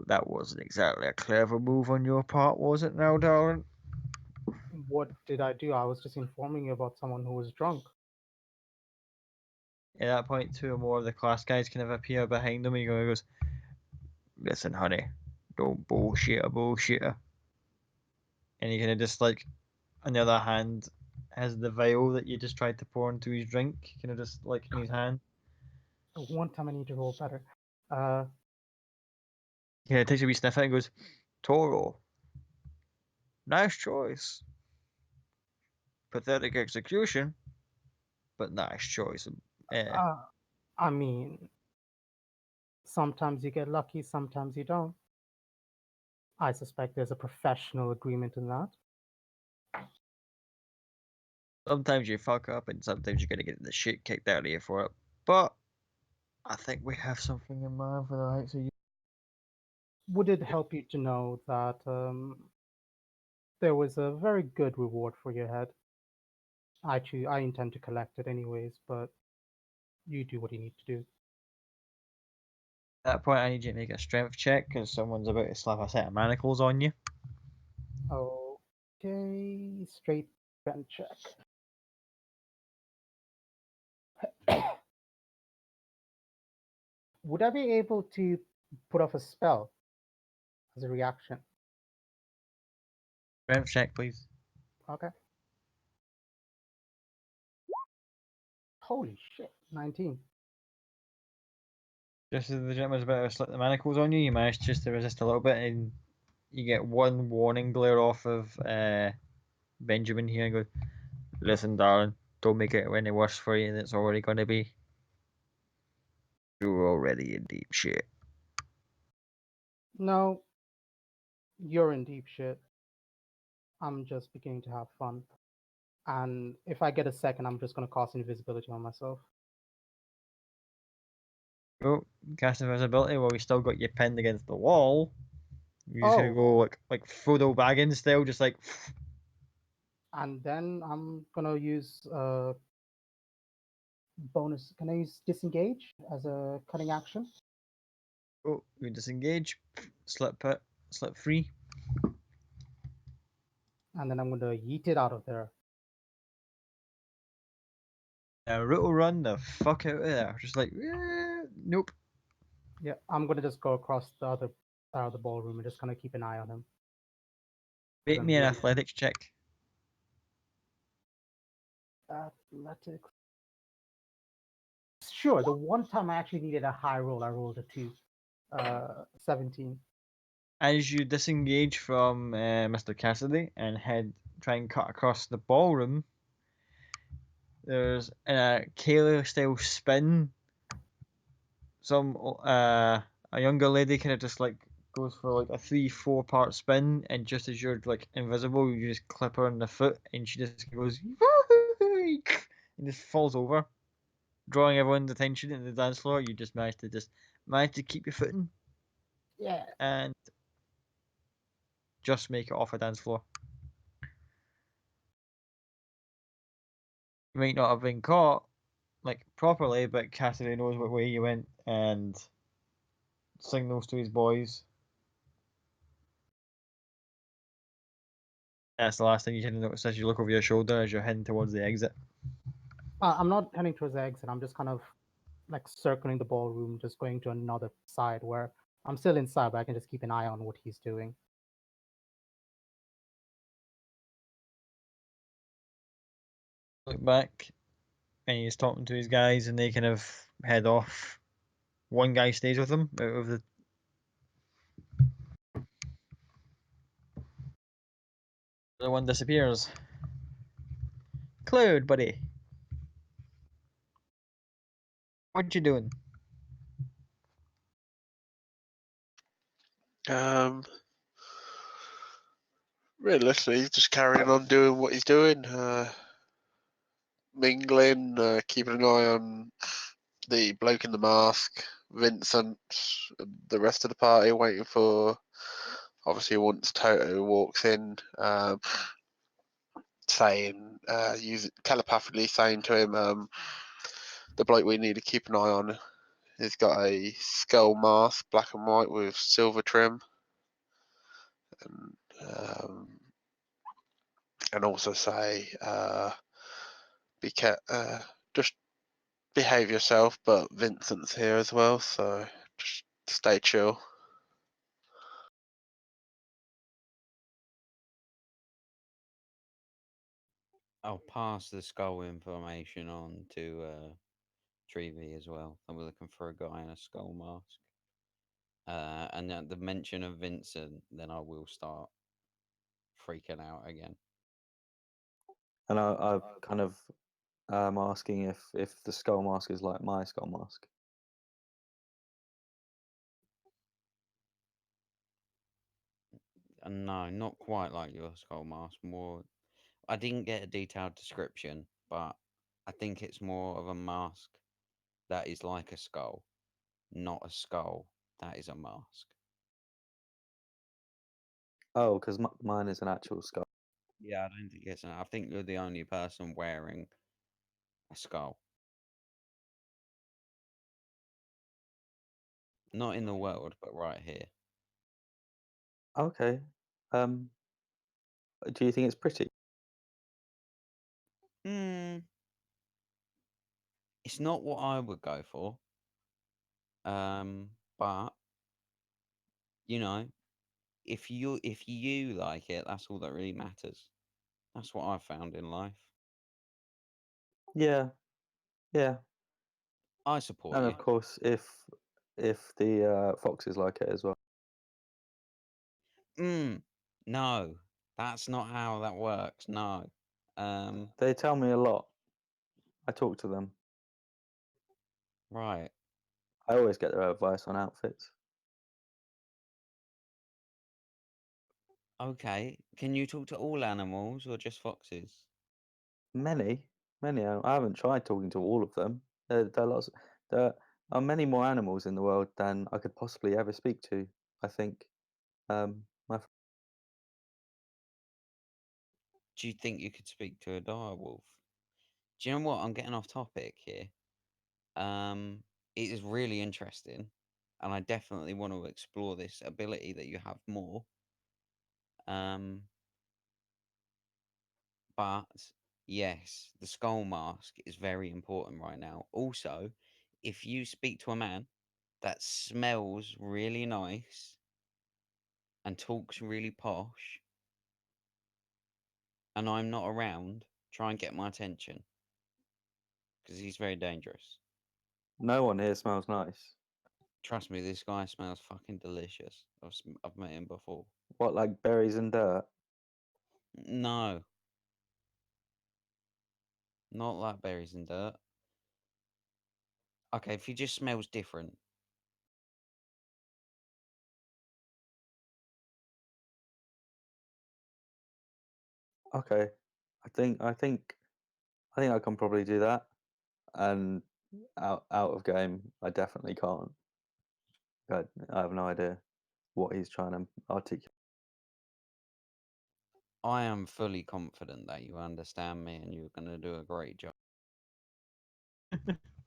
"That wasn't exactly a clever move on your part, was it now, darling?" What did I do? I was just informing you about someone who was drunk. At that point, two or more of the class guys kind of appear behind him, and he goes, "Listen, honey, don't bullshit a bullshitter." And he kind of just like, on the other hand, has the vial that you just tried to pour into his drink, kind of just like in his hand. One time I need to roll better. Yeah, takes a wee sniff at it and goes, "Toro, nice choice. Pathetic execution, but nice choice." I mean, sometimes you get lucky, sometimes you don't. I suspect there's a professional agreement in that. Sometimes you fuck up and sometimes you're going to get the shit kicked out of you for it. But I think we have something in mind for the likes of you. Would it help you to know that there was a very good reward for your head? I intend to collect it anyways, but you do what you need to do. At that point, I need you to make a strength check because someone's about to slap a set of manacles on you. Okay, straight strength check. Would I be able to put off a spell as a reaction? Strength check, please. Okay. Holy shit! 19. Just as the gentleman's about to slip the manacles on you, you manage just to resist a little bit, and you get one warning glare off of Benjamin here and goes, "Listen, darling, don't make it any worse for you than it's already going to be. You're already in deep shit." No, you're in deep shit. I'm just beginning to have fun. And if I get a second, I'm just gonna cast invisibility on myself. Oh, cast invisibility while we still got you pinned against the wall. You're just gonna go like Frodo Baggins style, just like. And then I'm gonna use bonus. Can I use disengage as a cutting action? Oh, you disengage, slip free. And then I'm gonna yeet it out of there. Root will run the fuck out of there. Just like, nope. Yeah, I'm gonna just go across the other side of the ballroom and just kind of keep an eye on him. Make me an athletics check. Athletics. Sure. The one time I actually needed a high roll, I rolled a 2. 17. As you disengage from Mr. Cassidy and try and cut across the ballroom, there's a Kayla style spin. A younger lady kind of just like goes for like a 3-4 part spin, and just as you're like invisible, you just clip her in the foot, and she just goes and just falls over, drawing everyone's attention to the dance floor. You just manage to keep your footing. Yeah. And just make it off a dance floor. You might not have been caught like properly, but Cassidy knows what way you went and signals to his boys. That's the last thing you can notice as you look over your shoulder as you're heading towards the exit. I'm not heading towards the exit. I'm just kind of like circling the ballroom, just going to another side where I'm still inside, but I can just keep an eye on what he's doing. Look back, and he's talking to his guys, and they kind of head off. One guy stays with him out of the. The other one disappears. Cloud, buddy. What you doing? Realistically, just carrying on doing what he's doing, mingling, keeping an eye on the bloke in the mask, Vincent, the rest of the party, waiting for. Obviously, once Toto walks in, saying, telepathically saying to him, the bloke we need to keep an eye on. He's got a skull mask, black and white with silver trim, and also say, just behave yourself. But Vincent's here as well, so just stay chill. I'll pass the skull information on to Treevy as well. I'm looking for a guy in a skull mask. And at the mention of Vincent, then I will start freaking out again. And I've kind of asking if the skull mask is like my skull mask. No, not quite like your skull mask. More, I didn't get a detailed description, but I think it's more of a mask that is like a skull, not a skull that is a mask. Oh, because mine is an actual skull. Yeah, I don't think it's. I think you're the only person wearing a skull. Not in the world, but right here. Okay. Do you think it's pretty? Hmm. It's not what I would go for. But you know, if you like it, that's all that really matters. That's what I found in life. Yeah, yeah, I support and you. of course, if the foxes like it as well. No, that's not how that works. No. They tell me a lot. I talk to them. Right. I always get their advice on outfits. Okay. Can you talk to all animals or just foxes? Many, many. I haven't tried talking to all of them. There are lots. There are many more animals in the world than I could possibly ever speak to. I think. My Do you think you could speak to a direwolf? Do you know what? I'm getting off topic here. It is really interesting, and I definitely want to explore this ability that you have more. Um, but yes, the skull mask is very important right now. Also, if you speak to a man that smells really nice and talks really posh, and I'm not around, try and get my attention because he's very dangerous. no one here smells nice. Trust me, this guy smells fucking delicious. I've met him before. What, like berries and dirt? No, not like berries and dirt. Okay, if he just smells different. Okay, I think I can probably do that. And out of game, I definitely can't. I have no idea what he's trying to articulate. I am fully confident that you understand me and you're going to do a great job.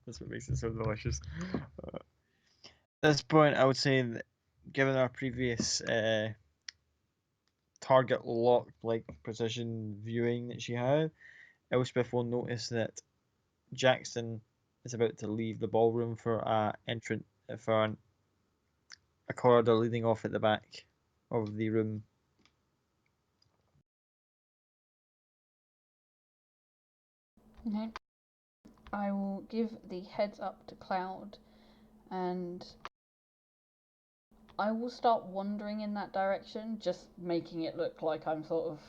That's what makes it so delicious. At this point, I would say that given our previous target lock like precision viewing that she had, Elspeth will notice that Jackson is about to leave the ballroom for a corridor leading off at the back of the room. Okay. I will give the heads up to Cloud, and I will start wandering in that direction, just making it look like I'm sort of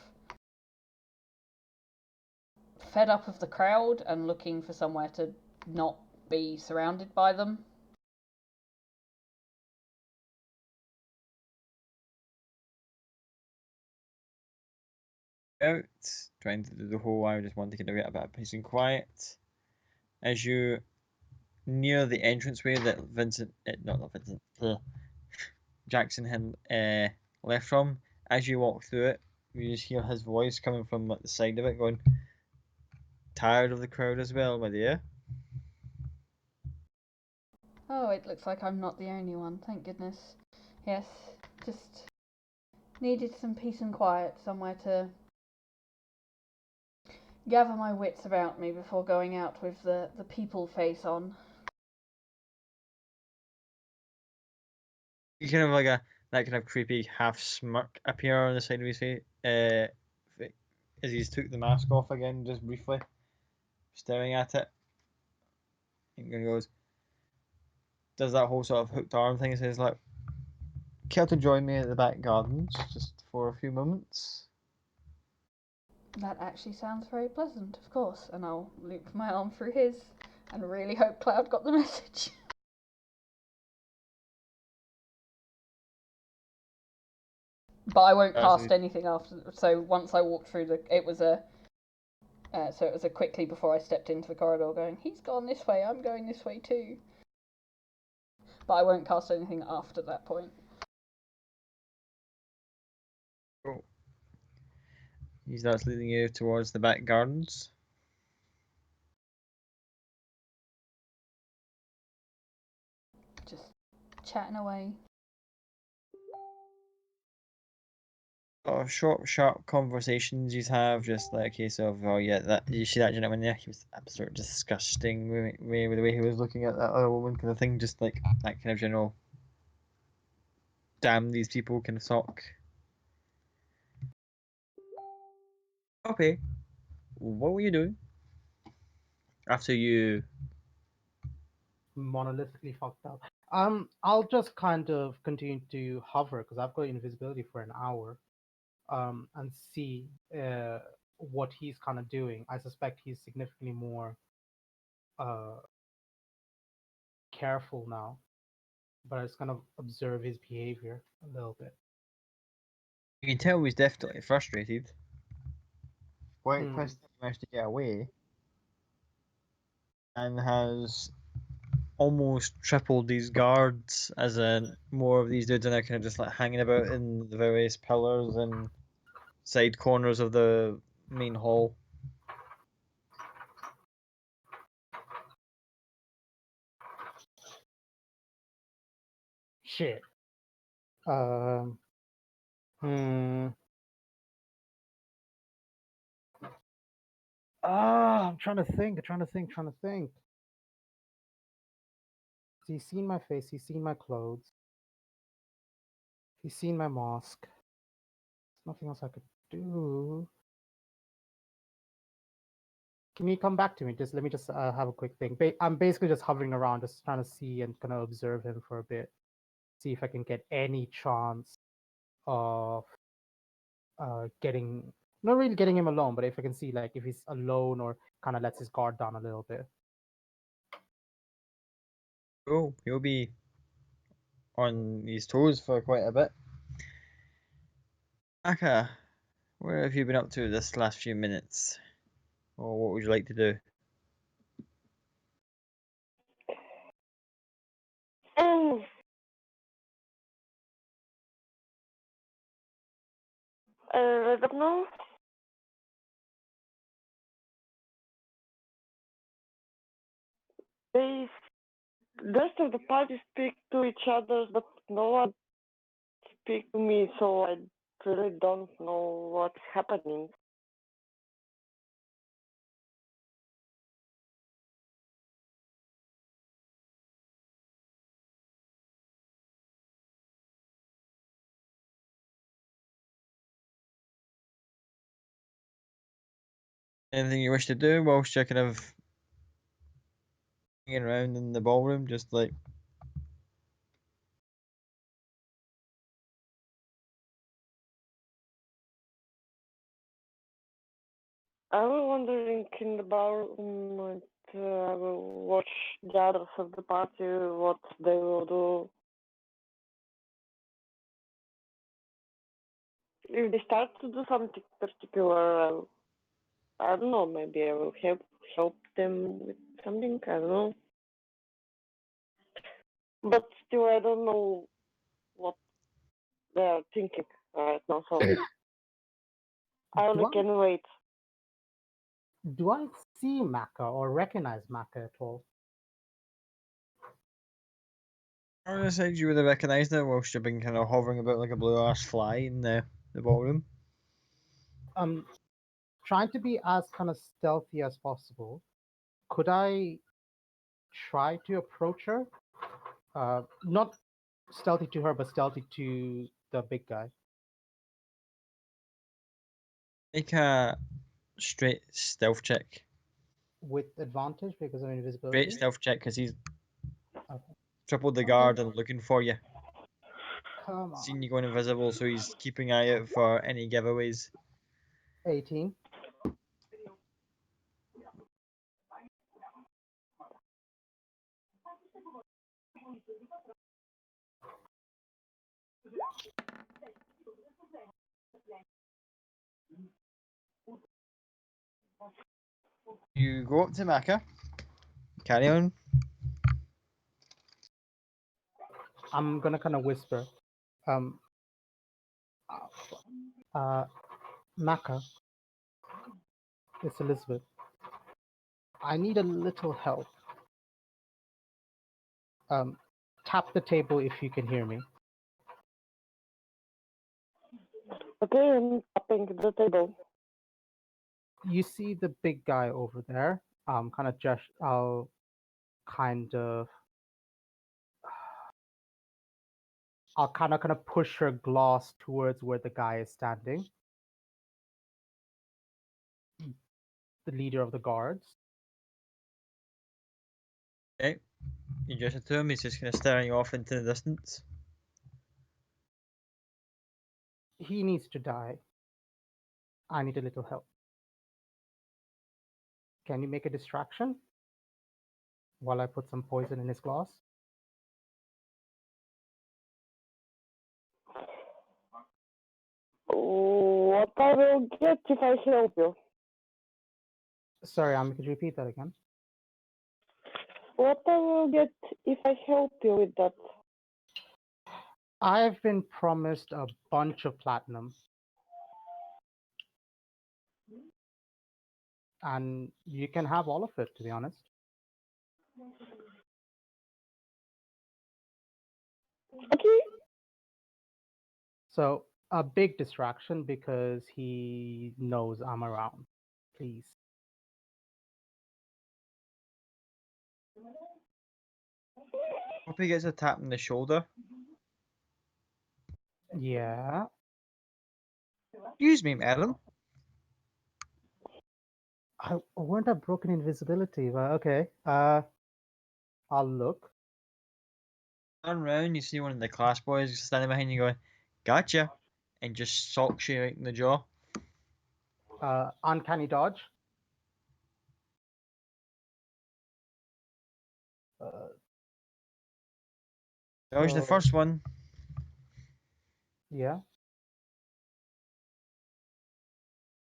fed up of the crowd and looking for somewhere to not be surrounded by them. Out, trying to do the whole I just want to get a bit of peace and quiet. As you near the entranceway that not Vincent, Jackson had left from, as you walk through it, you just hear his voice coming from like, the side of it going, "Tired of the crowd as well, my dear?" Oh, it looks like I'm not the only one, thank goodness. Yes, just needed some peace and quiet, somewhere to gather my wits about me before going out with the people face on. You kind of like that kind of creepy half smirk appear on the side of his face as he's took the mask off again, just briefly, staring at it. And goes, does that whole sort of hooked arm thing and says like, "Care to join me at the back gardens just for a few moments?" That actually sounds very pleasant, of course, and I'll loop my arm through his and really hope Cloud got the message. But I won't cast anything after. So once I walked through it was a quickly before I stepped into the corridor, going, "He's gone this way. I'm going this way too." But I won't cast anything after that point. Cool. He starts leading you towards the back gardens. Just chatting away. Short, sharp conversations you have, just like a case of, "Oh yeah, that you see that gentleman there? He was absolutely disgusting with the way he was looking at that other woman," kind of thing. Just like that kind of general, "Damn these people" kind of talk. Okay. What were you doing after you? Monolithically fucked up. I'll just kind of continue to hover because I've got invisibility for an hour. And see what he's kind of doing. I suspect he's significantly more careful now, but I just kind of observe his behavior a little bit. You can tell he's definitely frustrated. Quite Hmm. pissed that he managed to get away, and has almost tripled these guards, as in more of these dudes are now kind of just like hanging about in the various pillars and side corners of the main hall. Shit. Um. Hmm. I'm trying to think. Trying to think. He's seen my face. He's seen my clothes. He's seen my mask. There's nothing else I could do. Can you come back to me? Just let me just have a quick thing. I'm basically just hovering around, just trying to see and kind of observe him for a bit. See if I can get any chance of getting, not really getting him alone, but if I can see like if he's alone or kind of lets his guard down a little bit. Oh, he'll be on his toes for quite a bit. Aka, where have you been up to this last few minutes? Or what would you like to do? Um, I don't know. They, the rest of the party speak to each other, but no one speak to me, so I really don't know what's happening. Anything you wish to do whilst you're kind of hanging around in the ballroom, just like I was wondering in the ballroom, I will watch the others of the party, what they will do. If they start to do something particular, I don't know, maybe I will help them with something, I don't know. But still, I don't know what they are thinking right now, so I only can wait. Do I see Maka or recognize Maka at all? I would have said you would have recognised her whilst you've been kind of hovering about like a blue ass fly in the ballroom. Trying to be as kind of stealthy as possible. Could I try to approach her? Not stealthy to her, but stealthy to the big guy. Make a straight stealth check. With advantage because of invisibility? Straight stealth check because he's Okay. tripled the Okay. guard and looking for you. Come on. Seen you going invisible, so he's keeping an eye out for any giveaways. 18. You go up to Maka. Carry on. I'm gonna kind of whisper. Maka, it's Elizabeth. I need a little help. Tap the table if you can hear me. Okay, I'm tapping the table. You see the big guy over there? Kind of just, I'll kind of push her glass towards where the guy is standing. the leader of the guards. Okay. You gesture to him. He's just kind of staring off into the distance. He needs to die. I need a little help. Can you make a distraction while I put some poison in his glass? What I will get if I help you? Sorry, could you repeat that again? What I will get if I help you with that? I've been promised a bunch of platinum. And you can have all of it, to be honest. Okay. So, a big distraction because he knows I'm around. Please. Hope he gets a tap on the shoulder. Yeah. Excuse me, madam. I wouldn't have broken invisibility, but okay. I'll look. Turn around, you see one of the class boys standing behind you going, "Gotcha," and just socks you right in the jaw. Uncanny dodge. That was the So, first one. yeah.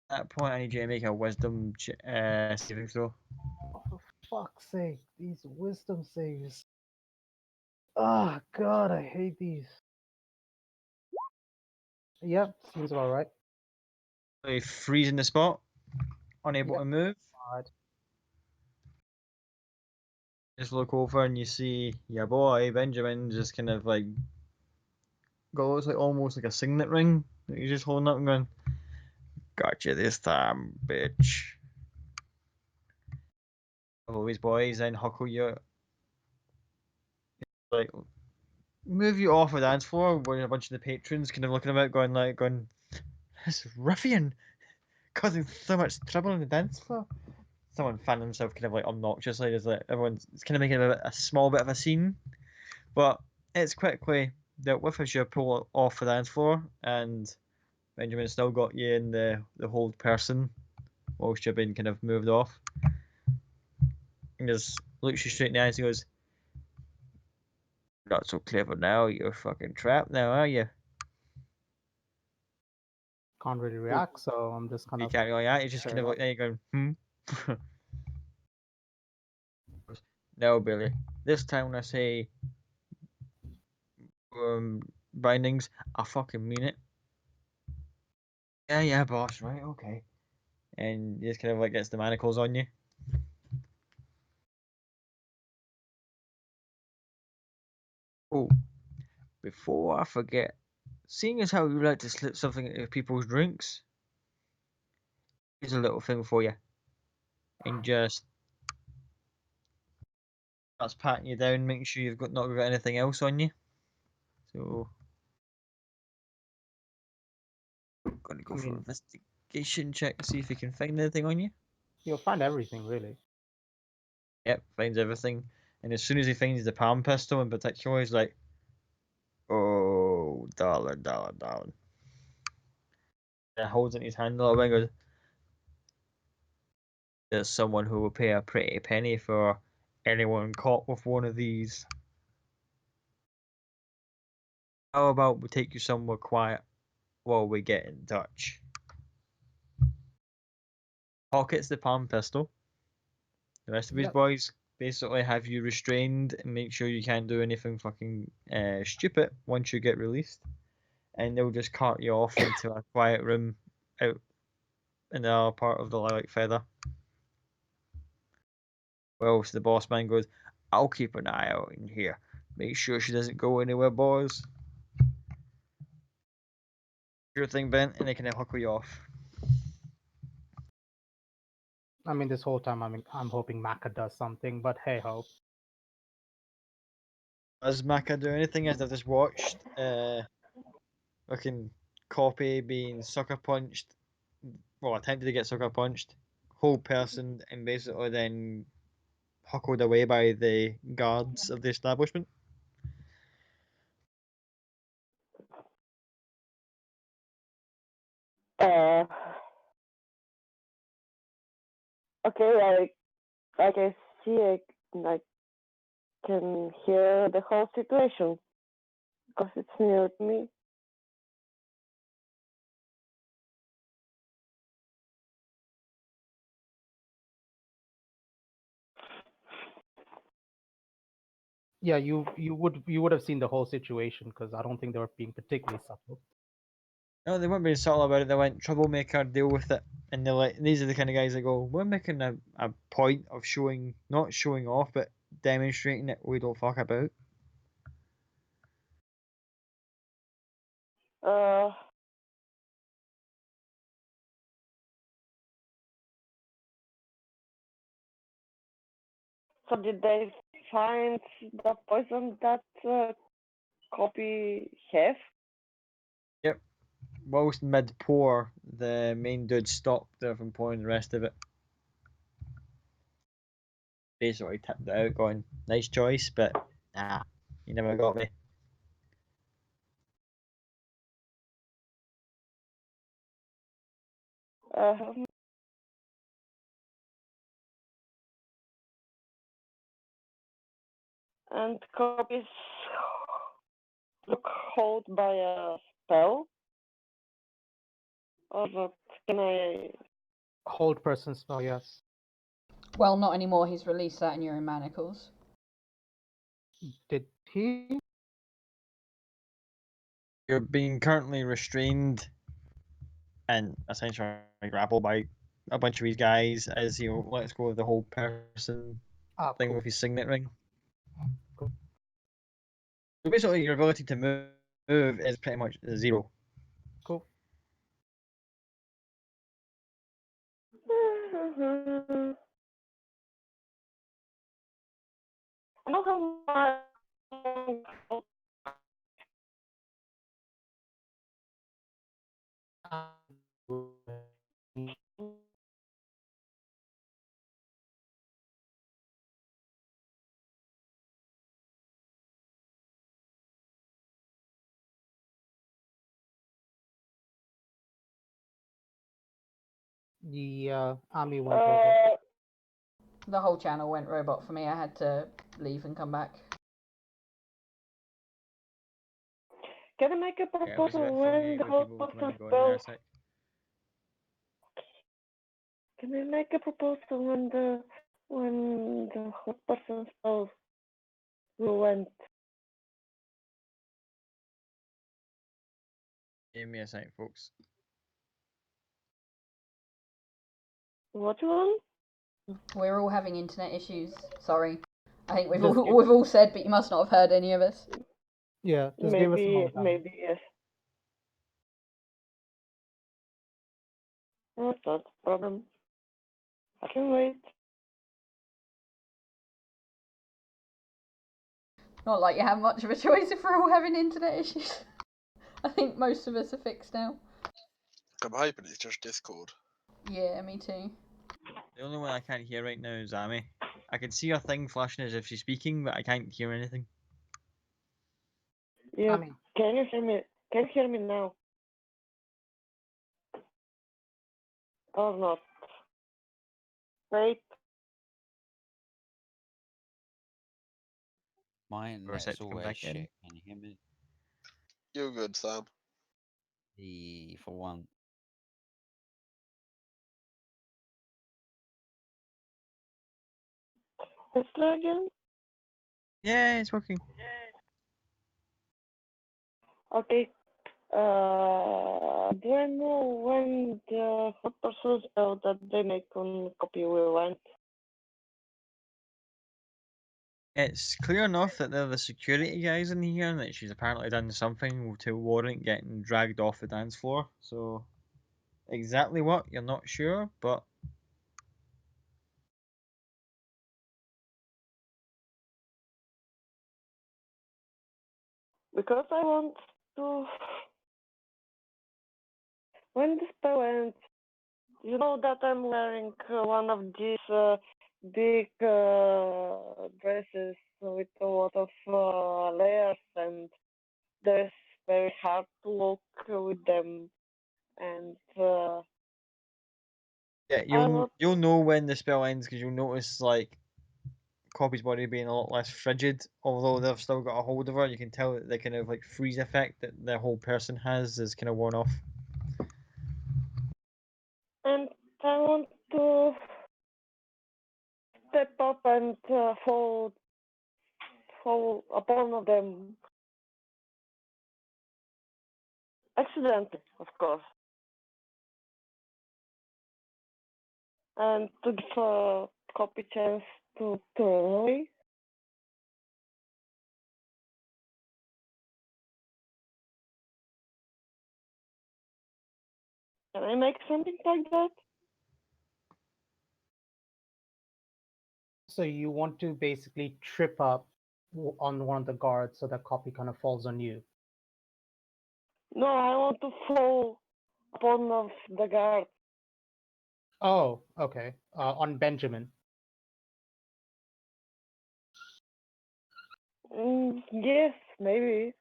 At that point, I need you to make a wisdom saving throw. Oh, for fuck's sake, these wisdom saves. Oh, God, I hate these. Yep, seems all right. So you freeze in the spot, unable Yep. to move. Alright. Just look over and you see your boy Benjamin just kind of like goes like almost like a signet ring that he's just holding up and going, "Gotcha this time, bitch." All these boys then huckle you, like move you off the dance floor where a bunch of the patrons kind of looking about going, "This ruffian causing so much trouble on the dance floor." Someone found himself kind of like obnoxiously, just like everyone's it's kind of making a small bit of a scene, but it's quickly dealt with as you pull off the dance floor, and Benjamin still got you in the hold person whilst you've been kind of moved off. He just looks you straight in the eyes and goes, "Not so clever now, you're fucking trapped now, are you?" Can't really react, so I'm just kind You of. can't really act, you're just kind fair of like enough. there going, "Hmm." "No, Billy. This time when I say bindings, I fucking mean it." "Yeah, yeah, boss, right, okay." And he just kind of like gets the manacles on you. "Oh, before I forget, seeing as how you like to slip something into people's drinks, here's a little thing for you." And just starts patting you down, making sure you've not got anything else on you. So, I'm gonna go I for an mean, investigation check to see if you can find anything on you. you'll find everything, really. Yep, finds everything. And as soon as he finds the palm pistol in particular, he's like, "Oh, darling, darling, darling." And holds it in his hand a little bit and goes, "There's someone who will pay a pretty penny for anyone caught with one of these. How about we take you somewhere quiet while we get in touch?" Pockets the palm pistol. The rest of his Yep. boys basically have you restrained and make sure you can't do anything fucking stupid once you get released. And they'll just cart you off into a quiet room out in the other part of the Lilac Feather. Well, so the boss man goes, "I'll keep an eye out in here. Make sure she doesn't go anywhere, boys." Sure thing, Ben, and they can huckle you off. I mean, this whole time, I'm hoping Maka does something, but hey ho. Does Maka do anything as I've just watched? Fucking Copy being sucker punched. Well, attempted to get sucker punched. whole person and basically then huckled away by the guards of the establishment. Okay, I can see, I can hear the whole situation because it's near to me. Yeah, you would have seen the whole situation because I don't think they were being particularly subtle. No, they weren't being subtle about it. They went, troublemaker, deal with it. And they're like, these are the kind of guys that go, we're making a point of not showing off, but demonstrating that we don't fuck about. Uh, so did they find the poison that copy have? Yep. Whilst mid pour, the main dude stopped there from pouring the rest of it. Basically tipped it out, going, nice choice, but nah, you never got me. And copies look held by a spell? Or not? Can I... Hold person spell, yes. Well, not anymore. He's released that and you're in manacles. Did he? You're being currently restrained and essentially grappled by a bunch of these guys as he lets go of the whole person thing Cool. with his signet ring. Cool. So basically, your ability to move is pretty much zero. Cool. I know how much... The army went over. The whole channel went robot for me. I had to leave and come back. Can I make a Yeah, it was a bit proposal funny when the with whole people coming person and going there a spells? sec. Can I make a proposal when the whole person spells went? Give me a sec, folks. What one? We're all having internet issues. Sorry. I think we've Just we've all said, but you must not have heard any of us. Yeah, just give us a moment. Maybe yes. That's not a problem. I can wait. Not like you have much of a choice if we're all having internet issues. I think most of us are fixed now. I'm hoping it's just Discord. Yeah, me too. The only one I can't hear right now is Amy. I can see her thing flashing as if she's speaking, but I can't hear anything. Yeah. Amy. Can you hear me? Can you hear me now? Or not? Wait. My set internet's to come always back in. shit. Can you hear me? You're good, Sam. For one. Let's try again. Yeah, it's working. Okay. Do I know when the hot person spell that they make on copy will end? It's clear enough that they're the security guys in here and that she's apparently done something to warrant getting dragged off the dance floor. So, exactly what, you're not sure, but Because I want to... When the spell ends, You know that I'm wearing one of these big dresses with a lot of layers, and there's very hard to look with them. And Yeah, I want you'll know when the spell ends because you'll notice like Copy's body being a lot less frigid. Although they've still got a hold of her, you can tell that the kind of like freeze effect that the whole person has is kind of worn off. and I want to step up and fall upon them accidentally, of course, and to give a Copy chance to run away. Can I make something like that? So you want to basically trip up on one of the guards so that Copy kind of falls on you. No, I want to fall upon of the guard. Oh, okay. On Benjamin. Yes, maybe.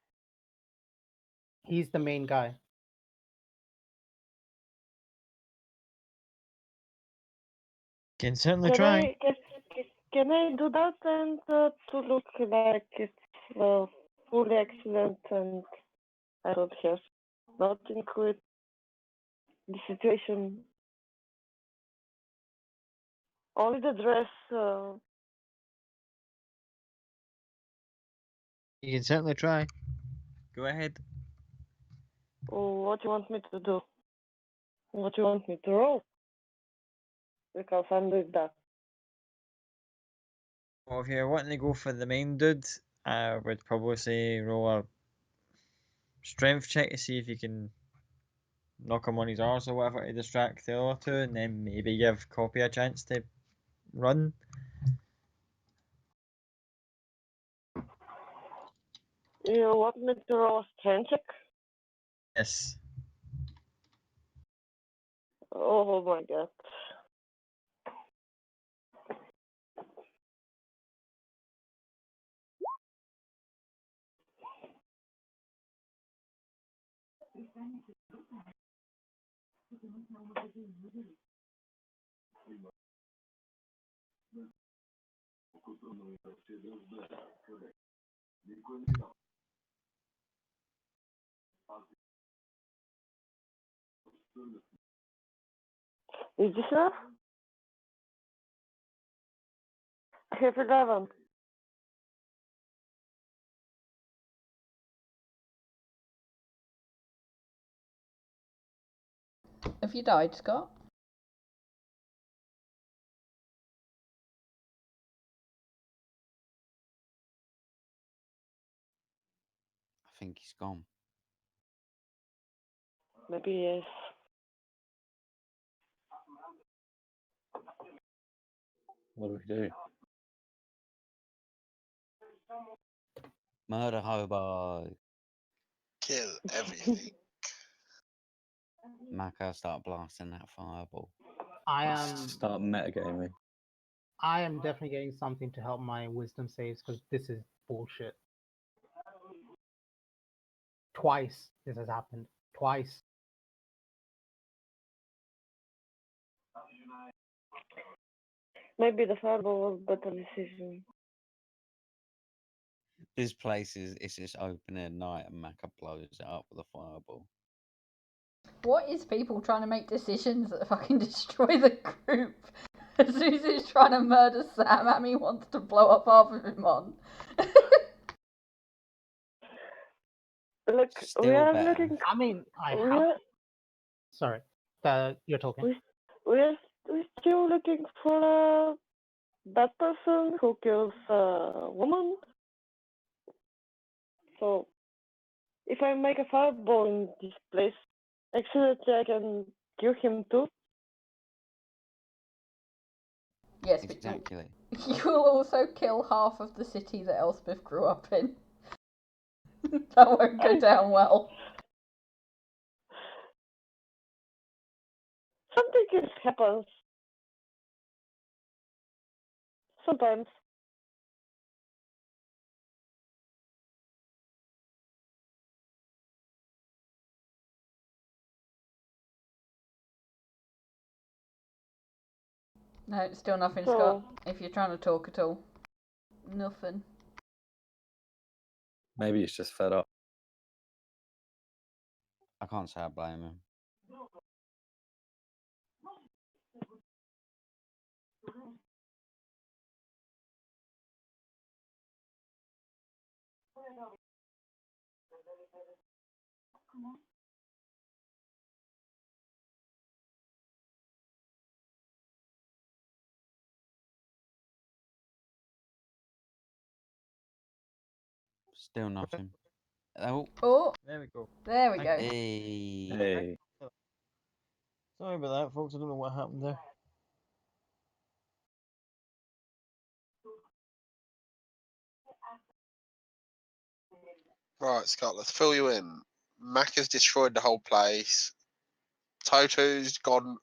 He's the main guy. Can certainly Can try. can I do that and to look like it's fully accident and I don't have nothing with the situation. Only the dress. You can certainly try. Go ahead. What you want me to do? What you want me to roll? Because I'm doing that. Well, if you're wanting to go for the main dude, I would probably say roll a strength check to see if you can knock him on his arse or whatever to distract the other two, and then maybe give Copy a chance to run. You want me to roll a strength check? Yes. Oh my god. Is this enough? I have 11. Have you died, Scott? I think he's gone. Maybe yes. What do we do? Murder hobo. Kill everything. Mako, start blasting that fireball. I Start metagaming. am definitely getting something to help my wisdom saves because this is bullshit. Twice this has happened. Twice. Maybe the fireball was a better decision. This place is it's just open at night and Mako blows it up with a fireball. What is people trying to make decisions that fucking destroy the group? Susie's trying to murder Sam, Amy wants to blow up half of him on. Look, we Still are better. looking. I mean, I We have. are, Sorry, you're talking. we're still looking for a bad person who kills a woman. So, if I make a fireball in this place, accidentally I can kill him too. Yes, but Exactly. you will also kill half of the city that Elspeth grew up in. That won't go down well. Something just happens. Sometimes. No, still nothing, So- Scott. If you're trying to talk at all. Nothing. Maybe he's just fed up. I can't say I blame him. Still nothing. Oh, Oh, There we go. there we go. hey. Hey, Sorry about that, folks. I don't know what happened there. Right, Scott, let's fill you in. Mac has destroyed the whole place. Toto's gone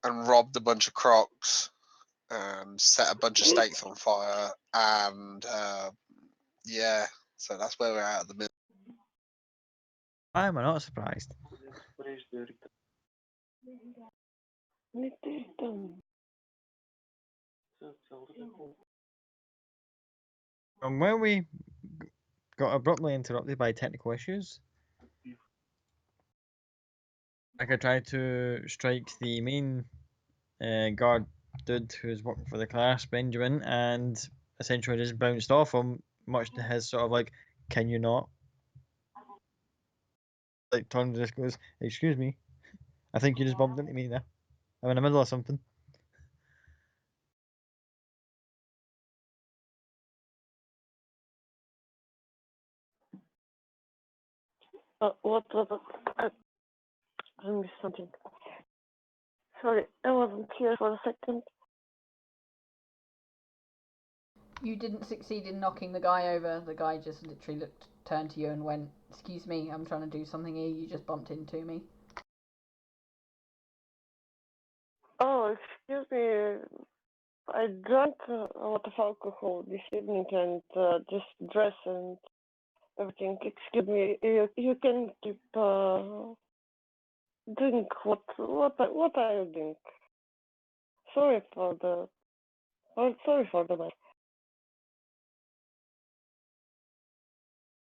and robbed a bunch of crocs and set a bunch of steaks on fire. And yeah, so that's where we're at the minute. Why am I not surprised? From where we got abruptly interrupted by technical issues, I could try to strike the main guard dude who's working for the class, Benjamin, and essentially just bounced off him, much to his sort of like, can you not? Like, Tom just goes, excuse me, I think you just bumped into me there. I'm in the middle of something. What? I missed something. Sorry, I wasn't here for a second. You didn't succeed in knocking the guy over. The guy just literally turned to you and went, "Excuse me, I'm trying to do something here. You just bumped into me." Oh, excuse me. I drank a lot of alcohol this evening and just dress and everything. Excuse me. You can keep drink what I drink. Sorry for the. Sorry for the mess.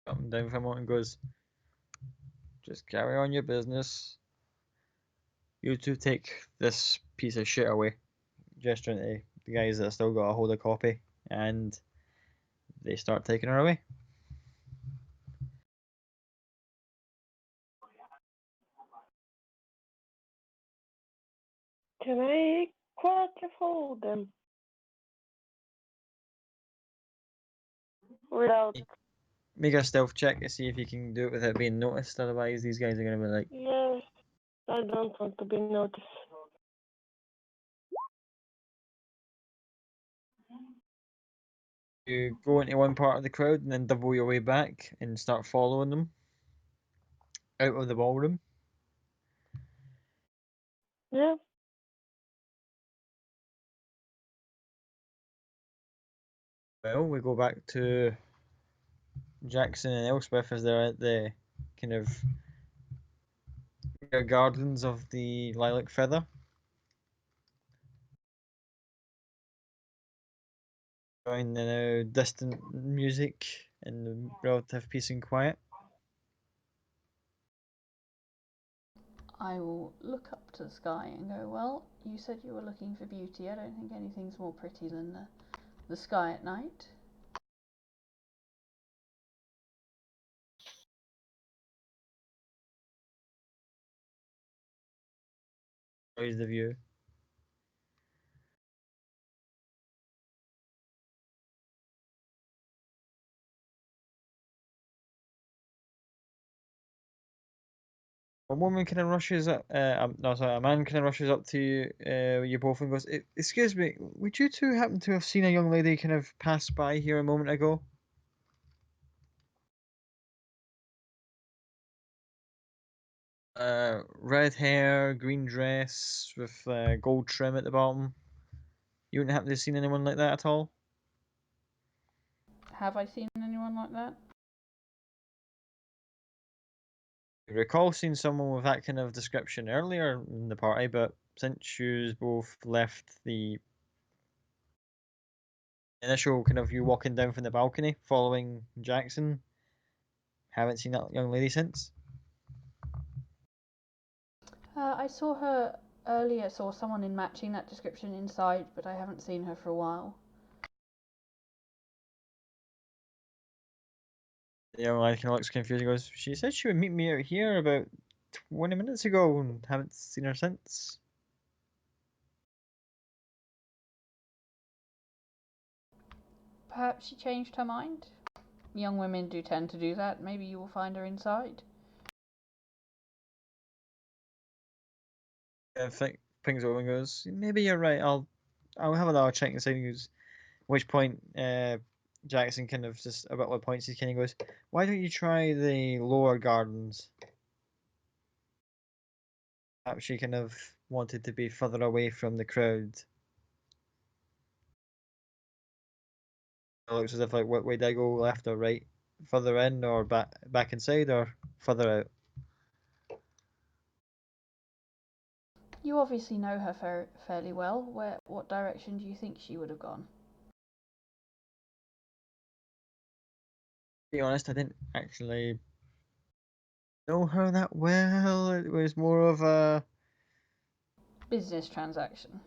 Up and down for a moment and goes, just carry on your business. You two take this piece of shit away. Gesturing to the guys that still got a hold of copy, and they start taking her away. Can I quietly follow them without? Make a stealth check to see if you can do it without being noticed. Otherwise, these guys are gonna be like, Yes, I don't want to be noticed. you go into one part of the crowd and then double your way back and start following them out of the ballroom. Yeah. Well, we go back to Jackson and Elspeth as they're at the kind of rear gardens of the Lilac Feather. Enjoying the now distant music and the relative peace and quiet. I will look up to the sky and go, "Well, you said you were looking for beauty. I don't think anything's more pretty than the sky at night." Enjoys the view. A woman kind of rushes up. No, sorry, a man kind of rushes up to you both and goes, "Excuse me, would you two happen to have seen a young lady kind of pass by here a moment ago?" Red hair, green dress with gold trim at the bottom. You wouldn't happen to have seen anyone like that at all? Have I seen anyone like that? I recall seeing someone with that kind of description earlier in the party, but since you both left the initial kind of you walking down from the balcony following Jackson, haven't seen that young lady since. I saw her earlier, saw someone in matching that description inside, but I haven't seen her for a while. The young lady kind of looks confused and goes, "She said she would meet me out here about 20 minutes ago and haven't seen her since." Perhaps she changed her mind? Young women do tend to do that. Maybe you will find her inside. I think pings over and goes, "Maybe you're right. I'll have another check inside." And goes, at which point, Jackson kind of just about what points he kind of goes, "Why don't you try the lower gardens?" Perhaps she kind of wanted to be further away from the crowd. It looks as if like, what way did I go, left or right, further in or back inside or further out? You obviously know her fairly well. What direction do you think she would have gone? To be honest, I didn't actually know her that well. It was more of a Business transaction.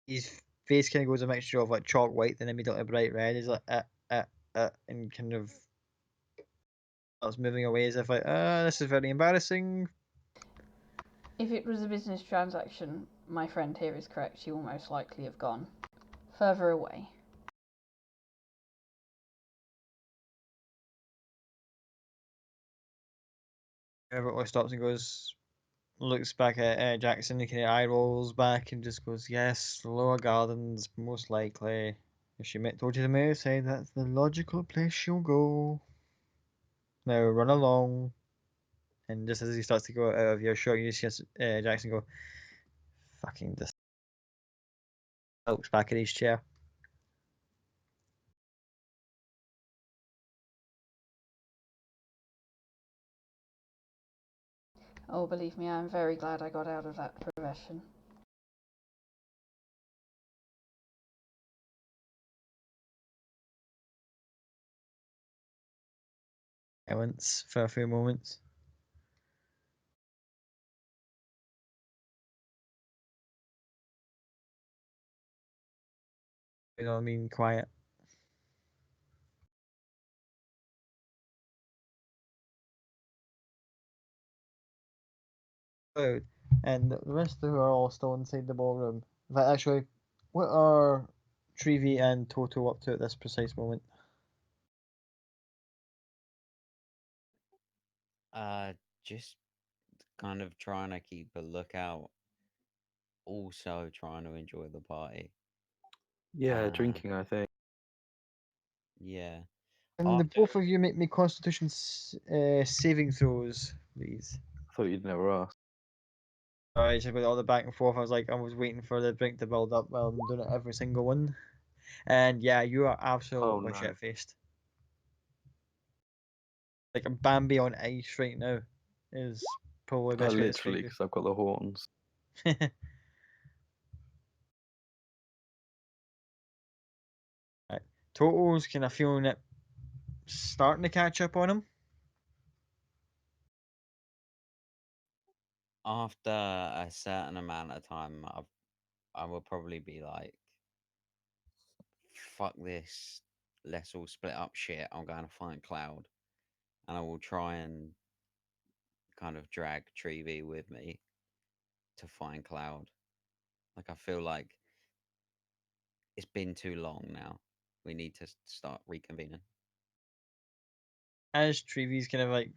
his face kind of goes a mixture of like chalk white then immediately bright red. He's like and kind of starts moving away as if like this is very embarrassing. If it was a business transaction, my friend here is correct. She will most likely have gone further away. Everyone stops and goes, looks back at Jackson, and kind of eye rolls back and just goes, "Yes, the lower gardens, most likely. If she told you the mayor, say that's the logical place she'll go. Now run along." And just as he starts to go out of your shot, you see Jackson go, "Fucking this." Looks back at his chair. Oh, believe me, I am very glad I got out of that profession. Silence for a few moments. You know what I mean? Quiet. Loud. And the rest of them are all still inside the ballroom. In fact, actually, what are Trevi and Toto up to at this precise moment? Just kind of trying to keep a lookout, also trying to enjoy the party. Yeah, drinking, I think. Yeah. And the After both of you make me Constitution saving throws, please. I thought you'd never ask. Alright, so with all the back and forth, I was waiting for the drink to build up while I'm doing it every single one. And yeah, you are absolutely no. shit faced. Like a Bambi on ice right now is probably the best way to describe Literally, you. because I've got the horns. Right. Toto's kind of feeling it starting to catch up on him. after a certain amount of time, I will probably be like, fuck this. Let's all split up shit. I'm going to find Cloud. And I will try and kind of drag Trevi with me to find Cloud. Like, I feel like it's been too long now. We need to start reconvening. As Trevi's kind of like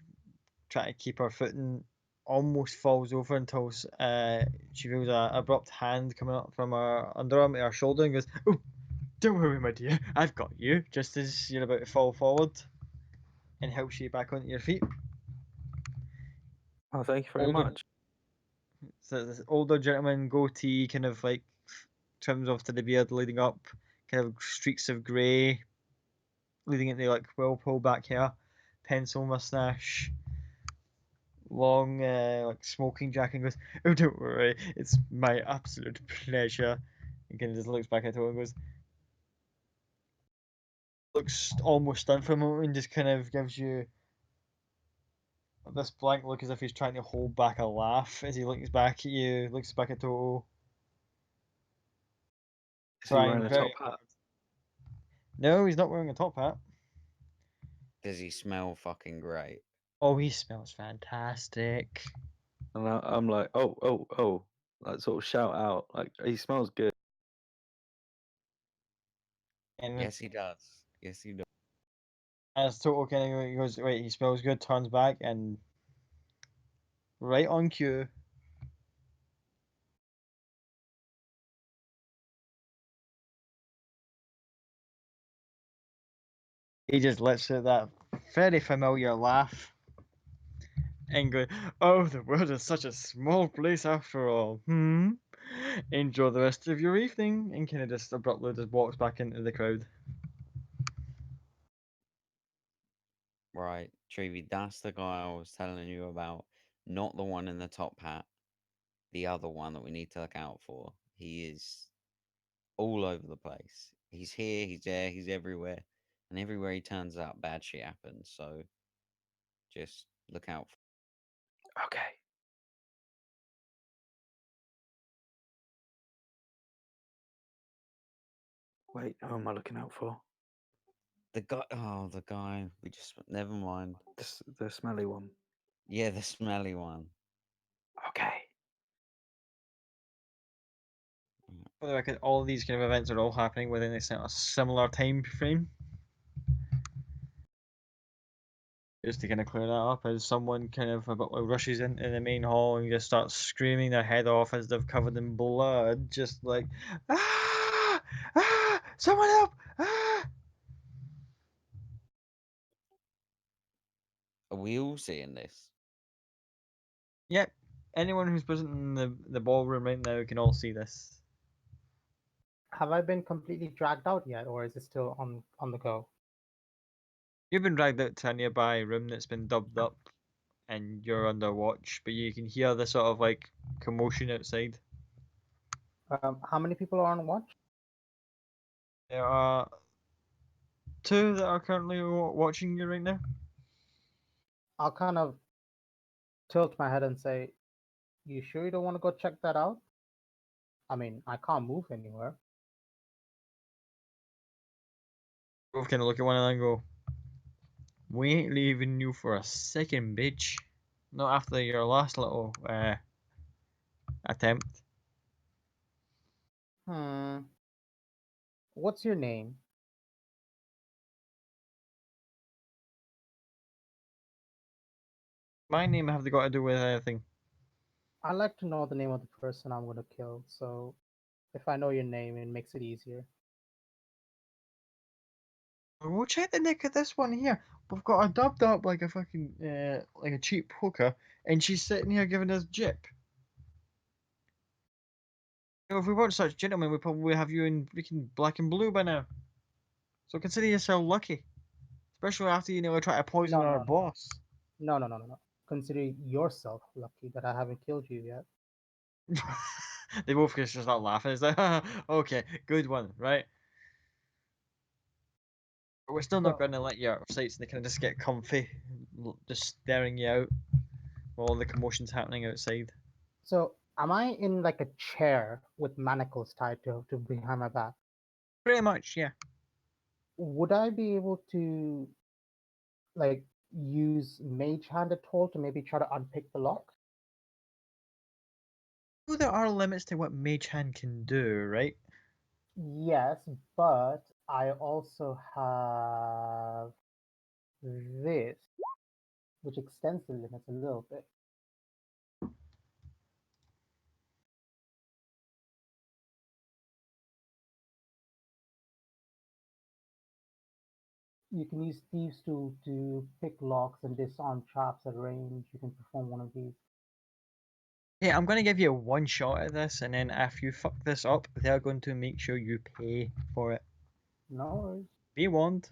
trying to keep her footing, almost falls over until she feels a abrupt hand coming up from her underarm to her shoulder and goes, "Oh, don't worry, my dear, I've got you." Just as you're about to fall forward, and helps you back onto your feet. Oh, thank you very Older- much. So this older gentleman, goatee, kind of like trims off to the beard leading up, kind of streaks of grey leading into like well pulled back hair, pencil mustache, long like smoking jacket, and goes, "Oh, don't worry, it's my absolute pleasure." And kind of just looks back at it and goes, looks almost stunned for a moment, and just kind of gives you this blank look as if he's trying to hold back a laugh as he looks back at you, looks back at Toto. Is he wearing Trying a very top hat? hard. No, he's not wearing a top hat. Does he smell fucking great? Oh, he smells fantastic. And I'm like, oh, like sort of shout out, like he smells good. And Yes, he does. Yes, he does. as Toto kind of goes, wait, he smells good, turns back, and right on cue, he just lets out that very familiar laugh and goes, "Oh, the world is such a small place after all. Enjoy the rest of your evening," and kind of just abruptly just walks back into the crowd. Right, Treevy, that's the guy I was telling you about. Not the one in the top hat. The other one that we need to look out for. He is all over the place. He's here, he's there, he's everywhere. And everywhere he turns up, bad shit happens. So just look out for Okay. Wait, who am I looking out for? the guy. Oh, the guy. We just never mind. The smelly one. Yeah, the smelly one. Okay. For the record, all these kind of events are all happening within a similar time frame. Just to kind of clear that up, as someone kind of about rushes into the main hall and just starts screaming their head off as they're covered in blood, just like, "Ah! Ah! Someone help! Ah!" Are we all seeing this? Yep. Anyone who's present in the ballroom right now can all see this. Have I been completely dragged out yet, or is it still on the go? You've been dragged out to a nearby room that's been dubbed up, and you're under watch, but you can hear the sort of like commotion outside. How many people are on watch? There are two that are currently watching you right now. I'll kind of tilt my head and say, "You sure you don't want to go check that out? I mean, I can't move anywhere." Both kind of look at one another and go, "We ain't leaving you for a second, bitch. Not after your last little attempt." Hmm. What's your name? My name have they got to do with anything? I'd like to know the name of the person I'm going to kill, so if I know your name, it makes it easier. We'll check the nick of this one here. We've got her dubbed up like a fucking like a cheap hooker, and she's sitting here giving us jip. You know, if we weren't such gentlemen, we'd probably have you in freaking black and blue by now. So consider yourself lucky, especially after you nearly try to poison No, our no, boss. no. Consider yourself lucky that I haven't killed you yet. They both just start laughing. It's like, okay, good one, right? But we're still not So, going to let you out of sight, so they kind of just get comfy, just staring you out while all the commotion's happening outside. so am I in like a chair with manacles tied to behind my back? Pretty much, yeah. Would I be able to like use mage hand at all to maybe try to unpick the lock? Well, there are limits to what Mage Hand can do, right? Yes, but I also have this, which extends the limits a little bit. You can use Thieves to pick locks and disarm traps at range. You can perform one of these. Yeah, I'm going to give you one shot at this, and then if you fuck this up, they're going to make sure you pay for it. No worries. Be warned.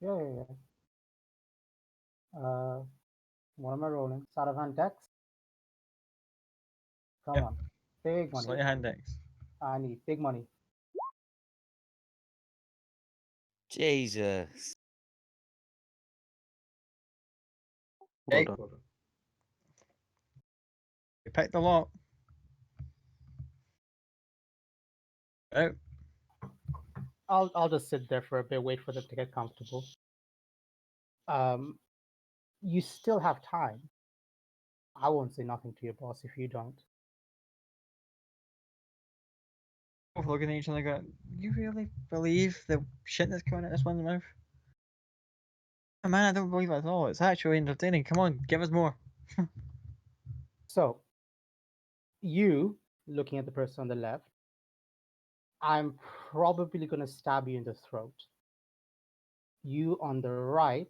Yeah. What am I rolling? Sleight of hand dex? Come Yep. on. Big money. Sleight of hand dex. I need big money. Jesus. Well Okay. done. You picked the lock. Out. I'll just sit there for a bit, wait for them to get comfortable. You still have time. I won't say nothing to your boss if you don't. Both looking at each other going, you really believe the shit that's coming out this one's mouth? Oh, man, I don't believe it at all. It's actually entertaining. Come on, give us more. So, you, looking at the person on the left, I'm probably going to stab you in the throat. You on the right,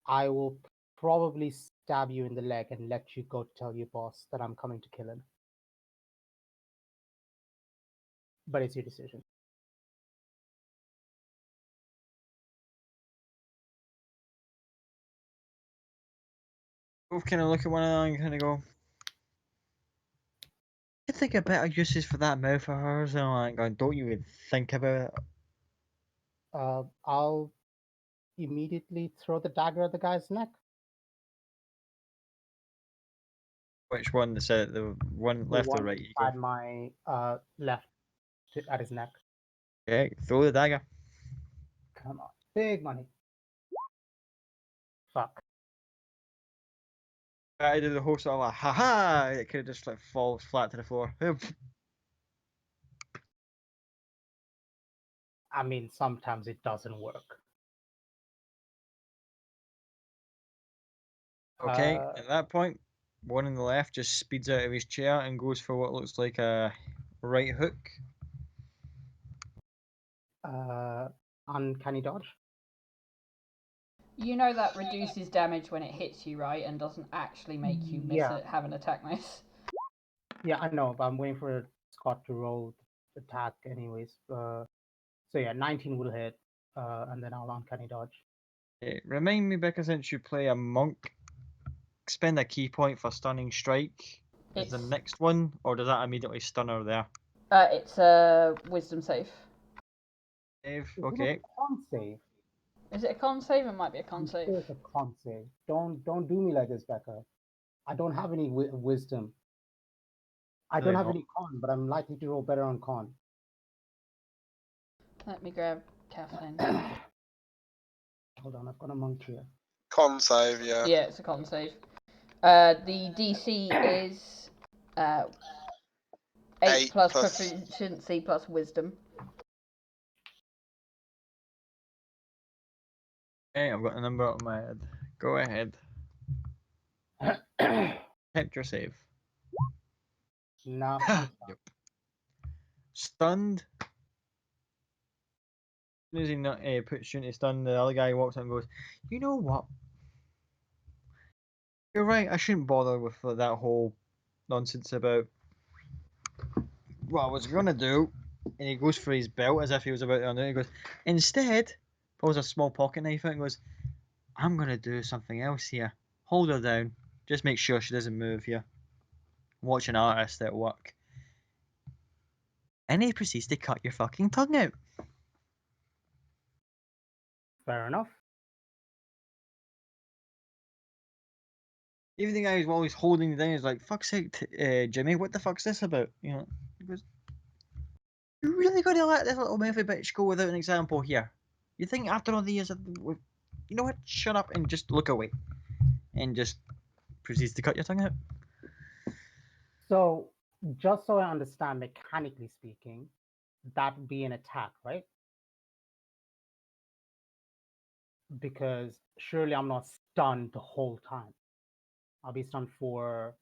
I will probably stab you in the leg and let you go tell your boss that I'm coming to kill him. But it's your decision. Both kind of look at one another and kind of go, I think of better uses for that mouth of hers. And I'm like, going, don't you even think about it. I'll immediately throw the dagger at the guy's neck. Which one? The one The left or one right? You go. beside my left at his neck. Okay, throw the dagger. Come on. Big money. Fuck. I did the whole sort of like, haha! It could have just like falls flat to the floor. I mean, sometimes it doesn't work. Okay, at that point, one on the left just speeds out of his chair and goes for what looks like a right hook. Uncanny dodge. You know that reduces damage when it hits you, right? And doesn't actually make you miss Yeah. it, have an attack miss. Yeah, I know, but I'm waiting for Scott to roll the attack anyways. So yeah, 19 will hit, and then I'll uncanny dodge. Remind me, Becca, since you play a monk, spend a key point for stunning strike. Is the It's next one, or does that immediately stun her there? it's a wisdom save. Save, Is okay. it a con save? Is it a con save? It might be a con I'm save. sure it's a con save. Don't do me like this, Becca. I don't have any wisdom. I don't Really have not. any con, but I'm likely to roll better on con. Let me grab Kathleen. Hold on, I've got a monk here. Con save, yeah. Yeah, it's a con save. The DC is 8 8 plus plus- proficiency plus wisdom. Okay, I've got the number on my head. Go ahead. Kept your save. No. Yep. Stunned. As soon as he not, puts you into stun, the other guy walks up and goes, you know what? You're right, I shouldn't bother with that whole nonsense about what I was gonna do. And he goes for his belt as if he was about to undo it. He goes, instead, pulls a small pocket knife out and goes, I'm gonna do something else here. Hold her down. Just make sure she doesn't move here. Watch an artist at work. And he proceeds to cut your fucking tongue out. Fair enough. Even the guy who's always holding you down is like, fuck's sake, Jimmy, what the fuck's this about? You know, he goes, you're really going to let this little mouthy bitch go without an example here? You think after all the years, you know what? Shut up and just look away. And just proceeds to cut your tongue out. So, just so I understand, mechanically speaking, that would be an attack, right? Because surely I'm not stunned the whole time. I'll be stunned for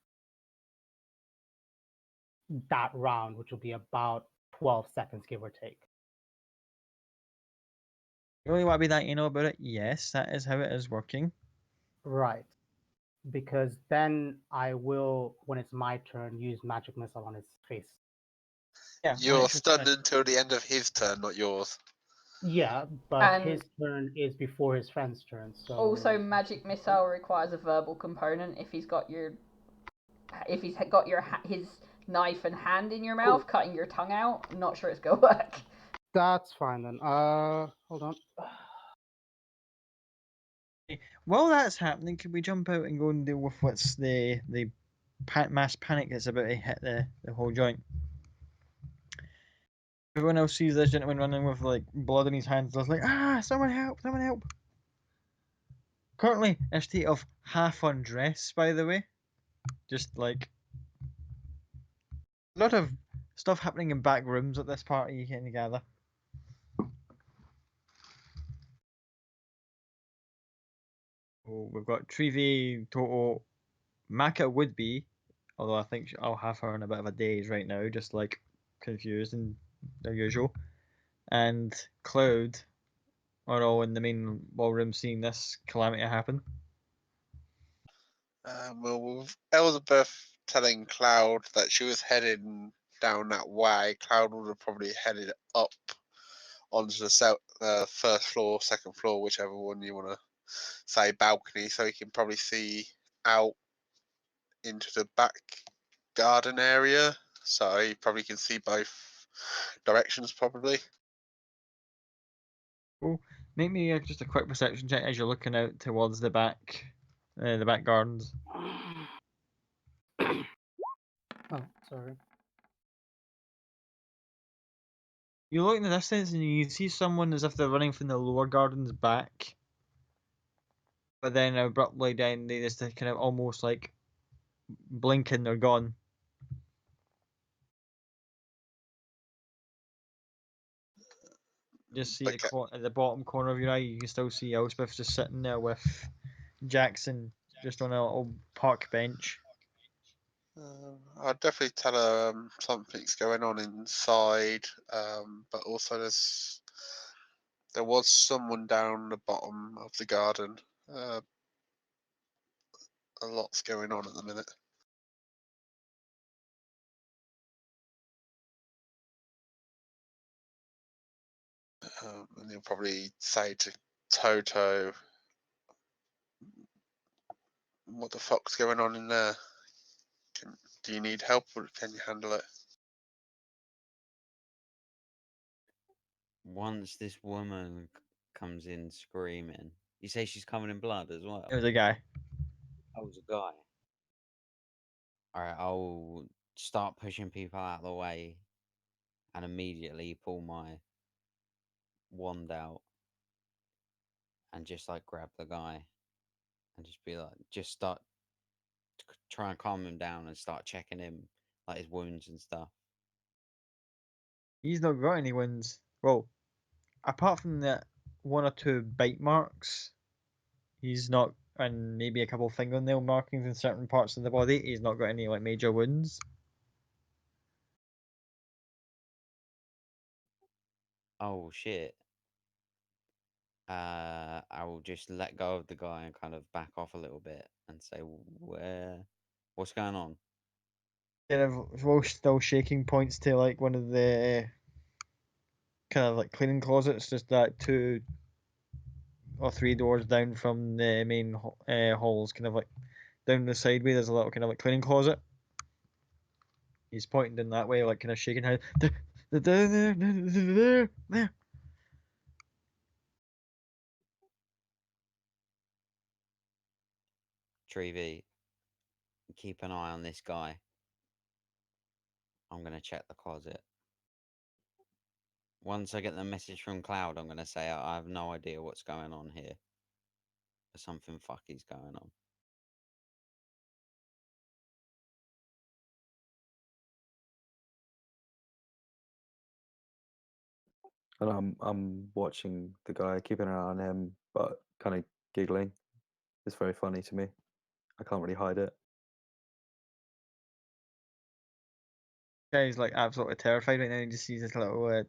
that round, which will be about 12 seconds, give or take. You only want to be that anal about it? Yes, that is how it is working. Right. Because then I will, when it's my turn, use magic missile on his face. Yeah, You're 100%. stunned until the end of his turn, not yours. Yeah, but And- his turn is before his friend's turn, so Also, magic missile requires a verbal component. If he's got your his knife and hand in your mouth, cutting your tongue out, I'm not sure it's gonna work. that's fine then. Hold on. While that's happening, can we jump out and go and deal with what's the mass panic that's about to hit the whole joint? Everyone else sees this gentleman running with like blood in his hands. They're like, someone help, someone help. Currently, in a state of half undress, by the way. Just like a lot of stuff happening in back rooms at this party, you can gather. Oh, we've got Trevi, Toto, Maka would be, although I think I'll have her in a bit of a daze right now, just like confused and their usual. And Cloud are all in the main ballroom seeing this calamity happen. Well, with Elizabeth telling Cloud that she was heading down that way, Cloud would have probably headed up onto the first floor, second floor, whichever one you want to say, balcony, so he can probably see out into the back garden area. So he probably can see both directions, probably. Cool. Make me just a quick perception check as you're looking out towards the back gardens. Oh, sorry. You look in the distance and you see someone as if they're running from the lower gardens back, but then abruptly then they just kind of almost like blink and they're gone. Just see Okay. at the bottom corner of your eye, you can still see Elspeth just sitting there with Jackson just on a little park bench. I'd definitely tell her something's going on inside, but also there was someone down the bottom of the garden. A lot's going on at the minute. And you'll probably say to Toto, what the fuck's going on in there? Do you need help or can you handle it? Once this woman comes in screaming, you say she's covered in blood as well. It was a guy. Oh, it was a guy. All right, I'll start pushing people out of the way, and immediately pull my wand out, and just like grab the guy, and just be like, just start try and calm him down and start checking him, like his wounds and stuff. He's not got any wounds. Well, apart from the one or two bite marks, he's not, and maybe a couple fingernail markings in certain parts of the body. He's not got any like major wounds. Oh shit. I will just let go of the guy and kind of back off a little bit and say, what's going on? Kind of while still shaking, points to like one of the kind of like cleaning closets, just that 2 or 3 doors down from the main halls, kind of like down the sideway. There's a little kind of like cleaning closet. He's pointing in that way, like kind of shaking head. There. Trevi, keep an eye on this guy. I'm gonna check the closet. Once I get the message from Cloud, I'm gonna say I have no idea what's going on here. But something fucky's going on. And I'm watching the guy, keeping an eye on him, but kind of giggling. It's very funny to me. I can't really hide it. Guy's like absolutely terrified right now. He just sees this little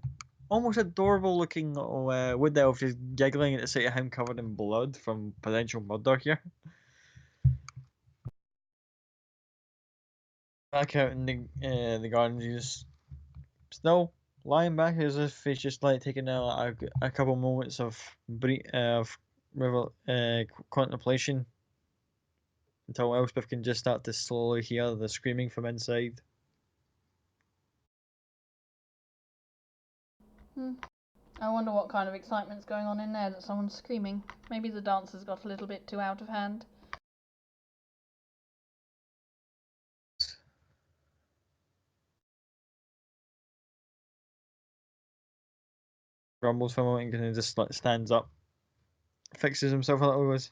almost adorable looking little wood elf just giggling at the sight of him covered in blood from potential murder here. Back out in the gardens, he's still lying back as if he's just like taking a couple moments of contemplation until Elspeth can just start to slowly hear the screaming from inside. I wonder what kind of excitement's going on in there that someone's screaming. Maybe the dancers got a little bit too out of hand. Grumbles for a moment and then just like stands up, fixes himself a little, goes,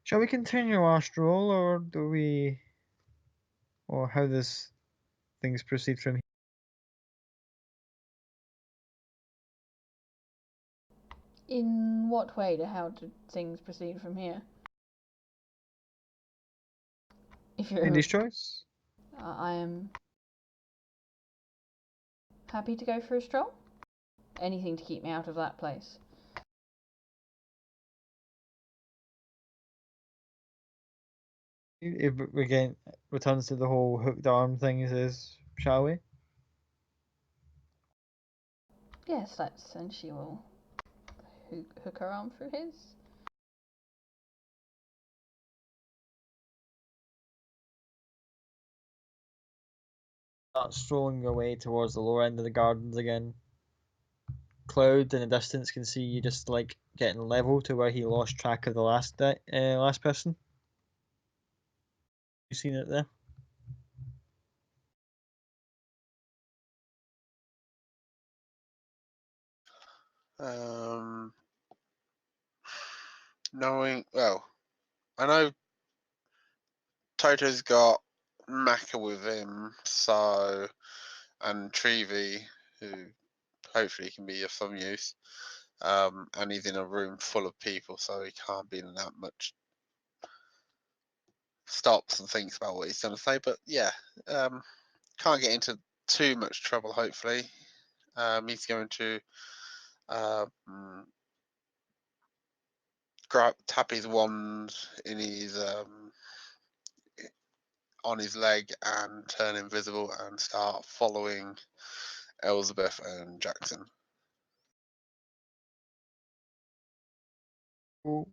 "Shall we continue our stroll, or do we, or how does things proceed from here?" In what way how do things proceed from here? If you're Lady's choice. I am happy to go for a stroll. Anything to keep me out of that place. If again returns to the whole hooked arm thing, he says, "Shall we?" Yes, let's, and she will hook her arm through his. Start strolling away towards the lower end of the gardens again. Cloud in the distance can see you just like getting level to where he lost track of the last person. You seen it there? I know Toto's got Maka with him, so, and Trevi, who hopefully can be of some use. And he's in a room full of people, so he can't be in that much stops and thinks about what he's going to say. But yeah, can't get into too much trouble, hopefully. He's going to tap his wand in his on his leg and turn invisible and start following Elizabeth and Jackson. Cool.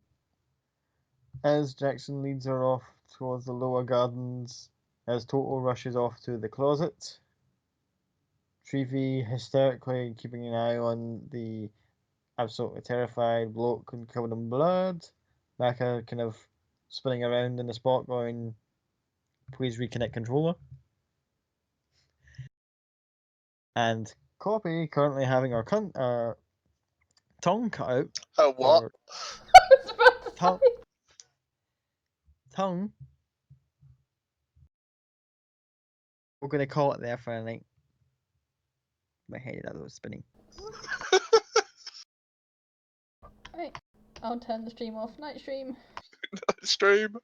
As Jackson leads her off towards the lower gardens, as Toto rushes off to the closet, Trevi hysterically keeping an eye on the absolutely terrified bloke and covered in blood. Maka kind of spinning around in the spot going, "Please reconnect controller." And Copy currently having our tongue cut out. Oh, what? Or I was about to tongue. say. Tongue. We're going to call it there for a night. My head was spinning. Right, I'll turn the stream off. Night stream. Stream.